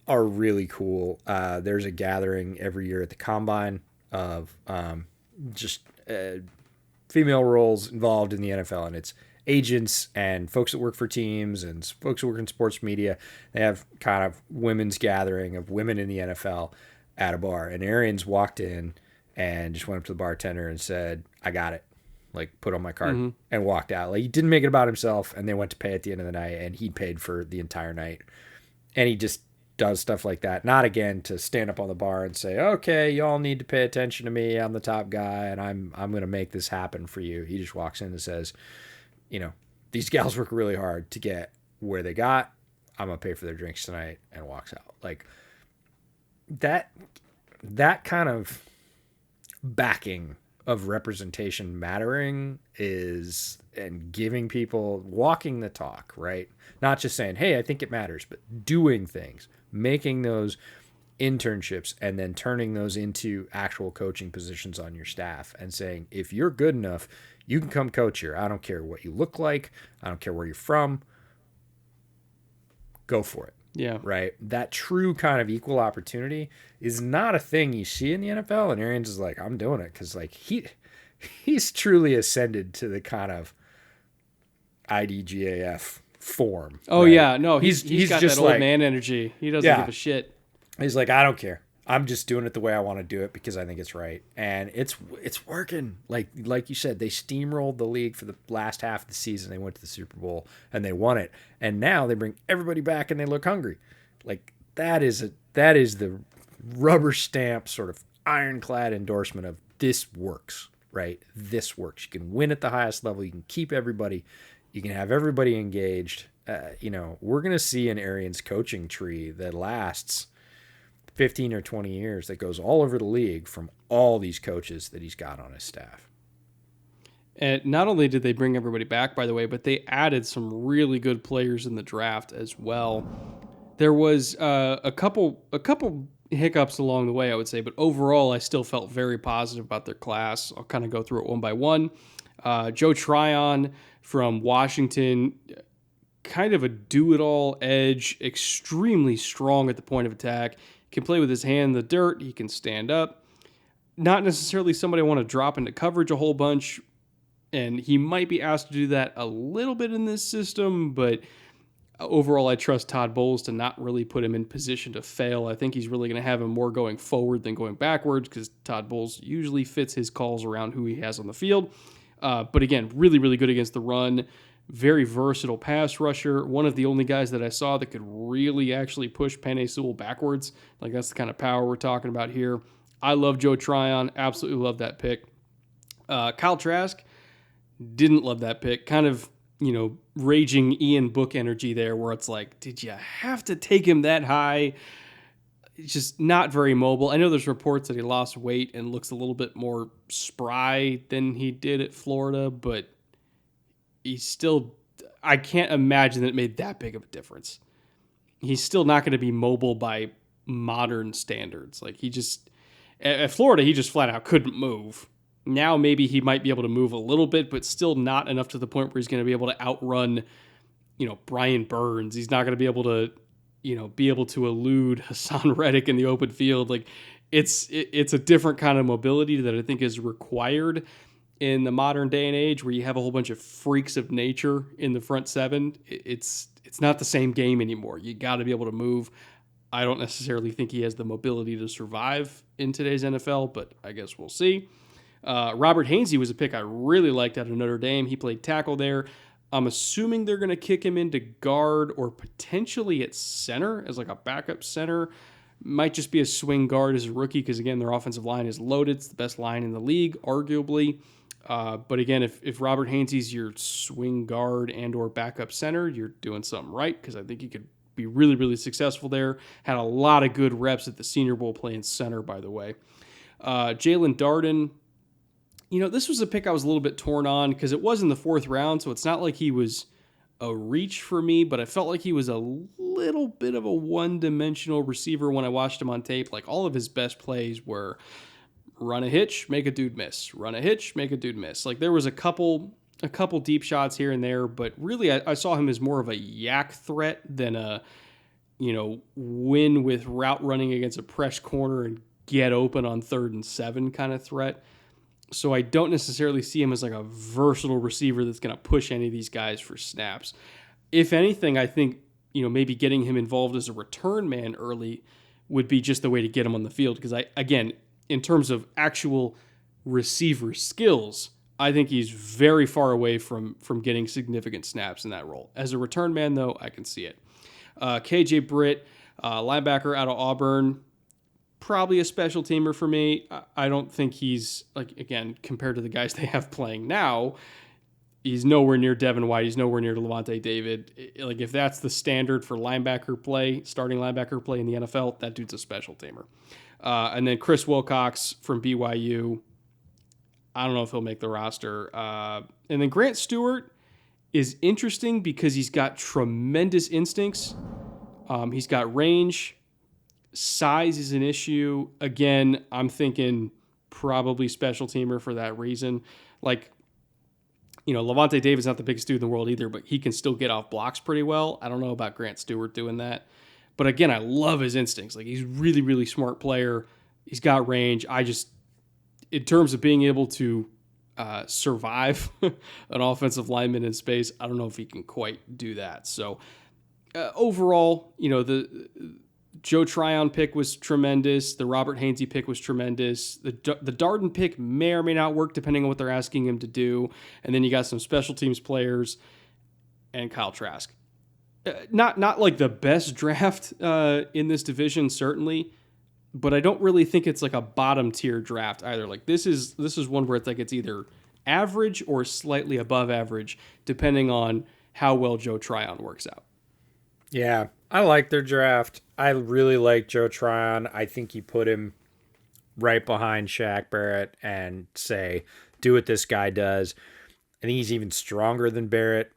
are really cool. There's a gathering every year at the Combine of just female roles involved in the NFL, and it's agents and folks that work for teams and folks who work in sports media. They have kind of women's gathering of women in the NFL at a bar. And Arians walked in and just went up to the bartender and said, I got it. Like, put on my card and walked out. Like, he didn't make it about himself, and they went to pay at the end of the night, and he paid for the entire night. And he just does stuff like that. Not, again, to stand up on the bar and say, okay, y'all need to pay attention to me. I'm the top guy, and I'm going to make this happen for you. He just walks in and says, you know, these gals work really hard to get where they got. I'm going to pay for their drinks tonight, and walks out. Like, that kind of backing of representation mattering is, and giving people, walking the talk, right? Not just saying, hey, I think it matters, but doing things, making those internships and then turning those into actual coaching positions on your staff and saying, if you're good enough, you can come coach here. I don't care what you look like. I don't care where you're from. Go for it. yeah. Right? That true kind of equal opportunity is not a thing you see in the NFL. And Arians is like, I'm doing it because, like, he's truly ascended to the kind of IDGAF form. Oh, right? yeah. No, he's got just that old like, man energy. He doesn't give a shit. He's like, I don't care. I'm just doing it the way I want to do it because I think it's right. And it's working. Like you said, they steamrolled the league for the last half of the season. They went to the Super Bowl and they won it. And now they bring everybody back and they look hungry. Like, that is the rubber stamp sort of ironclad endorsement of this works, right? This works. You can win at the highest level. You can keep everybody. You can have everybody engaged. We're going to see an Arians coaching tree that lasts 15 or 20 years, that goes all over the league from all these coaches that he's got on his staff. And not only did they bring everybody back, by the way, but they added some really good players in the draft as well. There was a couple hiccups along the way, I would say, but overall, I still felt very positive about their class. I'll kind of go through it one by one. Joe Tryon from Washington, kind of a do-it-all edge, extremely strong at the point of attack. Can play with his hand in the dirt. He can stand up. Not necessarily somebody I want to drop into coverage a whole bunch, and he might be asked to do that a little bit in this system, but overall I trust Todd Bowles to not really put him in position to fail. I think he's really going to have him more going forward than going backwards because Todd Bowles usually fits his calls around who he has on the field. But again, really, really good against the run. Very versatile pass rusher. One of the only guys that I saw that could really actually push Penei Sewell backwards. Like, that's the kind of power we're talking about here. I love Joe Tryon. Absolutely love that pick. Kyle Trask, didn't love that pick. Kind of, raging Ian Book energy there where it's like, did you have to take him that high? It's just not very mobile. I know there's reports that he lost weight and looks a little bit more spry than he did at Florida, but he's still, I can't imagine that it made that big of a difference. He's still not going to be mobile by modern standards. Like, at Florida, he just flat out couldn't move. Now maybe he might be able to move a little bit, but still not enough to the point where he's going to be able to outrun, Brian Burns. He's not going to be able to elude Hassan Reddick in the open field. Like, it's a different kind of mobility that I think is required in the modern day and age where you have a whole bunch of freaks of nature in the front seven. It's not the same game anymore. You got to be able to move. I don't necessarily think he has the mobility to survive in today's NFL, but I guess we'll see. Robert Hainsey was a pick I really liked out of Notre Dame. He played tackle there. I'm assuming they're going to kick him into guard or potentially at center as like a backup center. Might just be a swing guard as a rookie because, again, their offensive line is loaded. It's the best line in the league, arguably. But again, if Robert Hainsey's your swing guard and or backup center, you're doing something right, because I think he could be really, really successful there. Had a lot of good reps at the Senior Bowl playing center, by the way. Jalen Darden, this was a pick I was a little bit torn on because it was in the 4th round, so it's not like he was a reach for me, but I felt like he was a little bit of a one-dimensional receiver when I watched him on tape. Like, all of his best plays were run a hitch, make a dude miss. Run a hitch, make a dude miss. Like, there was a couple deep shots here and there, but really I saw him as more of a yak threat than a, win with route running against a press corner and get open on 3rd and 7 kind of threat. So I don't necessarily see him as like a versatile receiver that's going to push any of these guys for snaps. If anything, I think, maybe getting him involved as a return man early would be just the way to get him on the field. Because again, in terms of actual receiver skills, I think he's very far away from getting significant snaps in that role. As a return man, though, I can see it. KJ Britt, linebacker out of Auburn, probably a special teamer for me. I don't think he's, like, again, compared to the guys they have playing now, he's nowhere near Devin White. He's nowhere near Levante David. Like, if that's the standard for linebacker play, starting linebacker play in the NFL, that dude's a special teamer. And then Chris Wilcox from BYU. I don't know if he'll make the roster. And then Grant Stewart is interesting because he's got tremendous instincts. He's got range. Size is an issue. Again, I'm thinking probably special teamer for that reason. Like, Levante David's not the biggest dude in the world either, but he can still get off blocks pretty well. I don't know about Grant Stewart doing that. But again, I love his instincts. Like, he's really, really smart player. He's got range. In terms of being able to survive an offensive lineman in space, I don't know if he can quite do that. So overall, the Joe Tryon pick was tremendous. The Robert Hainsey pick was tremendous. The Darden pick may or may not work depending on what they're asking him to do. And then you got some special teams players and Kyle Trask. Not like the best draft in this division, certainly, but I don't really think it's like a bottom tier draft either. Like, this is one where it's like it's either average or slightly above average, depending on how well Joe Tryon works out. Yeah, I like their draft. I really like Joe Tryon. I think you put him right behind Shaq Barrett and say, do what this guy does. I think he's even stronger than Barrett.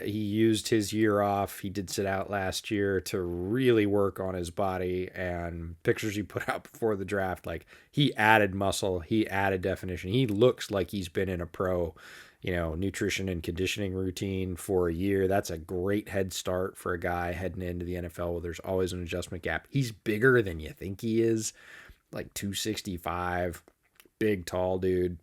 He used his year off. He did sit out last year to really work on his body, and pictures he put out before the draft, like, he added muscle, he added definition. He looks like he's been in a pro, nutrition and conditioning routine for a year. That's a great head start for a guy heading into the NFL where there's always an adjustment gap. He's bigger than you think he is, like 265, big, tall dude.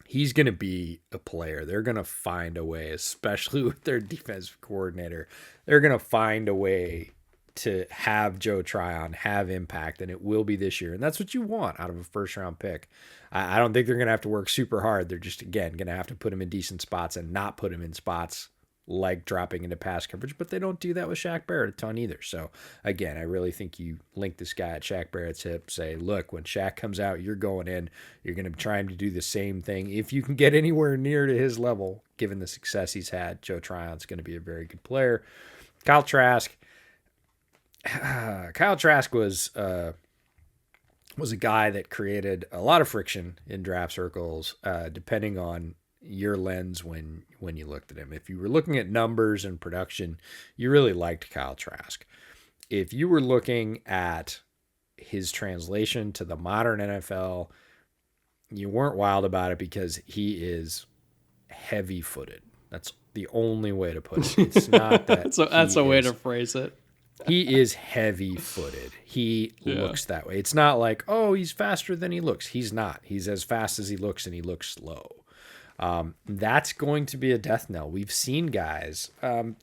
He's going to be a player. They're going to find a way, especially with their defensive coordinator. They're going to find a way to have Joe Tryon have impact, and it will be this year. And that's what you want out of a first-round pick. I don't think they're going to have to work super hard. They're just, again, going to have to put him in decent spots and not put him in spots like dropping into pass coverage, but they don't do that with Shaq Barrett a ton either. So, again, I really think you link this guy at Shaq Barrett's hip, say, look, when Shaq comes out, you're going in. You're going to try him to do the same thing. If you can get anywhere near to his level, given the success he's had, Joe Tryon's going to be a very good player. Kyle Trask. Kyle Trask was a guy that created a lot of friction in draft circles, depending on your lens when you looked at him. If you were looking at numbers and production, you really liked Kyle Trask. If you were looking at his translation to the modern NFL, you weren't wild about it because he is heavy-footed. That's the only way to put it. It's not that. That's a way to phrase it. He is heavy-footed. He looks that way. It's not like, oh, he's faster than he looks. He's not. He's as fast as he looks, and he looks slow. That's going to be a death knell. We've seen guys.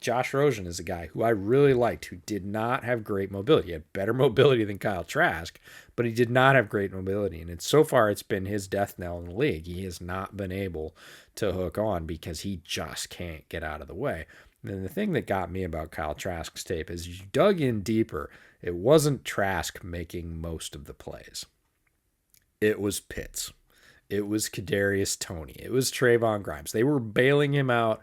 Josh Rosen is a guy who I really liked, who did not have great mobility. He had better mobility than Kyle Trask, but he did not have great mobility. And so far, it's been his death knell in the league. He has not been able to hook on because he just can't get out of the way. And the thing that got me about Kyle Trask's tape is you dug in deeper. It wasn't Trask making most of the plays. It was Pitts. It was Kadarius Toney. It was Trayvon Grimes. They were bailing him out,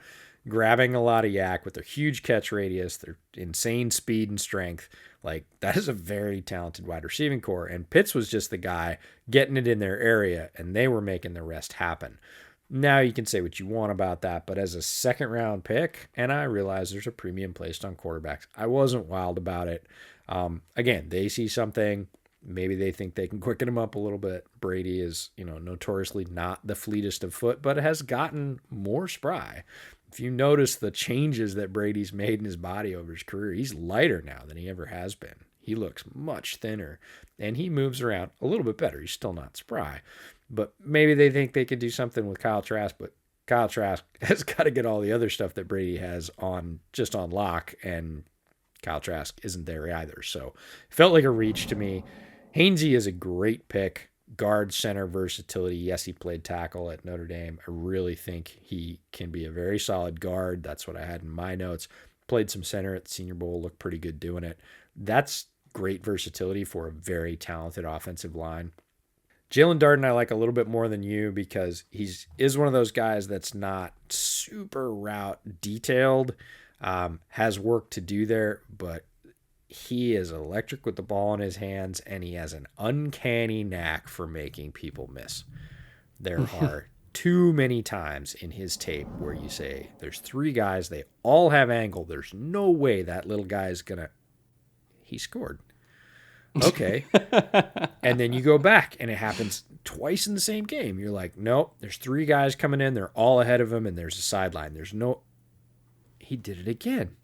grabbing a lot of yak with their huge catch radius, their insane speed and strength. Like, that is a very talented wide receiving core. And Pitts was just the guy getting it in their area, and they were making the rest happen. Now you can say what you want about that, but as a second round pick, and I realize there's a premium placed on quarterbacks, I wasn't wild about it. Again, they see something. Maybe they think they can quicken him up a little bit. Brady is, notoriously not the fleetest of foot, but has gotten more spry. If you notice the changes that Brady's made in his body over his career, he's lighter now than he ever has been. He looks much thinner, and he moves around a little bit better. He's still not spry. But maybe they think they could do something with Kyle Trask, but Kyle Trask has got to get all the other stuff that Brady has on lock, and Kyle Trask isn't there either. So it felt like a reach to me. Hainsey is a great pick. Guard, center versatility. Yes, he played tackle at Notre Dame. I really think he can be a very solid guard. That's what I had in my notes. Played some center at the Senior Bowl. Looked pretty good doing it. That's great versatility for a very talented offensive line. Jalen Darden I like a little bit more than you because is one of those guys that's not super route detailed, has work to do there, but he is electric with the ball in his hands, and he has an uncanny knack for making people miss. There are too many times in his tape where you say, there's three guys, they all have angle. There's no way that little guy is going to... He scored. Okay. And then you go back, and it happens twice in the same game. You're like, nope, there's three guys coming in. They're all ahead of him, and there's a sideline. He did it again,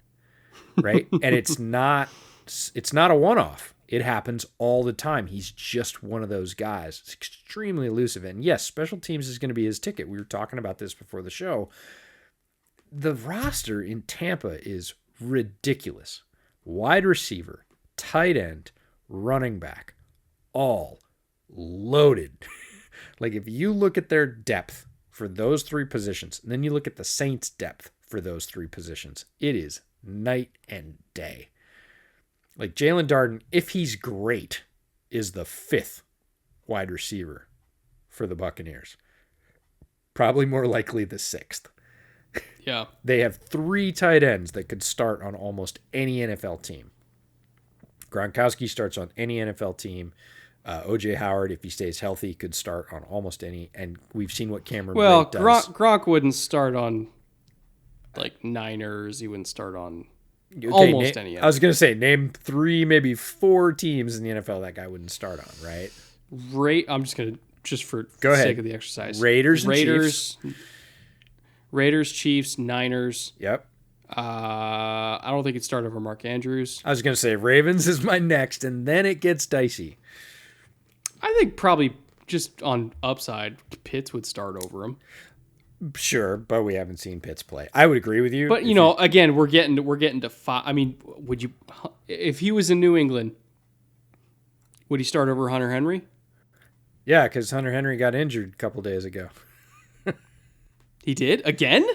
right? And it's not a one-off. It happens all the time. He's just one of those guys. It's extremely elusive. And yes, special teams is going to be his ticket. We were talking about this before the show. The roster in Tampa is ridiculous. Wide receiver, tight end, running back, all loaded. Like, if you look at their depth for those three positions, and then you look at the Saints' depth for those three positions, it is night and day. Like, Jalen Darden, if he's great, is the fifth wide receiver for the Buccaneers. Probably more likely the sixth. Yeah. They have three tight ends that could start on almost any NFL team. Gronkowski starts on any NFL team. O.J. Howard, if he stays healthy, could start on almost any. And we've seen what Cameron Brate does. Gronk wouldn't start on, like, Niners. He wouldn't start on almost any NFL. I was going to say, name three, maybe four teams in the NFL that guy wouldn't start on, right? I'm just going to, just for Go ahead. sake of the exercise. Raiders, Chiefs, Niners. Yep. I don't think he'd start over Mark Andrews. I was going to say Ravens is my next, and then it gets dicey. I think probably just on upside, Pitts would start over him. Sure, but we haven't seen Pitts play. I would agree with you. But again, we're getting to five. I mean, would you, if he was in New England, would he start over Hunter Henry? Yeah, because Hunter Henry got injured a couple days ago. He did? Again?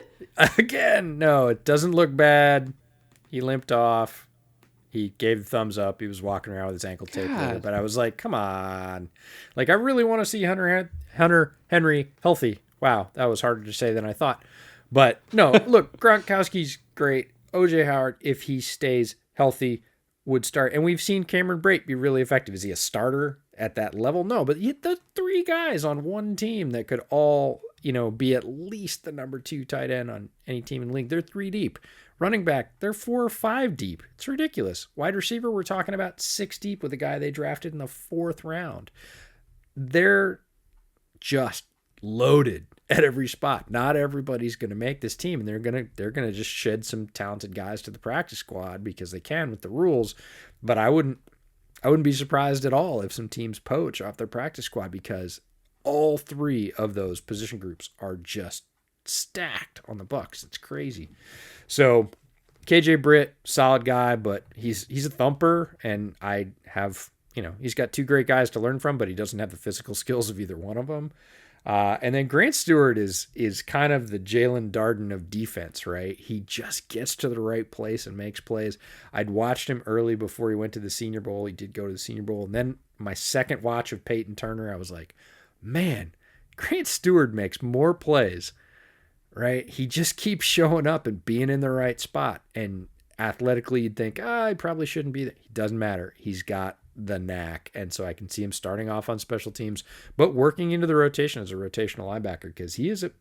Again. No, it doesn't look bad. He limped off. He gave the thumbs up. He was walking around with his ankle taped later. But I was like, come on. Like, I really want to see Hunter Henry healthy. Wow, that was harder to say than I thought. But no, look, Gronkowski's great. O.J. Howard, if he stays healthy, would start. And we've seen Cameron Brate be really effective. Is he a starter at that level? No, but the three guys on one team that could all, be at least the number 2 tight end on any team in the league. They're 3 deep. Running back, they're 4 or 5 deep. It's ridiculous. Wide receiver, we're talking about 6 deep with a guy they drafted in the 4th round. They're just loaded at every spot. Not everybody's going to make this team, and they're going to just shed some talented guys to the practice squad because they can with the rules. But I wouldn't be surprised at all if some teams poach off their practice squad because all 3 of those position groups are just stacked on the Bucs. It's crazy. So KJ Britt, solid guy, but he's a thumper, and I have, he's got 2 great guys to learn from, but he doesn't have the physical skills of either one of them. And then Grant Stewart is kind of the Jalen Darden of defense, right? He just gets to the right place and makes plays. I'd watched him early before he went to the Senior Bowl. He did go to the Senior Bowl. And then my second watch of Peyton Turner, I was like, man, Grant Stewart makes more plays, right? He just keeps showing up and being in the right spot. And athletically, you'd think, he probably shouldn't be there. It doesn't matter. He's got the knack. And so I can see him starting off on special teams, but working into the rotation as a rotational linebacker because he's a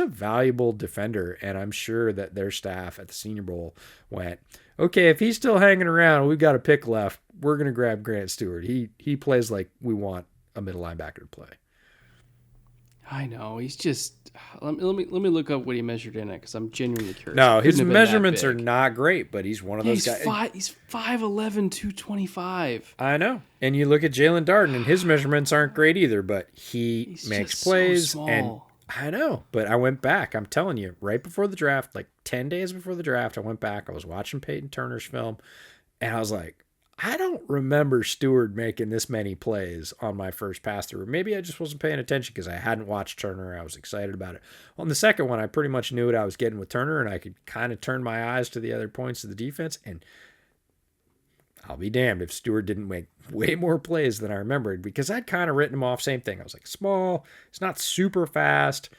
valuable defender. And I'm sure that their staff at the Senior Bowl went, okay, if he's still hanging around, we've got a pick left. We're going to grab Grant Stewart. He plays like we want a middle linebacker to play. I know. He's just. Let me look up what he measured in it because I'm genuinely curious. No, his measurements are not great, but he's one of those guys. He's 5'11", 225. I know. And you look at Jalen Darden, and his measurements aren't great either, but he's makes plays. So and I know, but I went back. I'm telling you, right before the draft, like 10 days before the draft, I went back. I was watching Peyton Turner's film, and I was like, I don't remember Stewart making this many plays on my first pass through. Maybe I just wasn't paying attention because I hadn't watched Turner. I was excited about it. On the second one, I pretty much knew what I was getting with Turner, and I could kind of turn my eyes to the other points of the defense. And I'll be damned if Stewart didn't make way more plays than I remembered because I'd kind of written him off. Same thing. I was like, small. He's not super fast.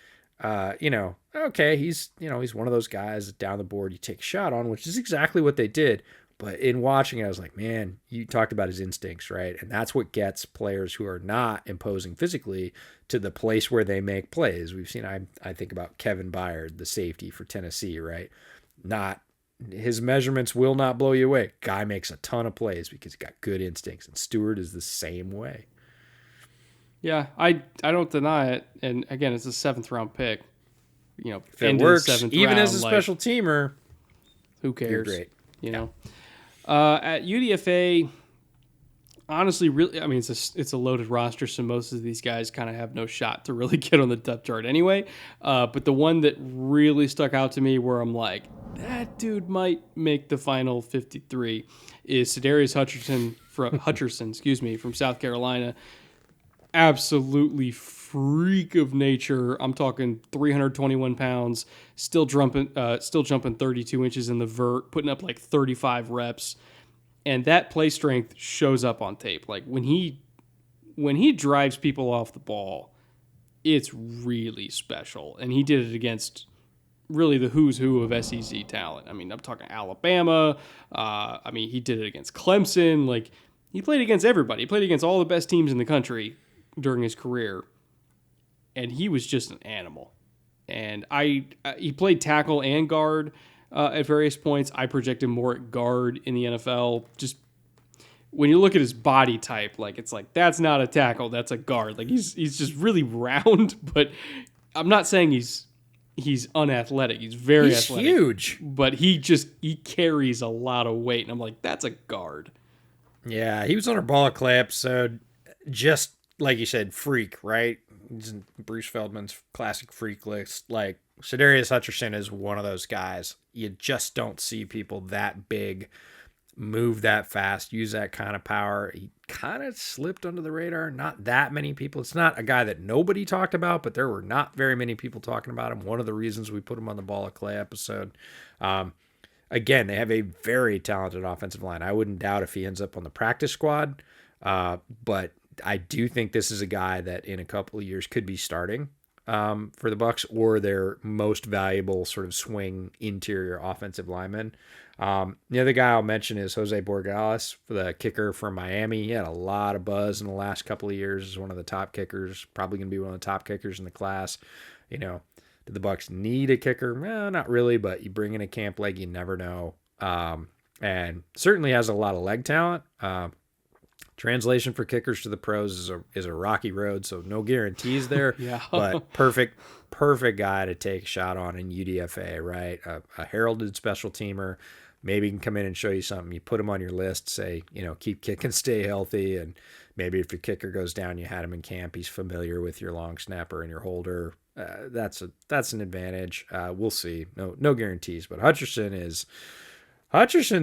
Okay, he's one of those guys down the board you take a shot on, which is exactly what they did. But in watching it, I was like, man, you talked about his instincts, right? And that's what gets players who are not imposing physically to the place where they make plays. We've seen, I think about Kevin Byard, the safety for Tennessee, right? His measurements will not blow you away. Guy makes a ton of plays because he got good instincts, and Stewart is the same way. Yeah, I don't deny it. And again, it's a 7th-round pick. If it works, even as a special teamer, who cares? You're great. At UDFA, honestly, really, I mean, it's a loaded roster, so most of these guys kind of have no shot to really get on the depth chart anyway. But the one that really stuck out to me where I'm like, that dude might make the final 53 is Sedarius Hutcherson from South Carolina. Absolutely freak of nature. I'm talking 321 pounds, still jumping 32 inches in the vert, putting up like 35 reps. And that play strength shows up on tape. Like when he drives people off the ball, it's really special. And he did it against really the who's who of SEC talent. I mean, I'm talking Alabama. He did it against Clemson. Like, he played against everybody. He played against all the best teams in the country during his career. And he was just an animal. And he played tackle and guard at various points. I projected more at guard in the NFL. Just when you look at his body type, like, it's like, that's not a tackle, that's a guard. Like, he's just really round, but I'm not saying he's unathletic. He's very athletic. He's huge. But he carries a lot of weight. And I'm like, that's a guard. Yeah, he was on our Ball Clay episode. Just like you said, freak, right? He's in Bruce Feldman's classic freak list. Like, Sedarius Hutcherson is one of those guys. You just don't see people that big, move that fast, use that kind of power. He kind of slipped under the radar. Not that many people. It's not a guy that nobody talked about, but there were not very many people talking about him. One of the reasons we put him on the Ball of Clay episode. Again, they have a very talented offensive line. I wouldn't doubt if he ends up on the practice squad, but I do think this is a guy that in a couple of years could be starting for the Bucs or their most valuable sort of swing interior offensive lineman. The other guy I'll mention is Jose Borregales, the kicker from Miami. He had a lot of buzz in the last couple of years as one of the top kickers, probably going to be one of the top kickers in the class. Did the Bucs need a kicker? Well, not really, but you bring in a camp leg, you never know. And certainly has a lot of leg talent. Translation for kickers to the pros is a rocky road, so no guarantees there. Yeah. But perfect guy to take a shot on in UDFA, right? A heralded special teamer. Maybe he can come in and show you something. You put him on your list, say, keep kicking, stay healthy, and maybe if your kicker goes down, you had him in camp. He's familiar with your long snapper and your holder. That's an advantage. We'll see. No guarantees, but Hutcherson's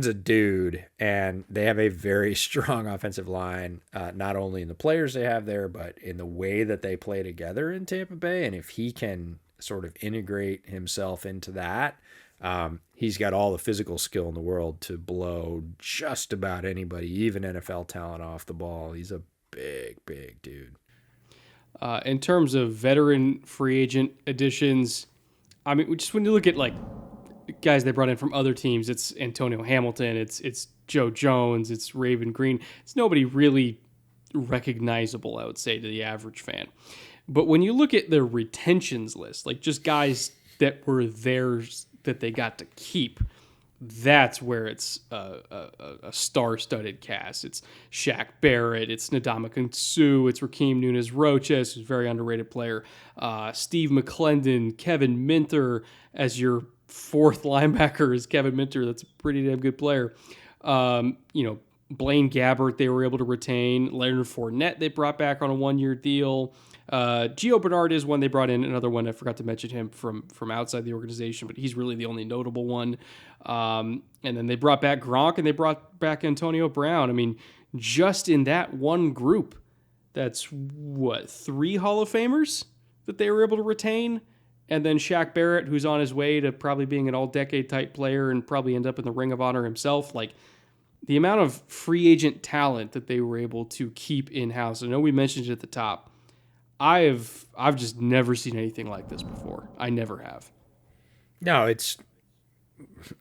a dude, and they have a very strong offensive line, not only in the players they have there, but in the way that they play together in Tampa Bay. And if he can sort of integrate himself into that, he's got all the physical skill in the world to blow just about anybody, even NFL talent, off the ball. He's a big dude. In terms of veteran free agent additions, I mean, just when you look at like guys they brought in from other teams, it's Antonio Hamilton, it's Joe Jones, it's Raven Green. It's nobody really recognizable, I would say, to the average fan. But when you look at the retentions list, like just guys that were theirs that they got to keep, that's where it's a star-studded cast. It's Shaq Barrett, it's Ndamukong Suh, it's Raheem Nunez-Roches, who's a very underrated player, Steve McClendon, Kevin Minter as your fourth linebacker is Kevin Minter. That's a pretty damn good player. Blaine Gabbert they were able to retain. Leonard Fournette they brought back on a one-year deal. Gio Bernard is one they brought in. Another one I forgot to mention him from outside the organization, but he's really the only notable one. And then they brought back Gronk and they brought back Antonio Brown. I mean, just in that one group, that's what, 3 Hall of Famers that they were able to retain. And then Shaq Barrett, who's on his way to probably being an all-decade type player and probably end up in the Ring of Honor himself. Like, the amount of free agent talent that they were able to keep in-house. I know we mentioned it at the top. I've just never seen anything like this before. I never have. No, it's,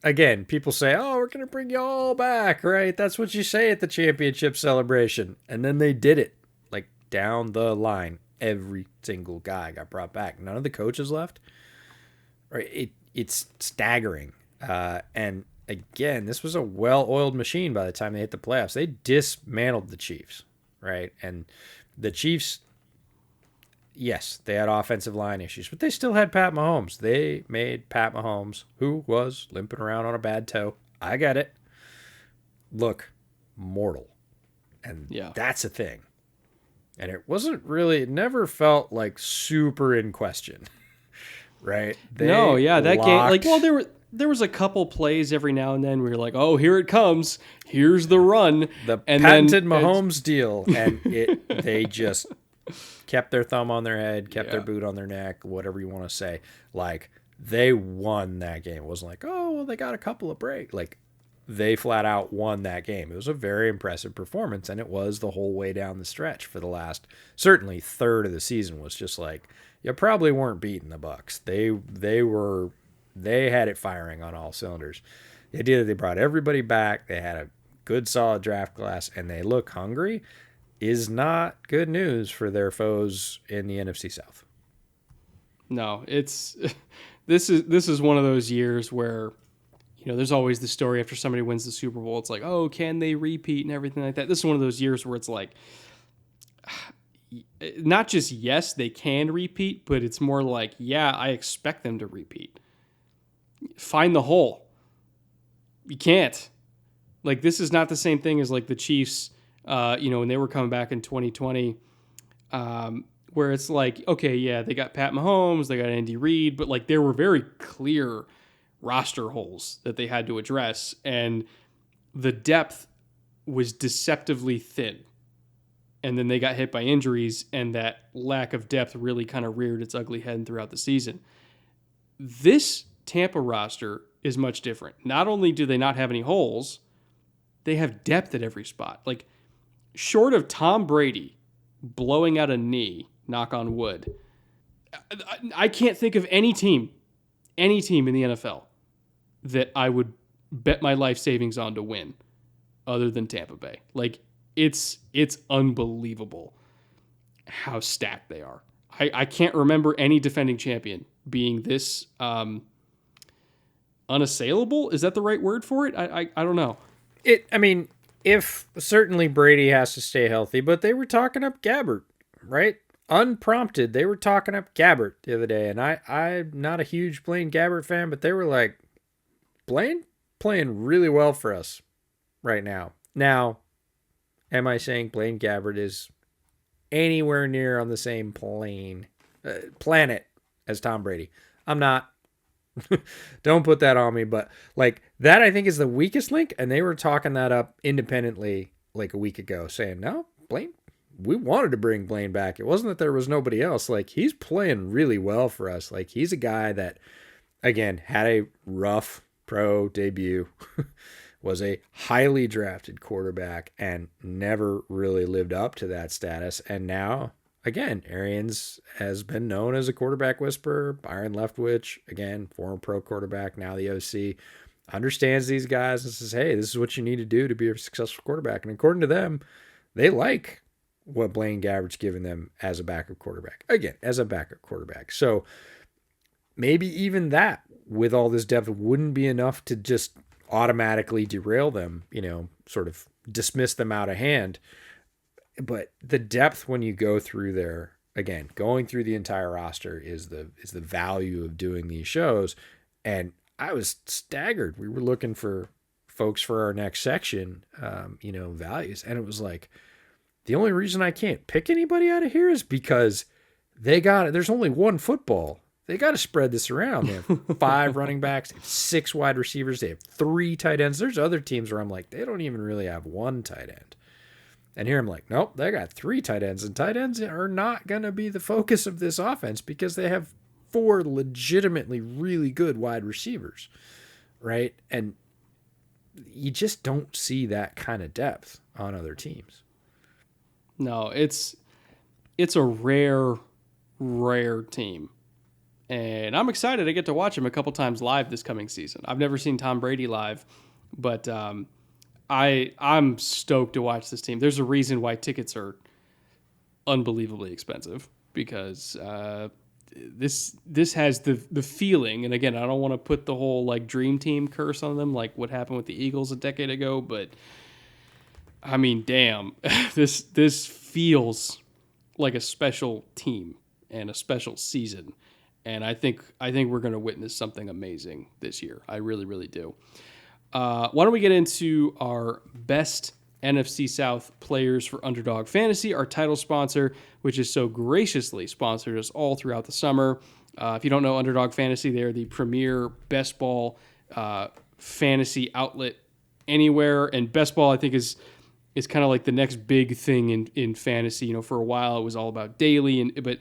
again, people say, oh, we're going to bring you all back, right? That's what you say at the championship celebration. And then they did it, like, down the line. Every single guy got brought back. None of the coaches left. Right? It's staggering. And again, this was a well-oiled machine by the time they hit the playoffs. They dismantled the Chiefs, right? And the Chiefs, yes, they had offensive line issues, but they still had Pat Mahomes. They made Pat Mahomes, who was limping around on a bad toe, I get it, look mortal. And that's a thing. And it never felt like super in question, right? That game, like, well, there was a couple plays every now and then where you're like, oh, here it comes. Here's the run. The patented Mahomes deal. And they just kept their thumb on their head, kept their boot on their neck, whatever you want to say. Like, they won that game. It wasn't like, oh, well, they got a couple of breaks. Like, they flat out won that game. It was a very impressive performance, and it was the whole way down the stretch for the last, certainly third of the season was just like, you probably weren't beating the Bucs. They had it firing on all cylinders. The idea that they brought everybody back, they had a good solid draft class, and they look hungry is not good news for their foes in the NFC South. No, this is one of those years where, there's always the story after somebody wins the Super Bowl. It's like, oh, can they repeat and everything like that. This is one of those years where it's like, not just yes, they can repeat, but it's more like, yeah, I expect them to repeat. Find the hole. You can't. Like, this is not the same thing as like the Chiefs, when they were coming back in 2020, where it's like, okay, yeah, they got Pat Mahomes, they got Andy Reid, but like there were very clear roster holes that they had to address, and the depth was deceptively thin. And then they got hit by injuries, and that lack of depth really kind of reared its ugly head throughout the season. This Tampa roster is much different. Not only do they not have any holes, they have depth at every spot. Like, short of Tom Brady blowing out a knee, knock on wood, I can't think of any team in the NFL that I would bet my life savings on to win other than Tampa Bay. Like, it's unbelievable how stacked they are. I can't remember any defending champion being this unassailable. Is that the right word for it? I don't know. If certainly Brady has to stay healthy, but they were talking up Gabbert, right? Unprompted, they were talking up Gabbert the other day, and I'm not a huge Blaine Gabbert fan, but they were like, Blaine playing really well for us right now. Now, am I saying Blaine Gabbert is anywhere near on the same planet as Tom Brady? I'm not. Don't put that on me, but like that I think is the weakest link, and they were talking that up independently like a week ago, saying, no, Blaine, we wanted to bring Blaine back. It wasn't that there was nobody else. Like, he's playing really well for us. Like, he's a guy that, again, had a rough pro debut, was a highly drafted quarterback, and never really lived up to that status. And now, again, Arians has been known as a quarterback whisperer. Byron Leftwich, again, former pro quarterback, now the OC, understands these guys and says, hey, this is what you need to do to be a successful quarterback. And according to them, they like what Blaine Gabbert's given them as a backup quarterback. Again, as a backup quarterback. So maybe even that, with all this depth, wouldn't be enough to just automatically derail them, sort of dismiss them out of hand. But the depth when you go through there, again, going through the entire roster is the value of doing these shows. And I was staggered. We were looking for folks for our next section, values. And it was like, the only reason I can't pick anybody out of here is because there's only one football. They got to spread this around. They have 5 running backs, they have 6 wide receivers, they have 3 tight ends. There's other teams where I'm like, they don't even really have 1 tight end. And here I'm like, nope, they got 3 tight ends. And tight ends are not going to be the focus of this offense because they have 4 legitimately really good wide receivers, right? And you just don't see that kind of depth on other teams. No, it's a rare team. And I'm excited. I get to watch him a couple times live this coming season. I've never seen Tom Brady live, but I'm stoked to watch this team. There's a reason why tickets are unbelievably expensive because this has the feeling. And again, I don't want to put the whole like dream team curse on them, like what happened with the Eagles a decade ago. But I mean, damn, this feels like a special team and a special season. And I think we're going to witness something amazing this year. I really, really do. Why don't we get into our best NFC South players for Underdog Fantasy, our title sponsor, which has so graciously sponsored us all throughout the summer. If you don't know Underdog Fantasy, they're the premier best ball fantasy outlet anywhere. And best ball, I think, is kind of like the next big thing in fantasy. For a while, it was all about daily, but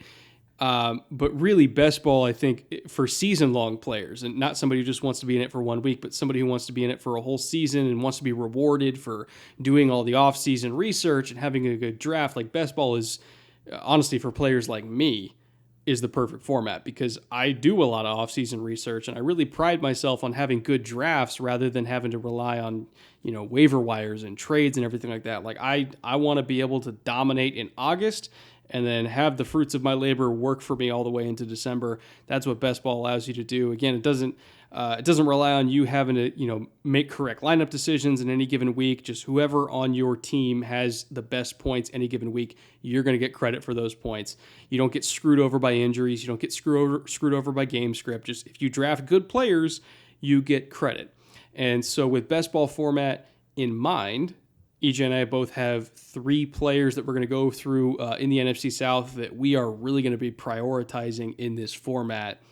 really best ball, I think, for season-long players, and not somebody who just wants to be in it for 1 week, but somebody who wants to be in it for a whole season and wants to be rewarded for doing all the off-season research and having a good draft. Like best ball is, honestly, for players like me, is the perfect format because I do a lot of off-season research and I really pride myself on having good drafts rather than having to rely on, waiver wires and trades and everything like that. Like I want to be able to dominate in August and then have the fruits of my labor work for me all the way into December. That's what best ball allows you to do. Again, it doesn't rely on you having to, make correct lineup decisions in any given week. Just whoever on your team has the best points any given week, you're going to get credit for those points. You don't get screwed over by injuries. You don't get screwed over by game script. Just if you draft good players, you get credit. And so with best ball format in mind, EJ and I both have 3 players that we're going to go through in the NFC South that we are really going to be prioritizing in this format.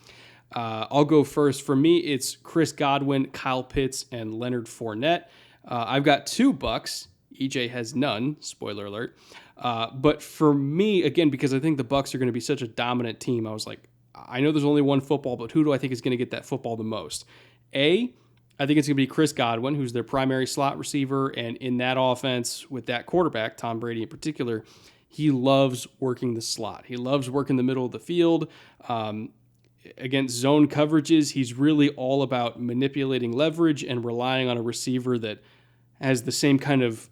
I'll go first. For me, it's Chris Godwin, Kyle Pitts, and Leonard Fournette. I've got 2 Bucks. EJ has none. Spoiler alert. But for me, again, because I think the Bucks are going to be such a dominant team, I was like, I know there's only one football, but who do I think is going to get that football the most? I think it's going to be Chris Godwin, who's their primary slot receiver. And in that offense, with that quarterback, Tom Brady in particular, he loves working the slot. He loves working the middle of the field. Against zone coverages, he's really all about manipulating leverage and relying on a receiver that has the same kind of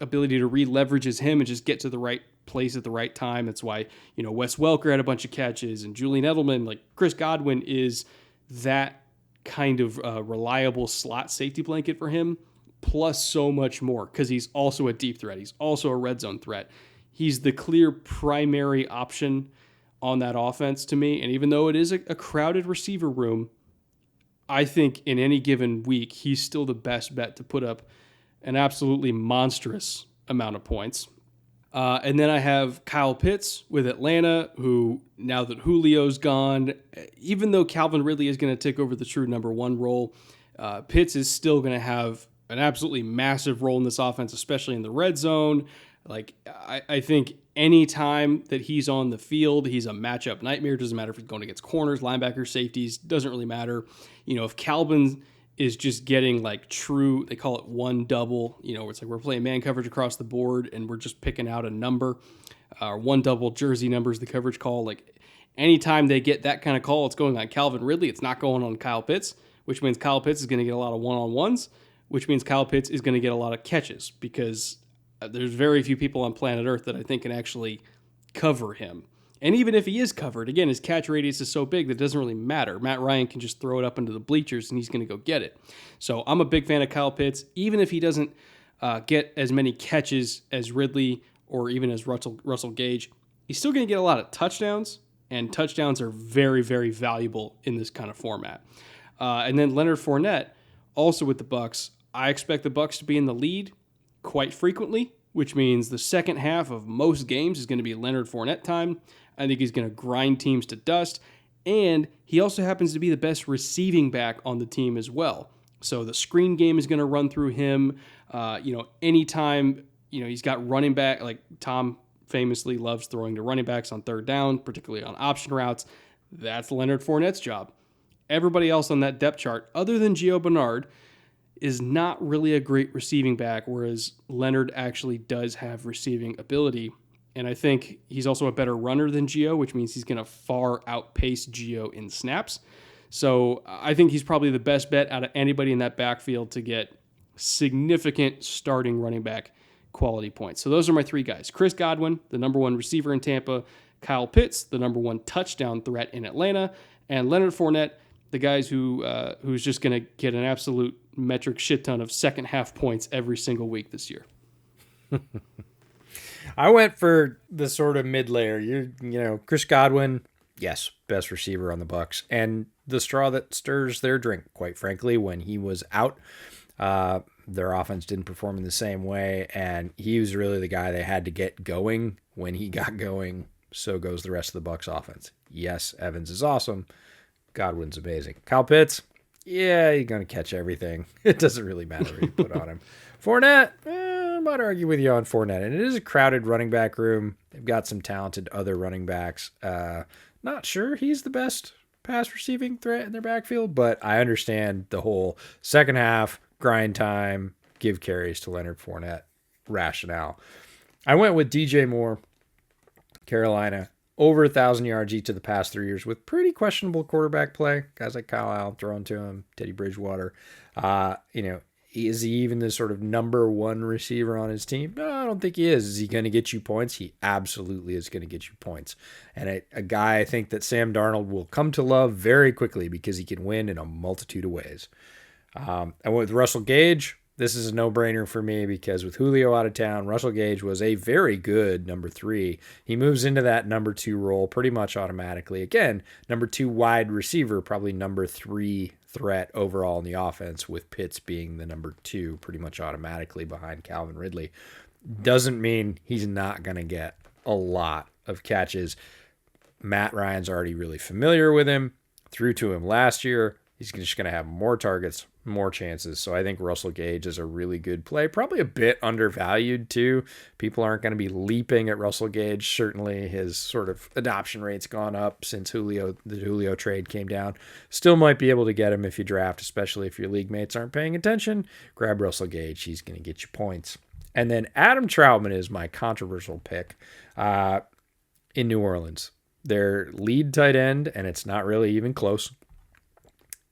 ability to read leverage as him and just get to the right place at the right time. That's why, Wes Welker had a bunch of catches and Julian Edelman. Like Chris Godwin is that kind of reliable slot safety blanket for him, plus so much more because he's also a deep threat. He's also a red zone threat. He's the clear primary option on that offense to me. And even though it is a crowded receiver room, I think in any given week, he's still the best bet to put up an absolutely monstrous amount of points. And then I have Kyle Pitts with Atlanta, who now that Julio's gone, even though Calvin Ridley is going to take over the true number 1 role, Pitts is still going to have an absolutely massive role in this offense, especially in the red zone. Like I think any time that he's on the field, he's a matchup nightmare. Doesn't matter if he's going against corners, linebackers, safeties, doesn't really matter. If Calvin is just getting like true, they call it one double, it's like we're playing man coverage across the board and we're just picking out a number. one double jersey numbers, the coverage call. Like anytime they get that kind of call, it's going on Calvin Ridley. It's not going on Kyle Pitts, which means Kyle Pitts is going to get a lot of one-on-ones, which means Kyle Pitts is going to get a lot of catches because there's very few people on planet Earth that I think can actually cover him. And even if he is covered, again, his catch radius is so big that it doesn't really matter. Matt Ryan can just throw it up into the bleachers and he's going to go get it. So I'm a big fan of Kyle Pitts. Even if he doesn't get as many catches as Ridley or even as Russell Gage, he's still going to get a lot of touchdowns, and touchdowns are very, very valuable in this kind of format. And then Leonard Fournette, also with the Bucs, I expect the Bucs to be in the lead quite frequently, which means the second half of most games is going to be Leonard Fournette time. I think he's going to grind teams to dust, and he also happens to be the best receiving back on the team as well. So the screen game is going to run through him. Anytime, he's got running back, like Tom famously loves throwing to running backs on third down, particularly on option routes. That's Leonard Fournette's job. Everybody else on that depth chart, other than Gio Bernard, is not really a great receiving back, whereas Leonard actually does have receiving ability. And I think he's also a better runner than Gio, which means he's going to far outpace Gio in snaps. So I think he's probably the best bet out of anybody in that backfield to get significant starting running back quality points. So those are my three guys. Chris Godwin, the number one receiver in Tampa. Kyle Pitts, the number one touchdown threat in Atlanta. And Leonard Fournette, the guys who's just going to get an absolute metric shit ton of second half points every single week this year. I went for the sort of mid layer. Chris Godwin, yes, best receiver on the Bucs, and the straw that stirs their drink, quite frankly. When he was out, their offense didn't perform in the same way, and he was really the guy they had to get going. When he got going, so goes the rest of the Bucs offense. Yes, Evans is awesome. Godwin's amazing. Kyle Pitts, yeah, he's going to catch everything. It doesn't really matter what you put on him. Fournette, I might argue with you on Fournette. And it is a crowded running back room. They've got some talented other running backs. Not sure he's the best pass receiving threat in their backfield, but I understand the whole second half, grind time, give carries to Leonard Fournette rationale. I went with DJ Moore, Carolina. Over 1,000 yards each of the past 3 years with pretty questionable quarterback play. Guys like Kyle Allen throwing to him, Teddy Bridgewater. Is he even the sort of number one receiver on his team? No, I don't think he is. Is he going to get you points? He absolutely is going to get you points. And a guy I think that Sam Darnold will come to love very quickly because he can win in a multitude of ways. I went with Russell Gage. This is a no-brainer for me because with Julio out of town, Russell Gage was a very good number 3. He moves into that number 2 role pretty much automatically. Again, number 2 wide receiver, probably number 3 threat overall in the offense, with Pitts being the number 2 pretty much automatically behind Calvin Ridley. Doesn't mean he's not going to get a lot of catches. Matt Ryan's already really familiar with him, threw to him last year. He's just going to have more targets, more chances. So I think Russell Gage is a really good play. Probably a bit undervalued too. People aren't going to be leaping at Russell Gage. Certainly his sort of adoption rate's gone up since the Julio trade came down. Still might be able to get him if you draft, especially if your league mates aren't paying attention. Grab Russell Gage. He's going to get you points. And then Adam Troutman is my controversial pick in New Orleans. Their lead tight end, and it's not really even close,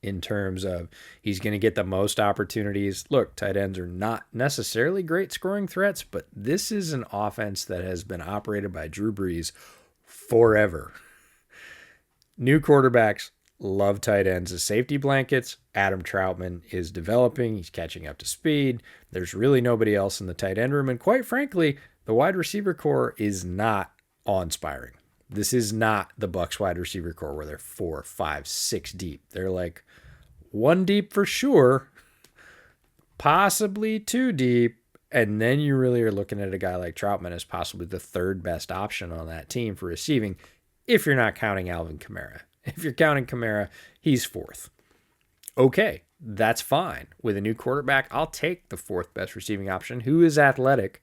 in terms of he's going to get the most opportunities. Look, tight ends are not necessarily great scoring threats, but this is an offense that has been operated by Drew Brees forever. New quarterbacks love tight ends as safety blankets. Adam Troutman is developing. He's catching up to speed. There's really nobody else in the tight end room. And quite frankly, the wide receiver core is not awe-inspiring. This is not the Bucs wide receiver core where they're 4, 5, 6 deep. They're like 1 deep for sure, possibly 2 deep, and then you really are looking at a guy like Troutman as possibly the 3rd best option on that team for receiving, if you're not counting Alvin Kamara. If you're counting Kamara, he's 4th. Okay, that's fine. With a new quarterback, I'll take the 4th best receiving option, who is athletic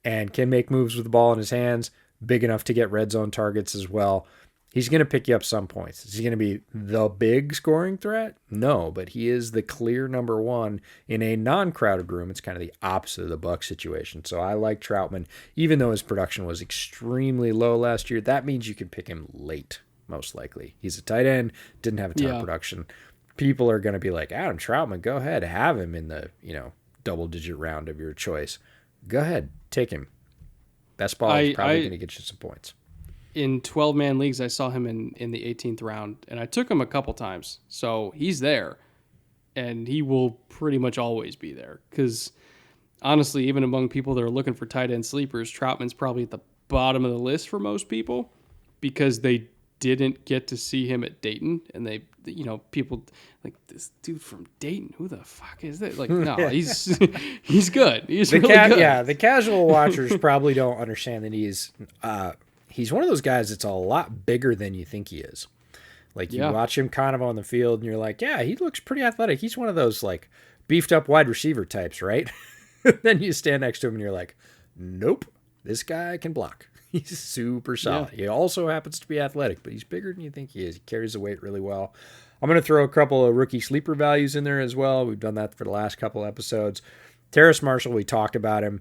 and can make moves with the ball in his hands, big enough to get red zone targets as well. He's going to pick you up some points. Is he going to be the big scoring threat? No, but he is the clear number one in a non-crowded room. It's kind of the opposite of the Bucs situation. So I like Troutman, even though his production was extremely low last year. That means you can pick him late, most likely. He's a tight end, didn't have a ton of production. People are going to be like, Adam Troutman, go ahead, have him in the double-digit round of your choice. Go ahead, take him. Best ball is probably going to get you some points. In 12-man leagues, I saw him in the 18th round, and I took him a couple times. So he's there, and he will pretty much always be there. Because, honestly, even among people that are looking for tight end sleepers, Troutman's probably at the bottom of the list for most people because they didn't get to see him at Dayton. And people like, this dude from Dayton, who the fuck is that? Like, no, he's good. He's really good. Yeah, the casual watchers probably don't understand that he's one of those guys that's a lot bigger than you think he is. Like, you watch him kind of on the field, and you're like, yeah, he looks pretty athletic. He's one of those, like, beefed-up wide receiver types, right? Then you stand next to him, and you're like, nope, this guy can block. He's super solid. Yeah. He also happens to be athletic, but he's bigger than you think he is. He carries the weight really well. I'm going to throw a couple of rookie sleeper values in there as well. We've done that for the last couple episodes. Terrace Marshall, we talked about him.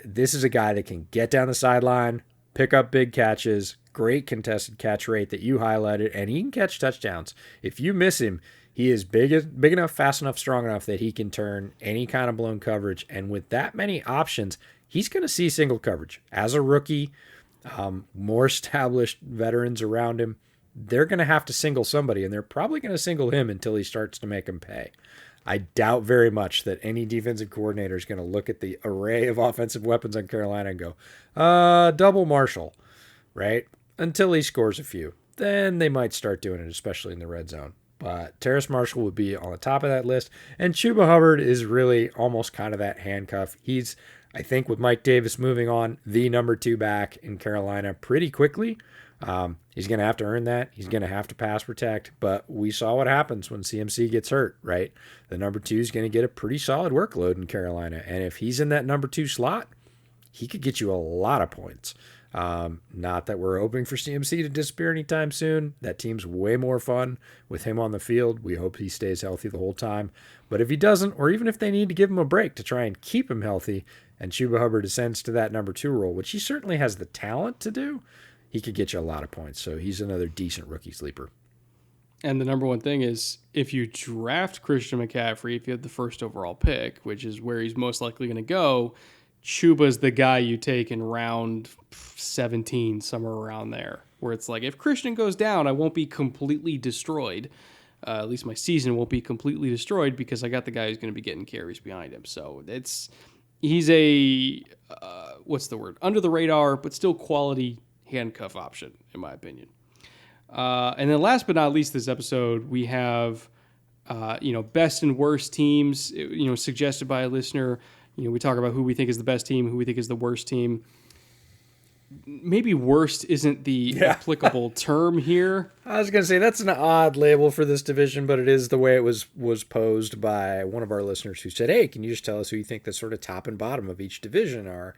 This is a guy that can get down the sideline, pick up big catches, great contested catch rate that you highlighted, and he can catch touchdowns. If you miss him, he is big enough, fast enough, strong enough that he can turn any kind of blown coverage. And with that many options, he's going to see single coverage. As a rookie, more established veterans around him, they're going to have to single somebody, and they're probably going to single him until he starts to make them pay. I doubt very much that any defensive coordinator is going to look at the array of offensive weapons on Carolina and go, double Marshall, right? Until he scores a few. Then they might start doing it, especially in the red zone. But Terrace Marshall would be on the top of that list. And Chuba Hubbard is really almost kind of that handcuff. He's, I think, with Mike Davis moving on, the number 2 back in Carolina pretty quickly. He's going to have to earn that. He's going to have to pass protect. But we saw what happens when CMC gets hurt, right? The number 2 is going to get a pretty solid workload in Carolina. And if he's in that number 2 slot, he could get you a lot of points. Not that we're hoping for CMC to disappear anytime soon. That team's way more fun with him on the field. We hope he stays healthy the whole time. But if he doesn't, or even if they need to give him a break to try and keep him healthy, and Chuba Hubbard ascends to that number 2 role, which he certainly has the talent to do, he could get you a lot of points. So he's another decent rookie sleeper. And the number one thing is, if you draft Christian McCaffrey, if you have the first overall pick, which is where he's most likely going to go, Chuba's the guy you take in round 17, somewhere around there, where it's like, if Christian goes down, I won't be completely destroyed. At least my season won't be completely destroyed because I got the guy who's going to be getting carries behind him. So he's a, what's the word? Under the radar, but still quality handcuff option, in my opinion. And then last but not least, this episode, we have, best and worst teams, suggested by a listener. We talk about who we think is the best team, who we think is the worst team. Maybe worst isn't the applicable term here. I was going to say that's an odd label for this division, but it is the way it was posed by one of our listeners who said, hey, can you just tell us who you think the sort of top and bottom of each division are?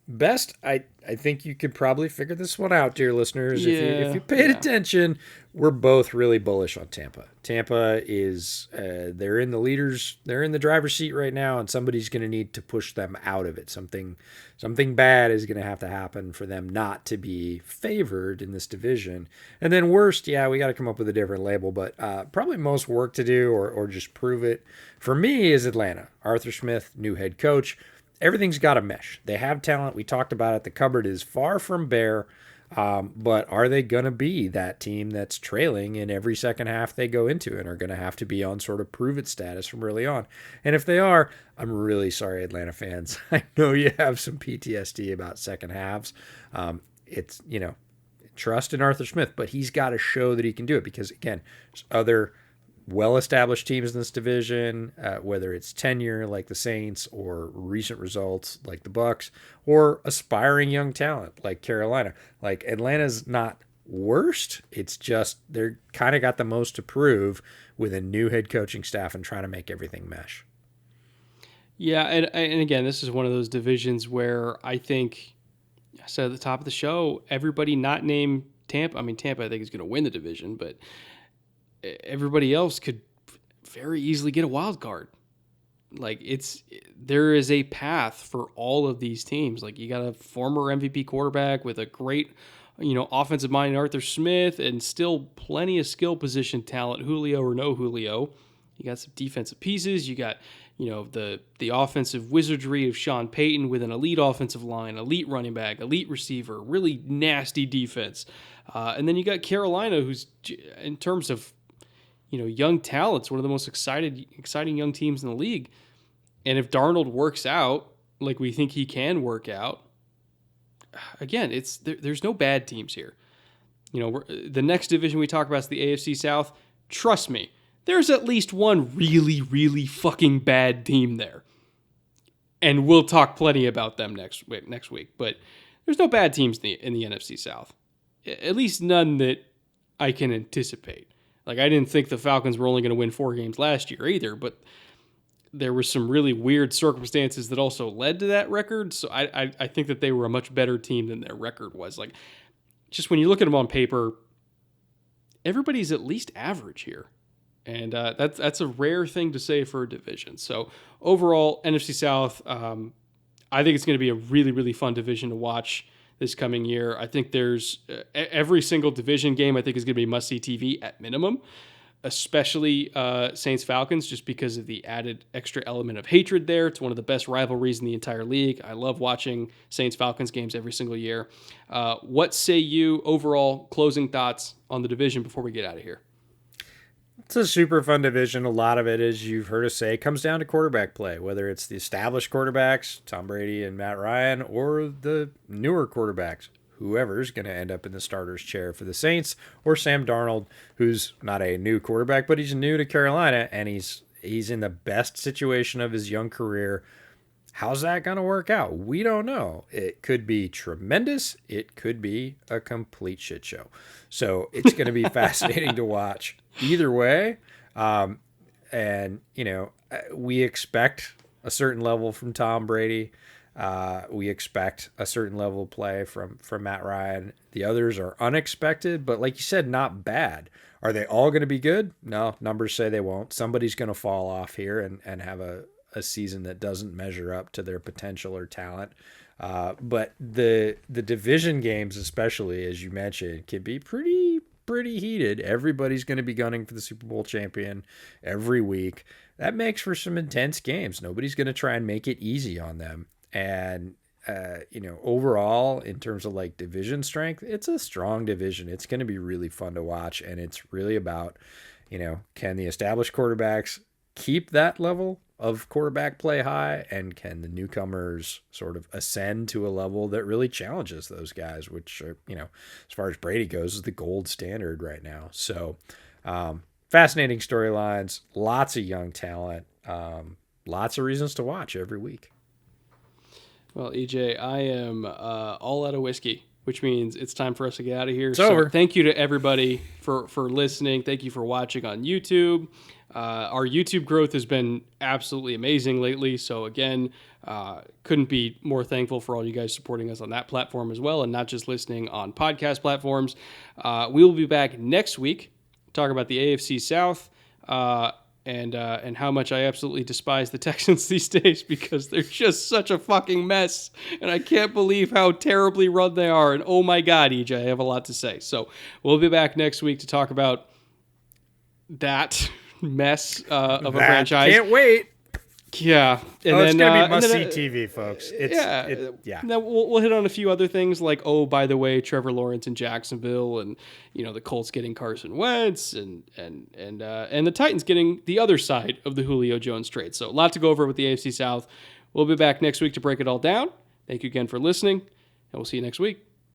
Best, I think you could probably figure this one out, dear listeners. If you paid attention, we're both really bullish on Tampa. Tampa is, they're in the driver's seat right now, and somebody's going to need to push them out of it. Something bad is going to have to happen for them not to be favored in this division. And then worst, we got to come up with a different label, but probably most work to do or just prove it for me is Atlanta. Arthur Smith, new head coach. Everything's got to mesh. They have talent. We talked about it. The cupboard is far from bare. But are they going to be that team that's trailing in every second half they go into and are going to have to be on sort of prove it status from early on? And if they are, I'm really sorry, Atlanta fans. I know you have some PTSD about second halves. It's, trust in Arthur Smith, but he's got to show that he can do it because, again, there's other well-established teams in this division, whether it's tenure like the Saints or recent results like the Bucs or aspiring young talent like Carolina. Like Atlanta's not worst. It's just they're kind of got the most to prove with a new head coaching staff and trying to make everything mesh. Yeah, and again, this is one of those divisions where I think I said at the top of the show, everybody not named Tampa, I think is going to win the division, but everybody else could very easily get a wild card. Like there is a path for all of these teams. Like you got a former MVP quarterback with a great, offensive mind in Arthur Smith and still plenty of skill position talent, Julio or no Julio. You got some defensive pieces. You got, the offensive wizardry of Sean Payton with an elite offensive line, elite running back, elite receiver, really nasty defense. And then you got Carolina, who's, in terms of, young talents, one of the most exciting young teams in the league. And if Darnold works out like we think he can work out, again, there's no bad teams here. The next division we talk about is the AFC South. Trust me, there's at least one really, really fucking bad team there. And we'll talk plenty about them next week. But there's no bad teams in the NFC South. At least none that I can anticipate. Like, I didn't think the Falcons were only going to win 4 games last year either, but there were some really weird circumstances that also led to that record. So I think that they were a much better team than their record was. Like, just when you look at them on paper, everybody's at least average here. And that's a rare thing to say for a division. So overall, NFC South, I think it's going to be a really, really fun division to watch this coming year. I think there's every single division game I think is going to be must-see TV at minimum, especially Saints-Falcons, just because of the added extra element of hatred there. It's one of the best rivalries in the entire league. I love watching Saints-Falcons games every single year. What say you overall, closing thoughts on the division before we get out of here? It's a super fun division. A lot of it, as you've heard us say, comes down to quarterback play, whether it's the established quarterbacks, Tom Brady and Matt Ryan, or the newer quarterbacks, whoever's going to end up in the starter's chair for the Saints, or Sam Darnold, who's not a new quarterback, but he's new to Carolina, and he's in the best situation of his young career. How's that going to work out? We don't know. It could be tremendous. It could be a complete shit show. So it's going to be fascinating to watch either way. And, we expect a certain level from Tom Brady. We expect a certain level of play from Matt Ryan. The others are unexpected, but like you said, not bad. Are they all going to be good? No, numbers say they won't. Somebody's going to fall off here and have a season that doesn't measure up to their potential or talent. But the division games, especially as you mentioned, can be pretty heated. Everybody's going to be gunning for the Super Bowl champion every week. That makes for some intense games. Nobody's going to try and make it easy on them. And overall, in terms of like division strength, it's a strong division. It's going to be really fun to watch, and it's really about, can the established quarterbacks keep that level of quarterback play high, and can the newcomers sort of ascend to a level that really challenges those guys, which are, as far as Brady goes, is the gold standard right now. So fascinating storylines, lots of young talent, lots of reasons to watch every week. Well, EJ, I am all out of whiskey, which means it's time for us to get out of here. It's over. Thank you to everybody for listening. Thank you for watching on YouTube. Our YouTube growth has been absolutely amazing lately. So again, couldn't be more thankful for all you guys supporting us on that platform as well, and not just listening on podcast platforms. We will be back next week to talk about the AFC South and how much I absolutely despise the Texans these days, because they're just such a fucking mess, and I can't believe how terribly run they are. And oh my God, EJ, I have a lot to say. So we'll be back next week to talk about that mess of a franchise. Can't wait. Yeah. And it's going to be must-see TV, folks. Yeah. Now we'll hit on a few other things like, oh, by the way, Trevor Lawrence in Jacksonville, and the Colts getting Carson Wentz, and the Titans getting the other side of the Julio Jones trade. So a lot to go over with the AFC South. We'll be back next week to break it all down. Thank you again for listening, and we'll see you next week.